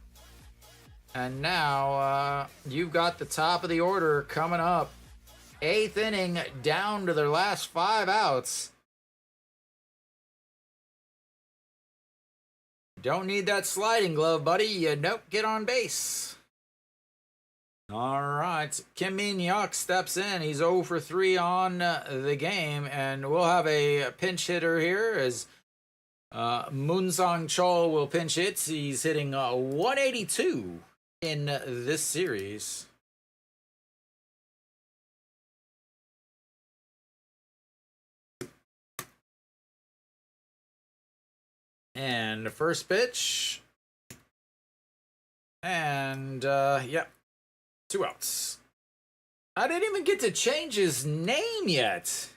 And now you've got the top of the order coming up. 8th inning, down to their last 5 outs. Don't need that sliding glove, buddy. You don't get on base. All right. Kim Min-hyuk steps in. He's 0 for 3 on the game. And we'll have a pinch hitter here as Moon Sang Chol will pinch hit. He's hitting 182. In this series. And the first pitch. And, yep. 2 outs. I didn't even get to change his name yet.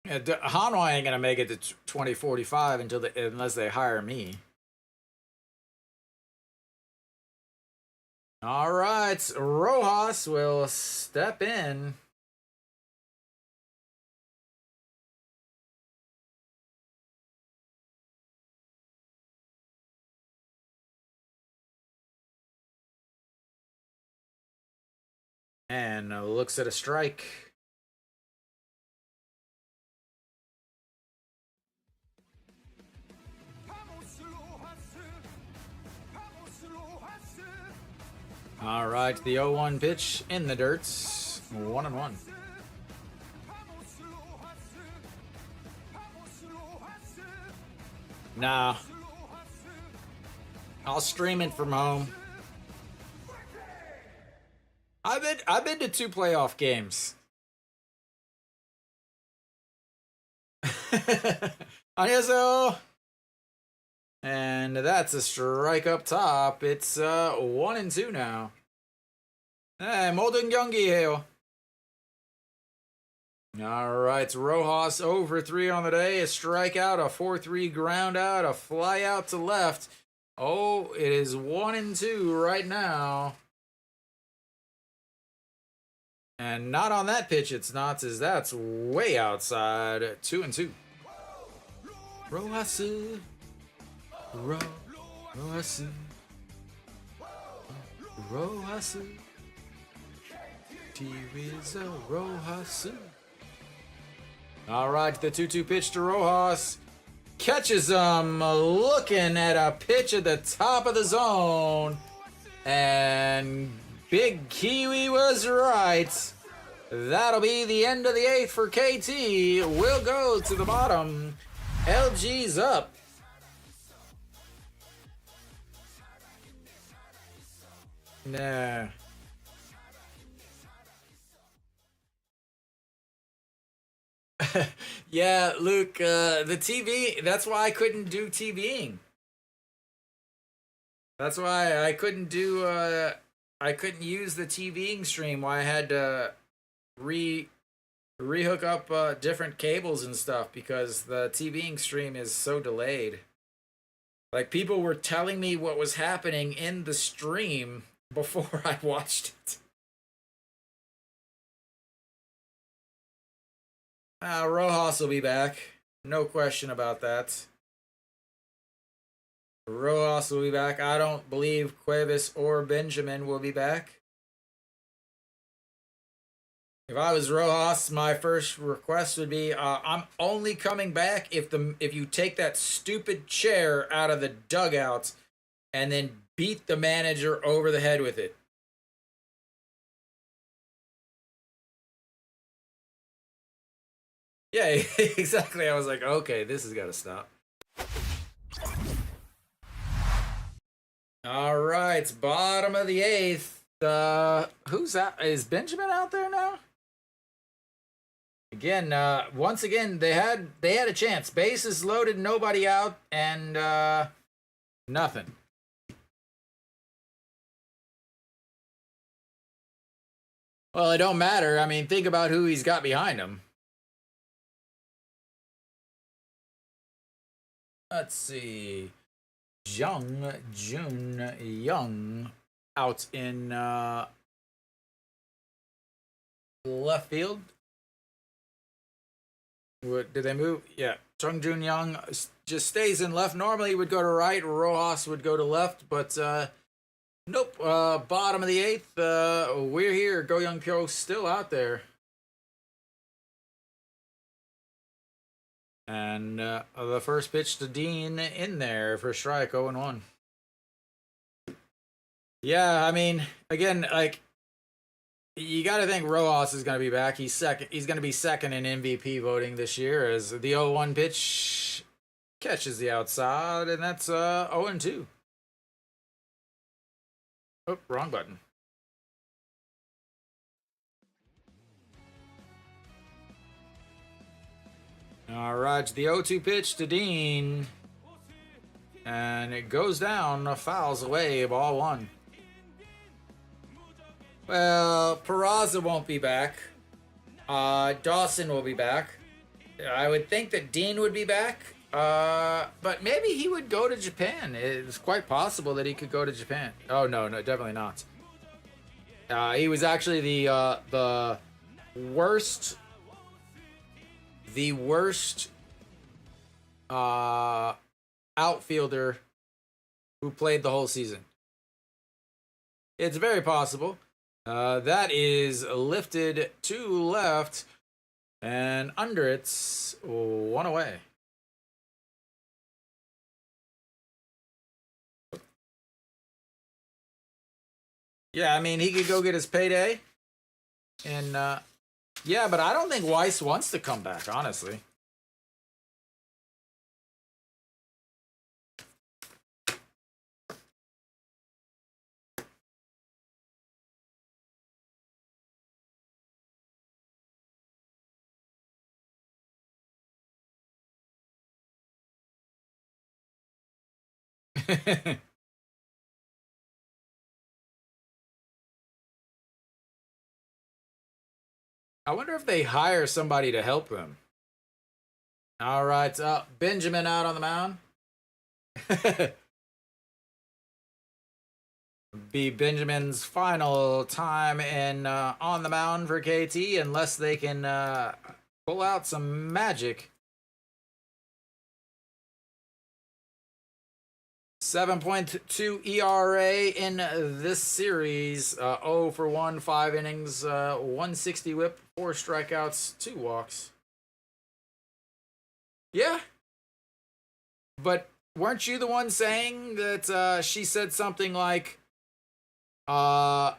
Yeah, Hanwha ain't gonna make it to 2045 unless they hire me. All right, Rojas will step in. And looks at a strike. All right, the 0-1 pitch in the dirt. 1-1. Nah. I'll stream it from home. I've been to 2 playoff games. 안녕하세요. And that's a strike up top. It's 1-2 now. 네, 모든 경기예요. All right, Rojas over 3 on the day. A strikeout, a 4-3 ground out, a fly out to left. Oh, it is 1-2 right now. And not on that pitch, it's not, as that's way outside. 2-2. Rojas. Rojas. Rojas. KT Wiz Rojas. All right, the 2-2 pitch to Rojas. Catches him looking at a pitch at the top of the zone. And Big Kiwi was right. That'll be the end of the 8th for KT. We'll go to the bottom. LG's up. Nah. Yeah, Luke, the TV, that's why I couldn't do TVing. That's why I couldn't do, I couldn't use the TVing stream. Why I had to rehook up different cables and stuff because the TVing stream is so delayed. Like, people were telling me what was happening in the stream before I watched it. Rojas will be back. No question about that. Rojas will be back. I don't believe Cuevas or Benjamin will be back. If I was Rojas, my first request would be, I'm only coming back if you take that stupid chair out of the dugout and then beat the manager over the head with it. Yeah, exactly. I was like, okay, this has got to stop. All right, bottom of the 8th. Who's out? Is Benjamin out there now? Again, once again, they had a chance. Bases loaded, nobody out, and nothing. Well, it don't matter. I mean, think about who he's got behind him. Let's see. Jun Young out in left field. What did they move? Yeah, Jun Young just stays in left. Normally he would go to right. Rojas would go to left, but nope. Bottom of the 8th. We're here. Go Young Pyo still out there. And the first pitch to Dean in there for strike 0-1. Yeah, I mean, again, like, you got to think Rojas is going to be back. He's second. He's going to be second in MVP voting this year as the 0-1 pitch catches the outside, and that's 0-2. Oh, wrong button. All right, the 0-2 pitch to Dean. And it goes down, fouls away, ball one. Well, Peraza won't be back. Doosan will be back. I would think that Dean would be back. But maybe he would go to Japan. It's quite possible that he could go to Japan. Oh, no, definitely not. He was actually the worst outfielder who played the whole season. It's very possible. That is lifted to left, and under it's one away. Yeah, I mean, he could go get his payday. And, yeah, but I don't think Weiss wants to come back, honestly. I wonder if they hire somebody to help them. All right, Benjamin out on the mound. Be Benjamin's final time in on the mound for KT, unless they can pull out some magic. 7.2 ERA in this series. 0 for 1, 5 innings, 160 whip, 4 strikeouts, 2 walks. Yeah. But weren't you the one saying that she said something like, yeah,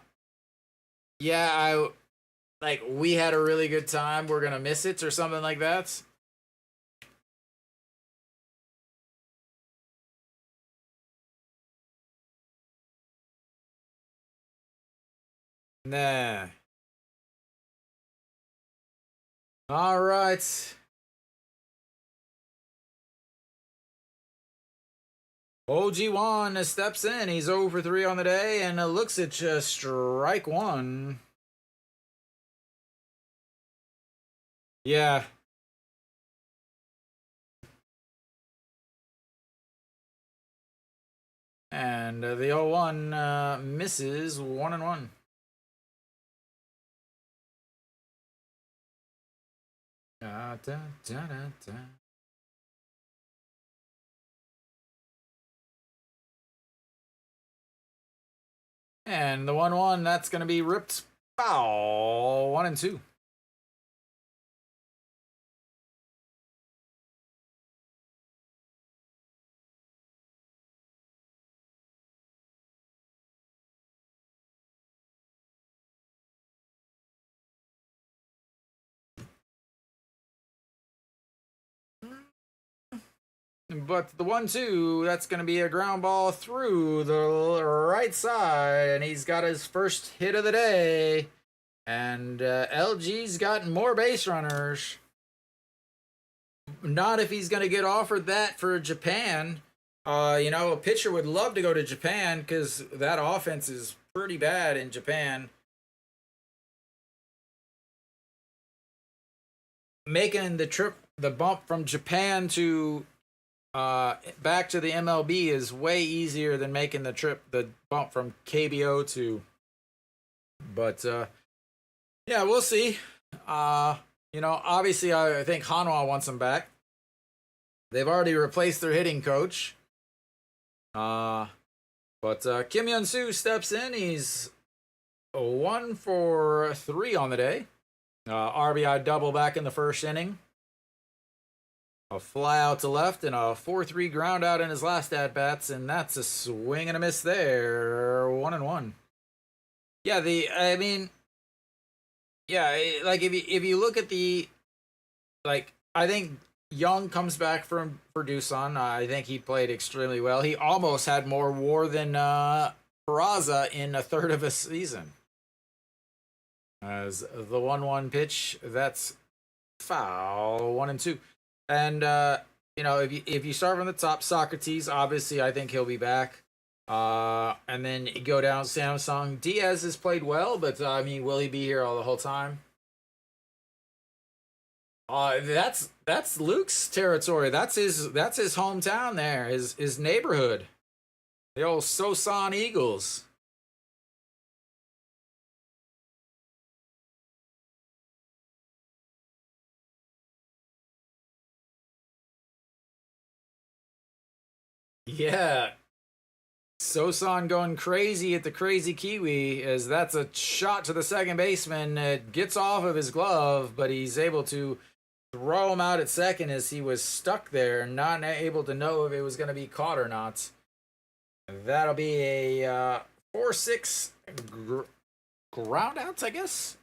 we had a really good time, we're going to miss it, or something like that? Nah. All right. OG1 steps in. He's 0 for 3 on the day and looks at just strike one. Yeah. And the 0-1 misses 1-1. Da, da, da, da. And the 1-1, that's going to be ripped foul. 1-2. But the 1-2, that's going to be a ground ball through the right side. And he's got his first hit of the day. And LG's got more base runners. Not if he's going to get offered that for Japan. You know, a pitcher would love to go to Japan because that offense is pretty bad in Japan. Making the bump from Japan to back to the MLB is way easier than making the bump from KBO to. But yeah, we'll see. You know, obviously, I think Hanwha wants him back. They've already replaced their hitting coach. But Kim Hyun-soo steps in. He's 1 for 3 on the day. RBI double back in the first inning. A fly out to left and a 4-3 ground out in his last at bats, and that's a swing and a miss there. 1-1. Yeah, like if you look at I think Young comes back for Doosan. I think he played extremely well. He almost had more WAR than Peraza in a third of a season. As the 1-1 pitch, that's foul. 1-2. And you know, if you start from the top, Socrates, obviously, I think he'll be back. And then you go down Samsung. Diaz has played well, but I mean, will he be here all the whole time? That's Luke's territory. That's his hometown there. His neighborhood. The old Sosan Eagles. Yeah, Sosan going crazy at the crazy Kiwi as that's a shot to the second baseman. It gets off of his glove, but he's able to throw him out at second as he was stuck there, not able to know if it was going to be caught or not. That'll be a 4-6 ground outs, I guess.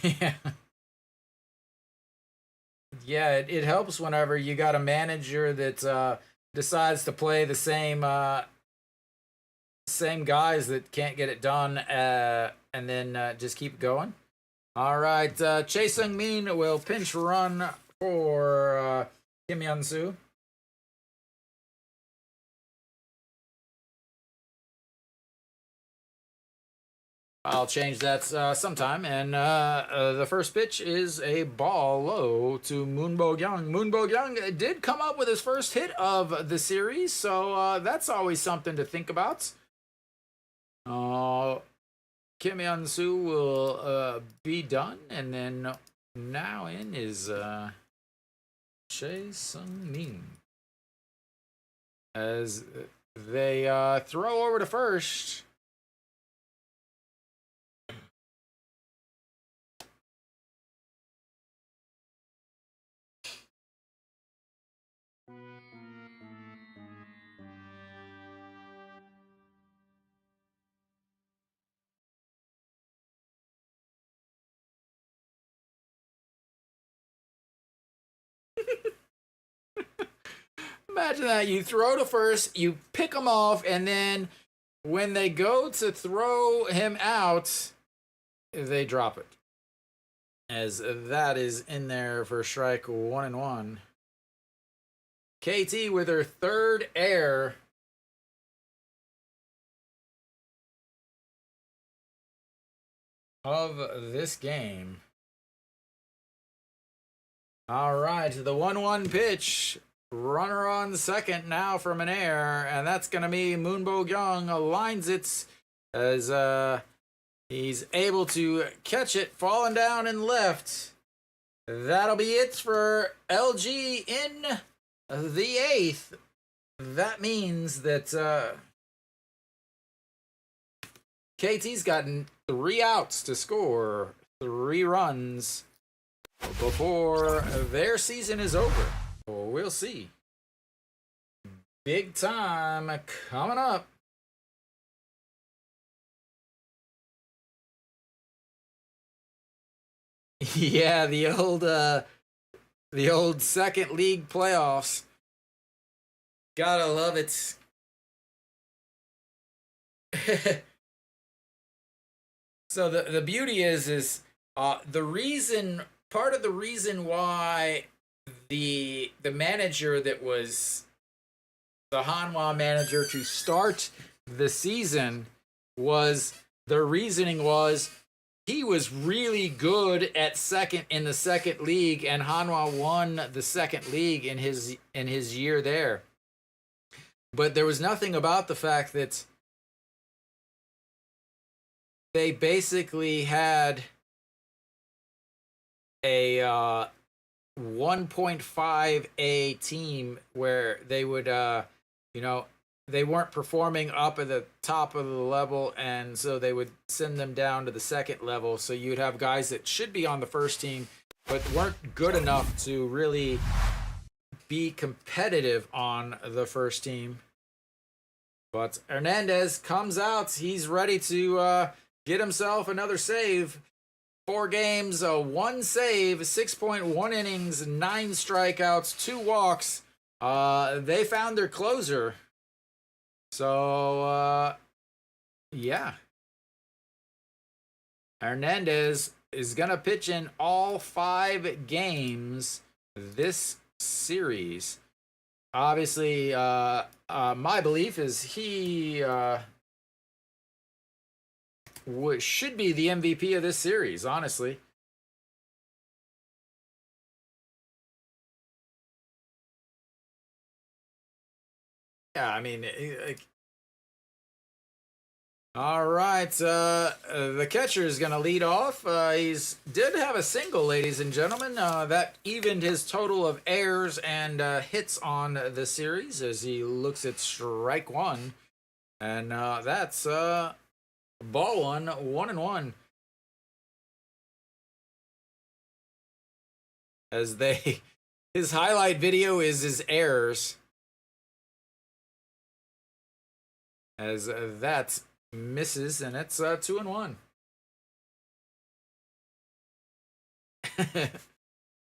Yeah. Yeah, it helps whenever you got a manager that decides to play the same guys that can't get it done, and then just keep going. All right, Chae Sung-min will pinch run for Kim Hyun-soo. I'll change that sometime. And the first pitch is a ball low to Moon Bo-kyung. Moon Bo-kyung did come up with his first hit of the series, so that's always something to think about. Kim Hyun-soo will be done, and then now in is Chae Sung-min. As they throw over to first. Imagine that. You throw to first, you pick him off, and then when they go to throw him out, they drop it. As that is in there for strike 1-1. KT with her third error. Of this game. All right, the 1-1 pitch. Runner on second now from an error, and that's going to be Moon Bo-kyung lines it as he's able to catch it, falling down and left. That'll be it for LG in the eighth. That means that KT's gotten 3 outs to score 3 runs before their season is over. Well, we'll see. Big time coming up. Yeah, the old second league playoffs. Gotta love it. So the beauty is the reason, part of the reason why the manager that was the Hanwha manager to start the season was, the reasoning was he was really good at second in the second league, and Hanwha won the second league in his year there. But there was nothing about the fact that they basically had a 1.5A team where they would, they weren't performing up at the top of the level, and so they would send them down to the second level. So you'd have guys that should be on the first team, but weren't good enough to really be competitive on the first team. But Hernandez comes out. He's ready to get himself another save. 4 games, 1 save, 6.1 innings, 9 strikeouts, 2 walks. They found their closer. So, yeah. Hernandez is going to pitch in all 5 games this series. Obviously, my belief is he should be the MVP of this series, honestly. Yeah, I mean, all right. The catcher is going to lead off. He's did have a single, ladies and gentlemen. That evened his total of errors and hits on the series as he looks at strike one, and that's ball one, 1-1. As they, his highlight video is his errors. As that misses, and it's 2-1.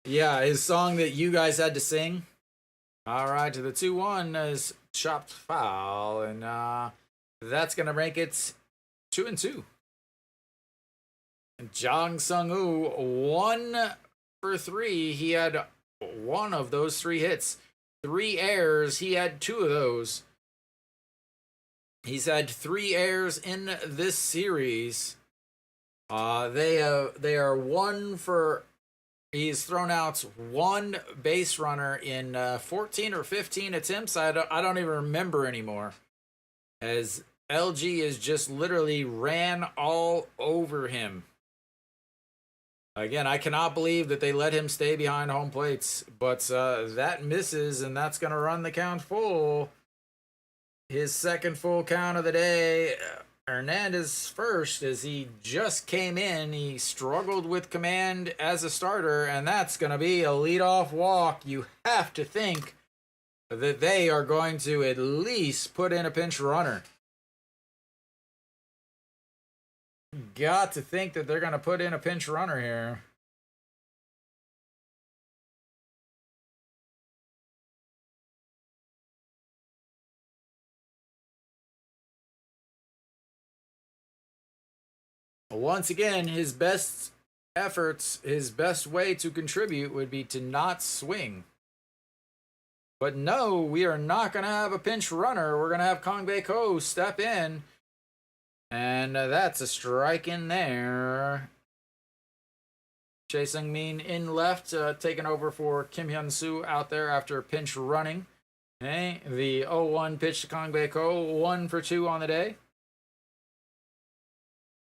Yeah, his song that you guys had to sing. All right, to the 2-1 is chopped foul, and that's gonna make it 2-2. Jong Sung-woo 1 for 3. He had 1 of those 3 hits. 3 errors. He had 2 of those. He's had 3 errors in this series. They are 1 for. He's thrown out 1 base runner in 14 or 15 attempts. I don't even remember anymore. As LG is just literally ran all over him. Again, I cannot believe that they let him stay behind home plates, but that misses, and that's going to run the count full. His second full count of the day. Hernandez first, as he just came in. He struggled with command as a starter, and that's going to be a leadoff walk. You have to think that they are going to at least put in a pinch runner. Got to think that they're going to put in a pinch runner here. Once again, his best efforts, his best way to contribute would be to not swing. But no, we are not going to have a pinch runner. We're going to have Kong Bae Ko step in. And that's a strike in there. Chae Sung-min in left, taking over for Kim Hyun-soo out there after pinch running. Okay, the 0-1 pitch to Kong Bae Ko, 1 for 2 on the day.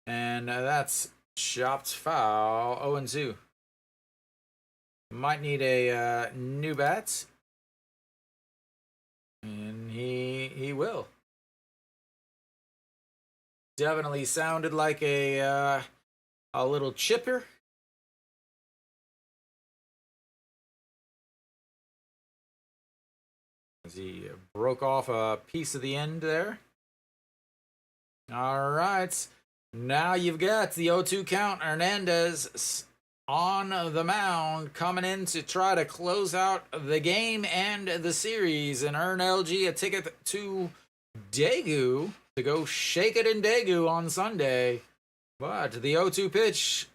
And that's chopped foul, 0-2. Might need a new bat. And he will. Definitely sounded like a little chipper. As he broke off a piece of the end there. All right. Now you've got the 0-2 count. Hernandez on the mound, coming in to try to close out the game and the series, and earn LG a ticket to Daegu to go shake it in Daegu on Sunday. But the 0-2 pitch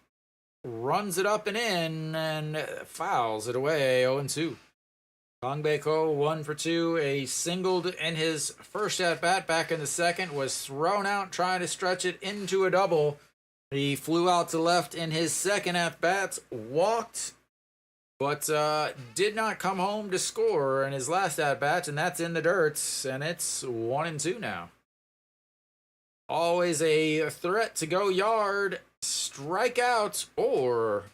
runs it up and in and fouls it away, 0-2. Kong Bae Ko 1 for 2, a singled in his first at bat. Back in the second, was thrown out trying to stretch it into a double. He flew out to left in his second at bat, walked, but did not come home to score in his last at bat, and that's in the dirt. And it's 1-2 now. Always a threat to go yard, strike out, or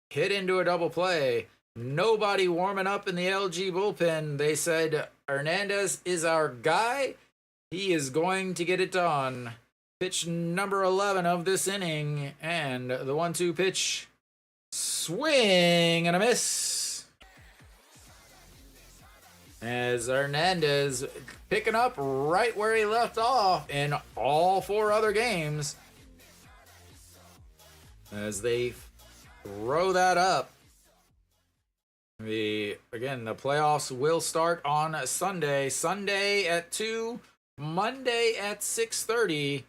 hit into a double play. Nobody warming up in the LG bullpen. They said Hernandez is our guy. He is going to get it done. Pitch number 11 of this inning, and the 1-2 pitch, swing and a miss. As Hernandez picking up right where he left off in all 4 other games. As they throw that up. The playoffs will start on Sunday. Sunday at 2, Monday at 6:30.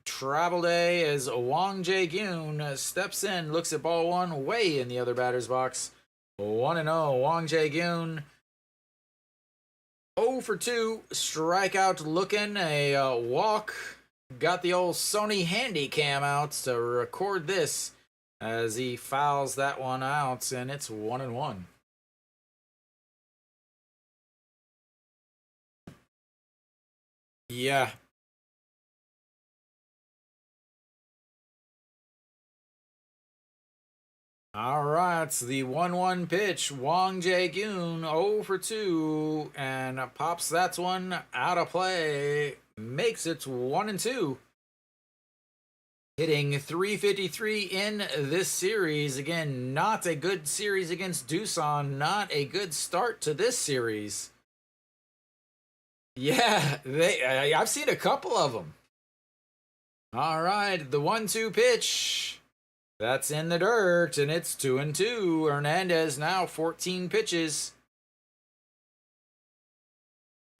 Travel day as Wang Jae-gyun steps in, looks at ball one, way in the other batter's box. 1-0. Wang Jae-gyun 0 for 2. Strikeout looking, a walk. Got the old Sony Handycam out to record this as he fouls that one out, and it's 1-1. Yeah. All right, the 1-1 pitch. Wang Jae-gyun 0 for 2 and pops that one out of play. Makes it 1-2. Hitting .353 in this series. Again, not a good series against Doosan. Not a good start to this series. Yeah, I've seen a couple of them. All right, the 1-2 pitch. That's in the dirt, and it's 2-2. Hernandez now 14 pitches.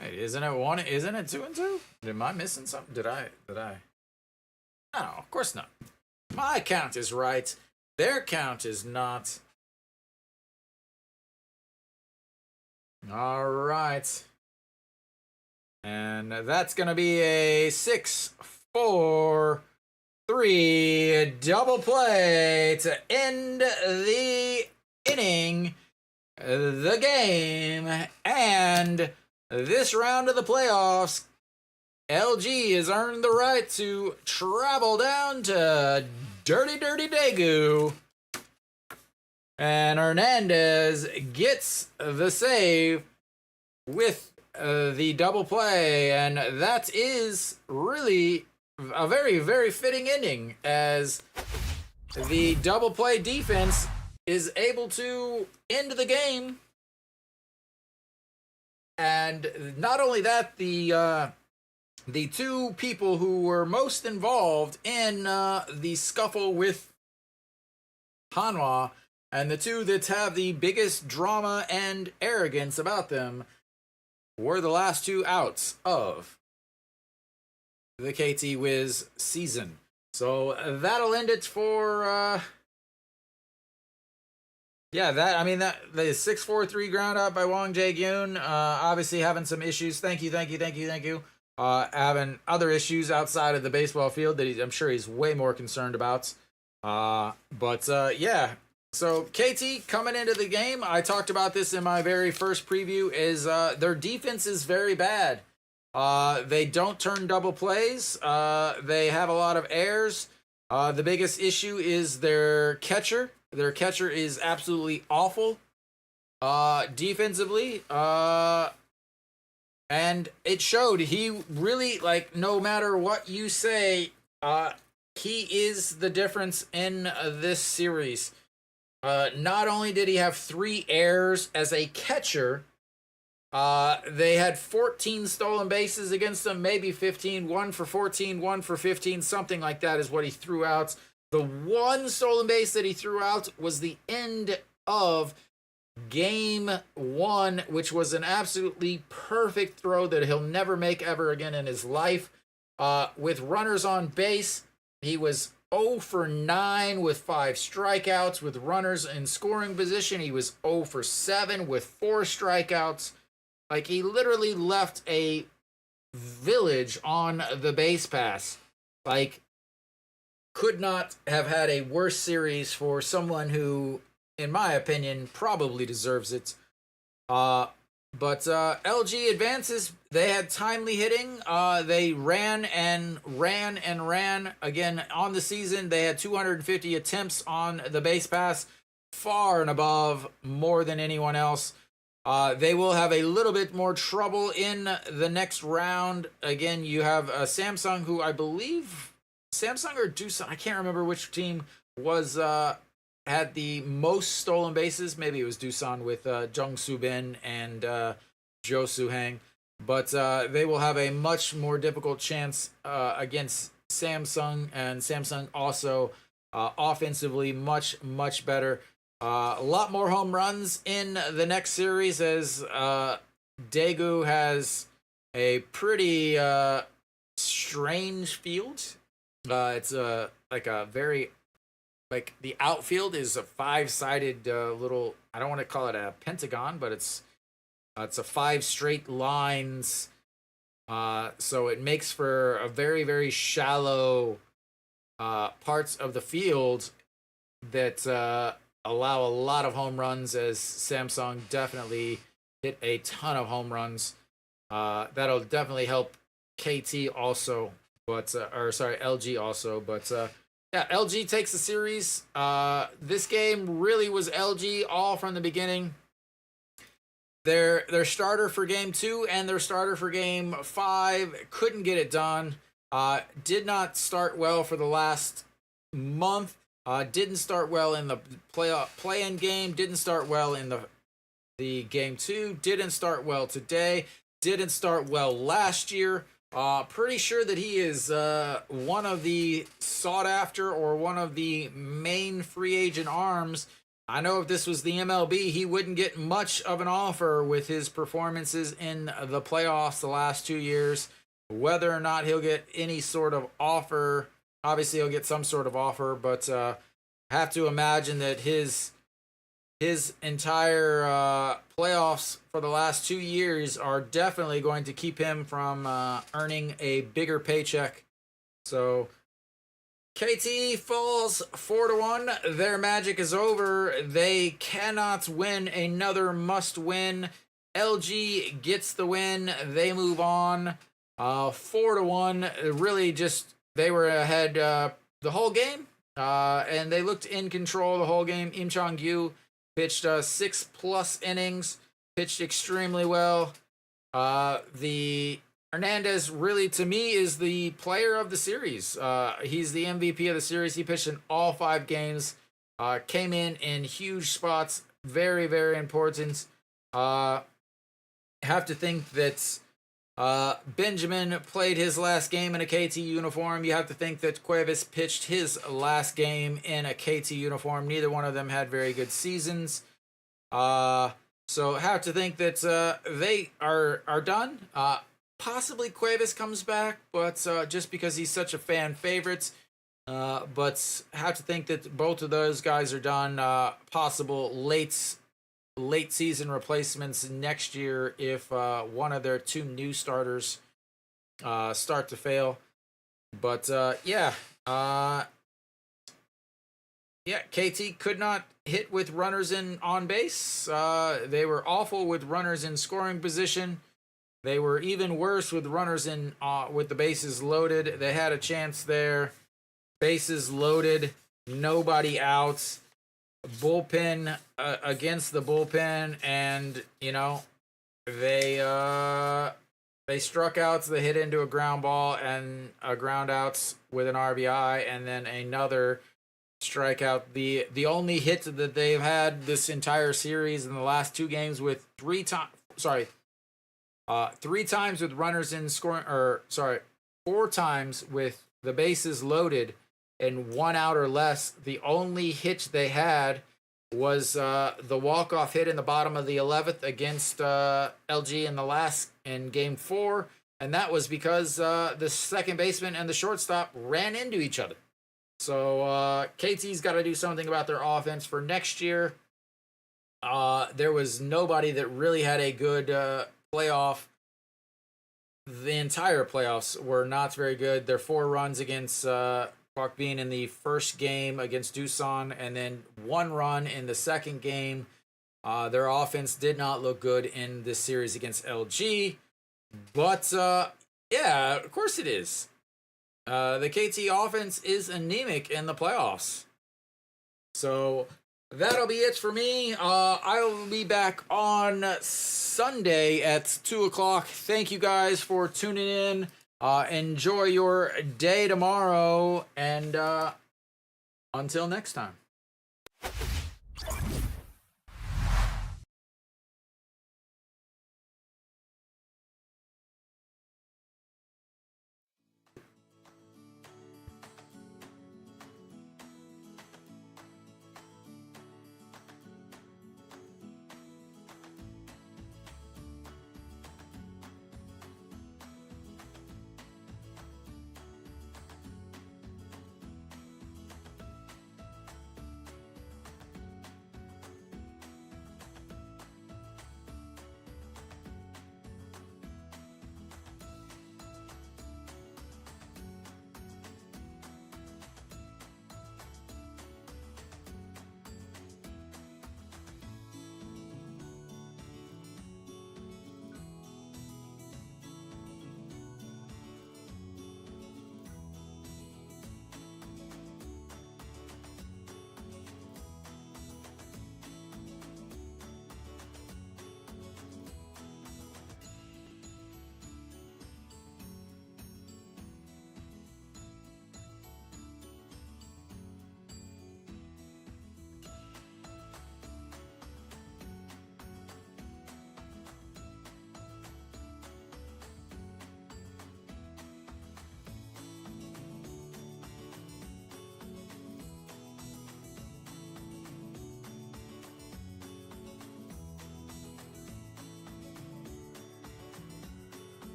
Wait, isn't it 2-2? Am I missing something? Did I? No, of course not. My count is right. Their count is not. All right. And that's going to be a 6-4-3 double play to end the inning, the game, and this round of the playoffs. LG has earned the right to travel down to Dirty Daegu. And Hernandez gets the save with the double play. And that is really a very, very fitting ending as the double play defense is able to end the game. And not only that, the two people who were most involved in the scuffle with Hanwha, and the two that have the biggest drama and arrogance about them, were the last two outs of the KT Wiz season. So that'll end it for the 6-4-3 ground out by Wang Jae-gyun. Obviously having some issues. Thank you. Having other issues outside of the baseball field that I'm sure he's way more concerned about. Yeah. So KT coming into the game, I talked about this in my very first preview, is their defense is very bad. They don't turn double plays. They have a lot of errors. The biggest issue is their catcher. Their catcher is absolutely awful defensively. And it showed. He really, no matter what you say, he is the difference in this series. Not only did he have 3 errors as a catcher, they had 14 stolen bases against them, maybe 15, 1 for 14, 1 for 15, something like that is what he threw out. The one stolen base that he threw out was the end of Game 1, which was an absolutely perfect throw that he'll never make ever again in his life. With runners on base, he was 0 for 9 with 5 strikeouts. With runners in scoring position, he was 0 for 7 with 4 strikeouts. He literally left a village on the base pass. Could not have had a worse series for someone who, in my opinion, probably deserves it. But LG advances. They had timely hitting. They ran. Again, on the season, they had 250 attempts on the base pass, far and above more than anyone else. They will have a little bit more trouble in the next round. Again, you have Samsung, who I believe, Samsung or Doosan, I can't remember which team was had the most stolen bases. Maybe it was Doosan with Jung Soo Bin and Jo Soo Hang. But they will have a much more difficult chance against Samsung, and Samsung also offensively much better. A lot more home runs in the next series as Daegu has a pretty strange field. It's like a very like the outfield is a five-sided little. I don't want to call it a pentagon, but it's a five straight lines. So it makes for a very very shallow parts of the field that allow a lot of home runs. As Samsung definitely hit a ton of home runs. That'll definitely help KT also, but or sorry, LG also, but yeah, LG takes the series. This game really was LG all from the beginning. Their starter for game 2 and their starter for game 5 couldn't get it done. Did not start well for the last month. Didn't start well in the play-in game. Didn't start well in the game 2. Didn't start well today. Didn't start well last year. Pretty sure that he is one of the sought after or one of the main free agent arms. I know if this was the MLB, he wouldn't get much of an offer with his performances in the playoffs the last 2 years. Whether or not he'll get any sort of offer, obviously he'll get some sort of offer, but have to imagine that his entire playoffs for the last 2 years are definitely going to keep him from earning a bigger paycheck. So KT falls 4-1. Their magic is over. They cannot win another must-win. LG gets the win. They move on. 4-1. Really, just they were ahead the whole game, and they looked in control the whole game. Im Chong-gyu pitched 6+ innings, pitched extremely well. The Hernandez really, to me, is the player of the series. He's the MVP of the series. He pitched in all 5 games. Came in huge spots. Very, very important. Have to think that Benjamin played his last game in a KT uniform. You have to think that Cuevas pitched his last game in a KT uniform. Neither one of them had very good seasons. So have to think that they are done. Possibly Cuevas comes back, but just because he's such a fan favorite. But have to think that both of those guys are done. Possible late season replacements next year if one of their 2 new starters start to fail. But yeah, KT could not hit with runners in on base. They were awful with runners in scoring position. They were even worse with runners in with the bases loaded. They had a chance there. Bases loaded, nobody out. Bullpen against the bullpen, and you know they struck out. So they hit into a ground ball and a ground outs with an RBI, and then another strikeout. The only hit that they've had this entire series in the last 2 games with 3 times with runners in scoring, or sorry, 4 times with the bases loaded and 1 out or less. The only hit they had was the walk-off hit in the bottom of the 11th against LG in game 4, and that was because the second baseman and the shortstop ran into each other. So KT's got to do something about their offense for next year. There was nobody that really had a good playoff. The entire playoffs were not very good. Their 4 runs against Kwok Bin in the first game against Doosan, and then 1 run in the second game. Their offense did not look good in this series against LG. But, yeah, of course it is. The KT offense is anemic in the playoffs. So that'll be it for me. I will be back on Sunday at 2 o'clock. Thank you guys for tuning in. Enjoy your day tomorrow, and until next time.